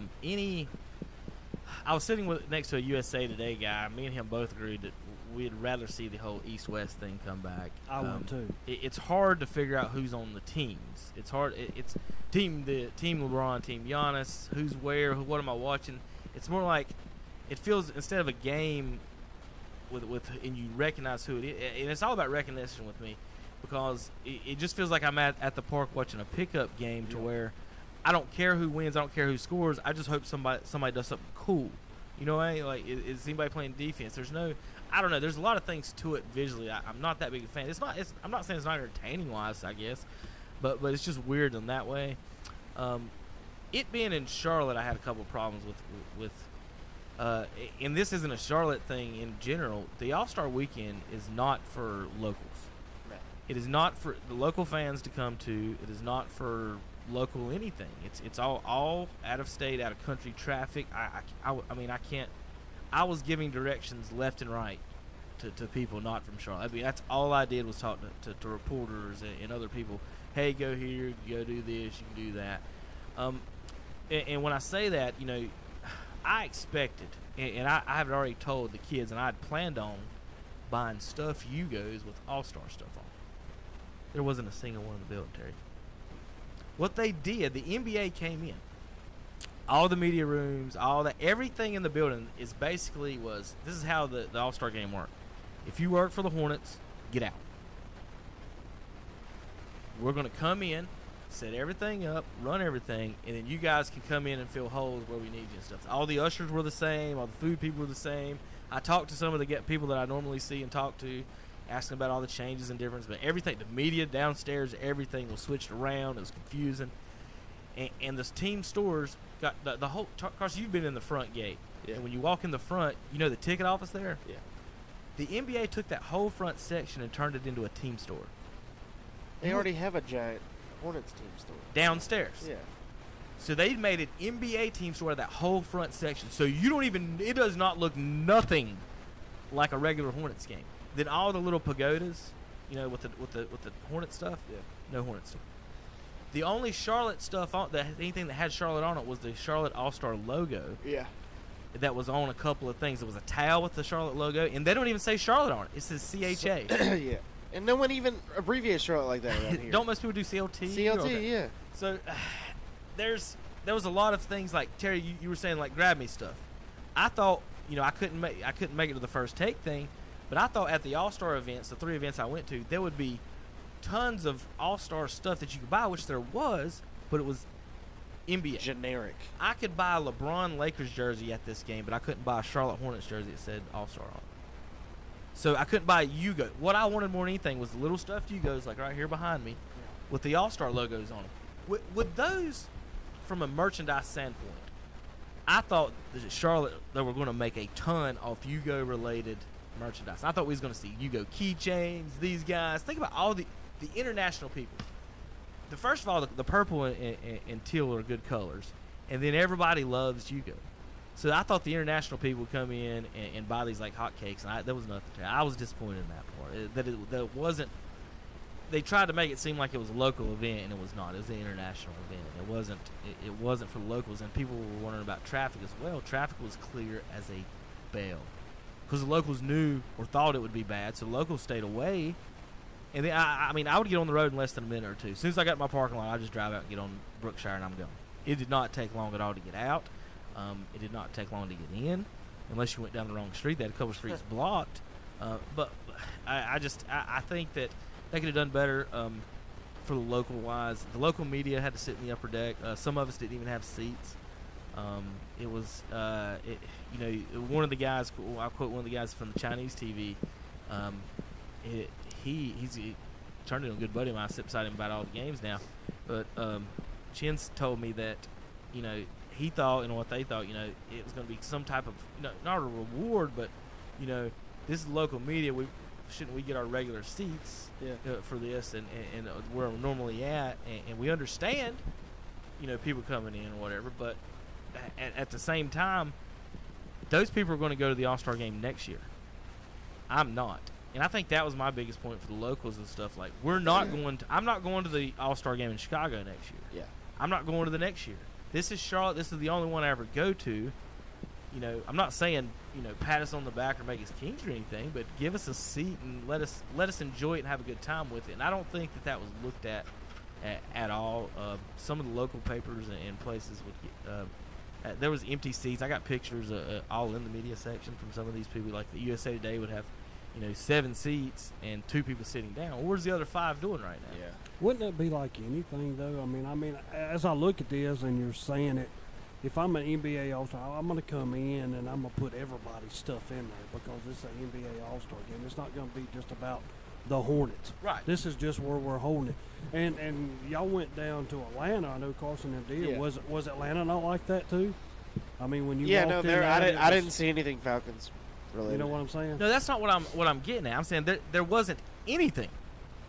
was sitting next to a USA Today guy. Me and him both agreed that we'd rather see the whole East-West thing come back. I would too. It's hard to figure out who's on the teams. It's hard. It's team LeBron, team Giannis. Who's where? What am I watching? It's more like it feels instead of a game and you recognize who it is. And it's all about recognition with me because it just feels like I'm at the park watching a pickup game to where I don't care who wins. I don't care who scores. I just hope somebody does something cool. You know what I mean? Like, is anybody playing defense? I don't know. There's a lot of things to it visually. I'm not that big a fan. I'm not saying it's not entertaining wise, I guess, but it's just weird in that way. It being in Charlotte, I had a couple problems with and this isn't a Charlotte thing in general. The All-Star Weekend is not for locals. Right. It is not for the local fans to come to. It is not for local anything. It's all out of state, out of country traffic. I mean I can't. I was giving directions left and right to people not from Charlotte. I mean that's all I did was talk to reporters and other people. Hey, go here, go do this, you can do that. And when I say that, you know, I expected, and I have already told the kids, and I had planned on buying stuffed Yugos with All-Star stuff on. There wasn't a single one in the building, Terry. What they did, the NBA came in. All the media rooms, everything in the building is basically this is how the All-Star game worked. If you work for the Hornets, get out. We're going to come in, set everything up, run everything, and then you guys can come in and fill holes where we need you and stuff. All the ushers were the same. All the food people were the same. I talked to some of the people that I normally see and talk to, asking about all the changes and difference. But everything, the media downstairs, everything was switched around. It was confusing. And the team stores got the whole – of course, you've been in the front gate. Yeah. And when you walk in the front, you know the ticket office there? Yeah. The NBA took that whole front section and turned it into a team store. They already have a giant Hornets team store downstairs. Yeah. So they made an NBA team store that whole front section. So you don't even. It does not look nothing like a regular Hornets game. Then all the little pagodas, you know, with the Hornet stuff. Yeah. No Hornet stuff. The only Charlotte stuff on anything that had Charlotte on it was the Charlotte All-Star logo. Yeah. That was on a couple of things. It was a towel with the Charlotte logo, and they don't even say Charlotte on it. It says CHA. Yeah. And no one even abbreviates Charlotte like that around here. Don't most people do CLT? CLT, Okay. yeah. So there was a lot of things like Terry, you were saying like grab me stuff. I thought, you know, I couldn't make it to the first take thing, but I thought at the All-Star events, the 3 events I went to, there would be tons of All-Star stuff that you could buy, which there was, but it was NBA. Generic. I could buy a LeBron Lakers jersey at this game, but I couldn't buy a Charlotte Hornets jersey that said All-Star on it. So I couldn't buy a Yugo. What I wanted more than anything was the little stuffed Yugos, like right here behind me, with the All-Star logos on them. With those, from a merchandise standpoint, I thought that Charlotte, they were going to make a ton of Yugo-related merchandise. I thought we was going to see Yugo keychains, these guys. Think about all the international people. First of all, the purple and teal are good colors, and then everybody loves Yugo. So I thought the international people would come in and buy these like hotcakes, and there was nothing to it. I was disappointed in that part. That it wasn't. They tried to make it seem like it was a local event, and it was not. It was an international event. It wasn't. It wasn't for locals, and people were wondering about traffic as well. Traffic was clear as a bell because the locals knew or thought it would be bad, so the locals stayed away. And then I mean, I would get on the road in less than a minute or two. As soon as I got in my parking lot, I just drive out and get on Brookshire, and I'm going. It did not take long at all to get out. It did not take long to get in, unless you went down the wrong street. They had a couple streets blocked. But I think that they could have done better for the local wise. The local media had to sit in the upper deck. Some of us didn't even have seats. It was, you know, one of the guys. I'll quote one of the guys from the Chinese TV. He's turned into a good buddy of mine. I sit beside him about all the games now. But Chin's told me that, you know, he thought, and what they thought, you know, it was going to be some type of, you know, not a reward, but, you know, this is local media. Shouldn't we get our regular seats for this and where we're normally at? And we understand, you know, people coming in or whatever, but at the same time, those people are going to go to the All-Star game next year. I'm not. and I think that was my biggest point for the locals and stuff. Like, I'm not going to the All-Star game in Chicago next year. Yeah. I'm not going to the next year. This is Charlotte. This is the only one I ever go to. You know, I'm not saying, you know, pat us on the back or make us kings or anything, but give us a seat and let us enjoy it and have a good time with it. And I don't think that was looked at all. Some of the local papers and places would there was empty seats. I got pictures all in the media section from some of these people. Like the USA Today would have, you know, 7 seats and 2 people sitting down. Well, where's the other 5 doing right now? Yeah. Wouldn't that be like anything, though? I mean, as I look at this and you're saying it, if I'm an NBA All-Star, I'm going to come in and I'm going to put everybody's stuff in there because it's an NBA All-Star game. It's not going to be just about the Hornets. Right. This is just where we're holding it. And y'all went down to Atlanta. I know Carson and did. Yeah. Was Atlanta not like that too? I mean, when you walked in I didn't see anything Falcons related. You know what I'm saying? No, that's not what I'm getting at. I'm saying there wasn't anything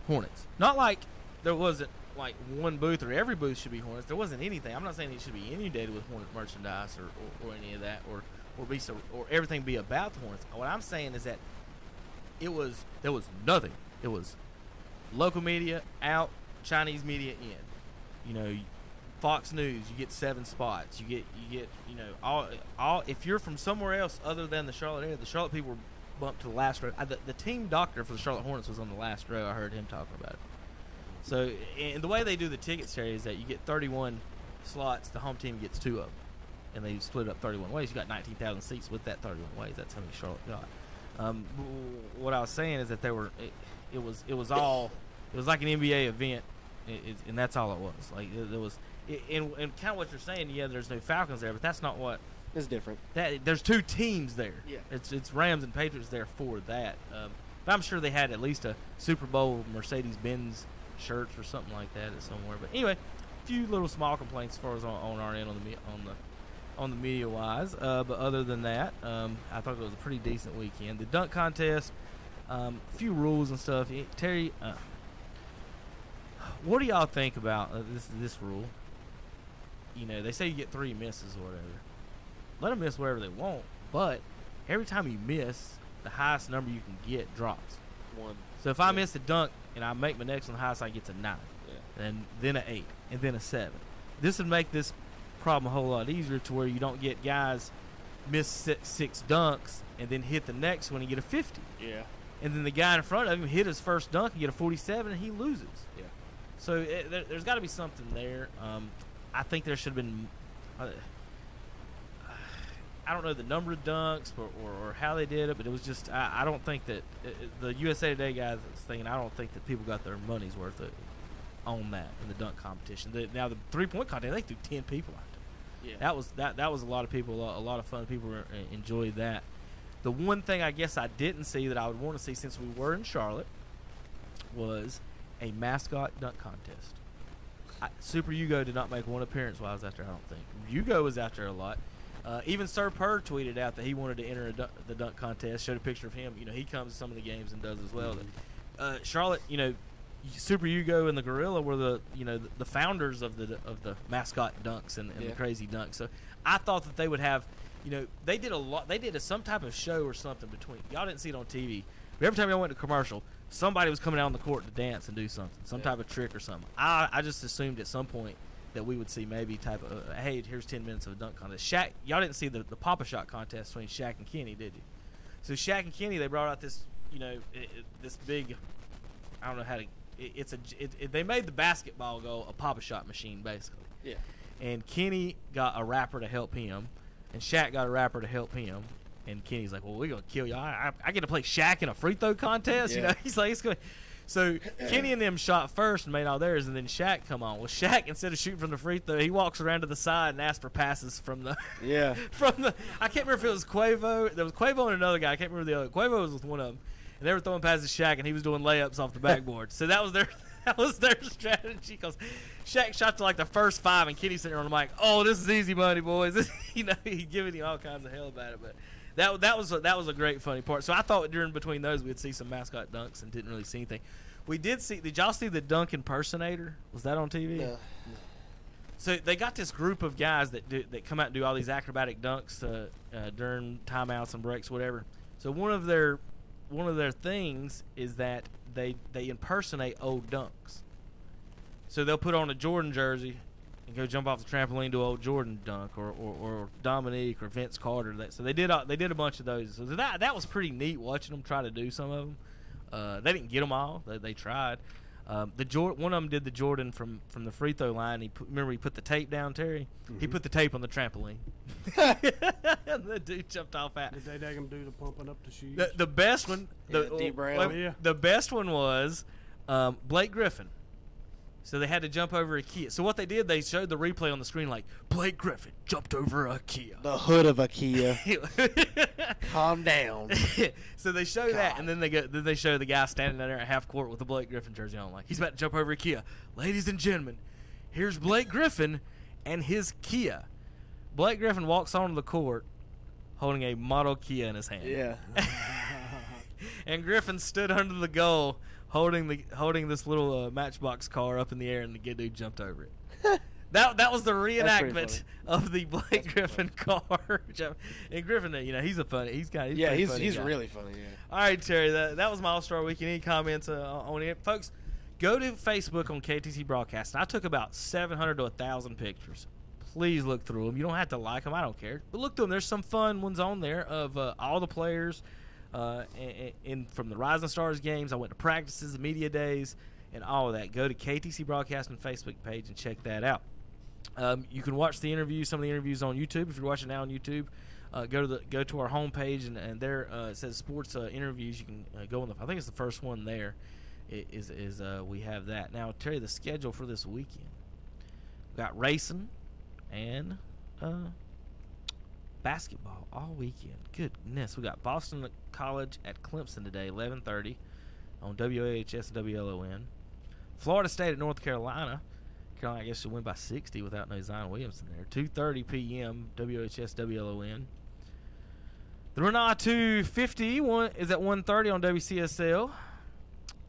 Hornets. Not like there wasn't like one booth or every booth should be Hornets. There wasn't anything. I'm not saying it should be inundated with Hornet merchandise or any of that or everything be about the Hornets. What I'm saying is that there was nothing. It was local media out, Chinese media in. You know, Fox News, you get 7 spots. You get you know all if you're from somewhere else other than the Charlotte area, the Charlotte people were bumped to the last row. The team doctor for the Charlotte Hornets was on the last row. I heard him talking about it. So, and the way they do the tickets, Terry, is that you get 31 slots. The home team gets 2 of them, and they split up 31 ways. You got 19,000 seats with that 31 ways. That's how many Charlotte got. What I was saying is that it was like an NBA event, and that's all it was. Like there was, and kind of what you're saying. Yeah, there's no Falcons there, but that's not what. It's different. There's 2 teams there. Yeah. It's Rams and Patriots there for that. But I'm sure they had at least a Super Bowl Mercedes-Benz shirts or something like that somewhere. But anyway, a few little small complaints as far as on our end on the media wise. But other than that, I thought it was a pretty decent weekend. The dunk contest, a few rules and stuff. Terry, what do y'all think about this rule? You know, they say you get 3 misses or whatever. Let them miss wherever they want, but every time you miss, the highest number you can get drops. 1. So if I miss a dunk and I make my next one, the highest I get to 9, and then an 8, and then a 7. This would make this problem a whole lot easier to where you don't get guys miss 6 dunks and then hit the next one and get a 50. Yeah. And then the guy in front of him hit his first dunk and get a 47 and he loses. Yeah. So there's got to be something there. I think there should have been. I don't know the number of dunks or how they did it, but it was just I don't think that the USA Today guys was thinking. I don't think that people got their money's worth on that in the dunk competition. Now the 3-point contest, they threw 10 people out there. Yeah. That was a lot of people, a lot of fun. People enjoyed that. The one thing I guess I didn't see that I would want to see since we were in Charlotte was a mascot dunk contest. Super Hugo did not make one appearance while I was out there, I don't think. Hugo was out there a lot. Even Sir Purr tweeted out that he wanted to enter the dunk contest, showed a picture of him. You know, he comes to some of the games and does as well. Charlotte, you know, Super Hugo and the Gorilla were the founders of the mascot dunks and the crazy dunks. So I thought that they would have, you know, they did a lot. They did some type of show or something between. Y'all didn't see it on TV, but every time y'all went to commercial, somebody was coming out on the court to dance and do something, some type of trick or something. I just assumed at some point that we would see maybe type of, hey, here's 10 minutes of a dunk contest. Shaq, y'all didn't see the Papa Shot contest between Shaq and Kenny, did you? So Shaq and Kenny, they brought out this, you know, this big, I don't know how to, they made the basketball goal a Papa Shot machine, basically. Yeah. And Kenny got a rapper to help him, and Shaq got a rapper to help him. And Kenny's like, well, we're going to kill y'all. I get to play Shaq in a free throw contest? Yeah. You know, he's like, it's going to. So Kenny and them shot first and made all theirs, and then Shaq come on. Well, Shaq, instead of shooting from the free throw, he walks around to the side and asks for passes from the I can't remember if it was Quavo. There was Quavo and another guy. I can't remember the other. Quavo was with one of them, and they were throwing passes to Shaq, and he was doing layups off the backboard. So that was their strategy, because Shaq shot to like the first 5, and Kenny's sitting there on the mic. Oh, this is easy money, boys. You know, he's giving you all kinds of hell about it, but. That was a great funny part. So I thought between those we'd see some mascot dunks and didn't really see anything. We did see. Did y'all see the dunk impersonator? Was that on TV? No. So they got this group of guys that come out and do all these acrobatic dunks during timeouts and breaks, whatever. So one of one of their things is that they impersonate old dunks. So they'll put on a Jordan jersey and go jump off the trampoline to old Jordan dunk, or Dominique or Vince Carter. So they did a bunch of those. So that was pretty neat watching them try to do some of them. They didn't get them all. They tried. One of them did the Jordan from the free throw line. Remember he put the tape down, Terry? Mm-hmm. He put the tape on the trampoline. And the dude jumped off at. Did they do the pumping up the shoes? The best one. The best one was Blake Griffin. So they had to jump over a Kia. So what they did, they showed the replay on the screen like, Blake Griffin jumped over a Kia. The hood of a Kia. Calm down. So they show that, and then they show the guy standing there at half court with the Blake Griffin jersey on, like he's about to jump over a Kia. Ladies and gentlemen, here's Blake Griffin and his Kia. Blake Griffin walks onto the court holding a model Kia in his hand. Yeah. And Griffin stood under the goal holding this little Matchbox car up in the air, and the good dude jumped over it. That was the reenactment of the Blake Griffin car. And Griffin, he's a funny. He's funny really funny. Yeah. All right, Terry, that was my All-Star Weekend. Any comments on it, folks? Go to Facebook on KTC Broadcast. I took about 700 to 1,000 pictures. Please look through them. You don't have to like them. I don't care. But look through them. There's some fun ones on there of all the players. From the Rising Stars games, I went to practices, the media days, and all of that. Go to KTC Broadcasting Facebook page and check that out. You can watch some of the interviews on YouTube. If you're watching now on YouTube, go to our homepage, and there it says sports interviews. You can go on I think it's the first one there. We have that now. Terry, the schedule for this weekend. We got racing and basketball all weekend. Goodness, we got Boston College at Clemson today, 11:30 on WAHS and WLON. Florida State at North Carolina. Carolina, I guess, should win by 60 without no Zion Williamson there. 2:30 p.m. WHS WLON. The Renault 250 is at 1:30 on WCSL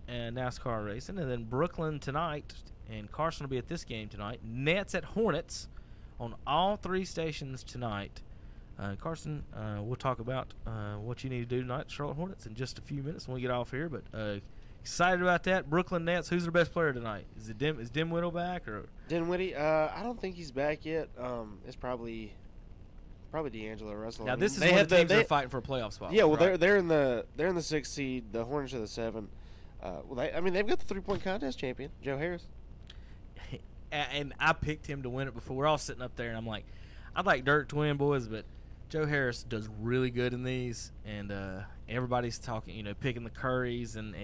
and NASCAR racing, and then Brooklyn tonight, and Carson will be at this game tonight. Nets at Hornets on all three stations tonight. Carson, we'll talk about what you need to do tonight, Charlotte Hornets, in just a few minutes when we get off here. But excited about that. Brooklyn Nets. Who's their best player tonight? Is Dimwittle back or Dinwiddie? I don't think he's back yet. It's probably D'Angelo Russell. Now this is one of the teams that are fighting for a playoff spot. Yeah, well right? they're in the 6th seed. The Hornets are the 7. They've got the 3-point contest champion, Joe Harris. And I picked him to win it before. We're all sitting up there, and I'm like, I'd like Dirk to win, boys, but Joe Harris does really good in these, and everybody's talking, picking the Currys and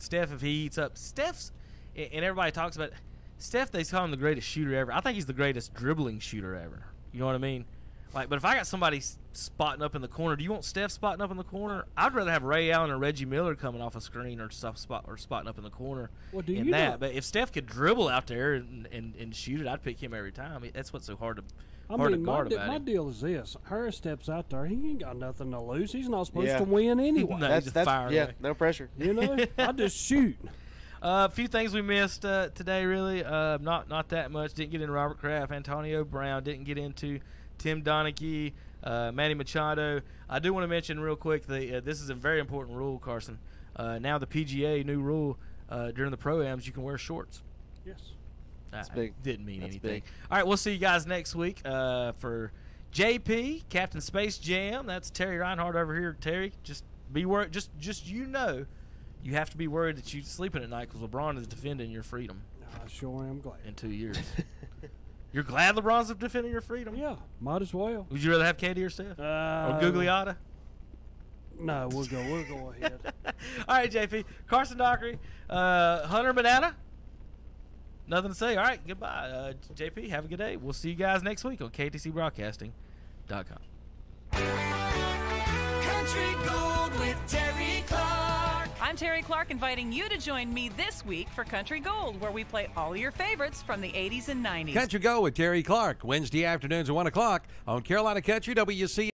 Steph. If he heats up, Steph's, and everybody talks about Steph. They call him the greatest shooter ever. I think he's the greatest dribbling shooter ever. You know what I mean? But if I got somebody spotting up in the corner, do you want Steph spotting up in the corner? I'd rather have Ray Allen or Reggie Miller coming off a screen or spotting up in the corner. Well, But if Steph could dribble out there and shoot it, I'd pick him every time. That's what's so hard to. My deal is this: Harris steps out there, he ain't got nothing to lose. He's not supposed to win anyway. No pressure. I just shoot. A few things we missed today, really. Not that much. Didn't get into Robert Kraft, Antonio Brown. Didn't get into Tim Donaghy, Manny Machado. I do want to mention real quick this is a very important rule, Carson. Now the PGA new rule during the pro-ams, you can wear shorts. Yes. That's big. Didn't mean anything. Big. All right, we'll see you guys next week for JP, Captain Space Jam. That's Terry Reinhardt over here. Terry, just be worried. Just you have to be worried that you're sleeping at night because LeBron is defending your freedom. I sure am glad. In 2 years. You're glad LeBron's defending your freedom? Yeah, might as well. Would you rather have Katie or Steph? Or Gugliotta? No, we'll go ahead. All right, JP. Carson Dockery, Hunter Banana. Nothing to say. All right, goodbye. JP, have a good day. We'll see you guys next week on KTCBroadcasting.com. Country Gold with Terry Clark. I'm Terry Clark, inviting you to join me this week for Country Gold, where we play all your favorites from the 80s and 90s. Country Gold with Terry Clark, Wednesday afternoons at 1 o'clock on Carolina Country WC.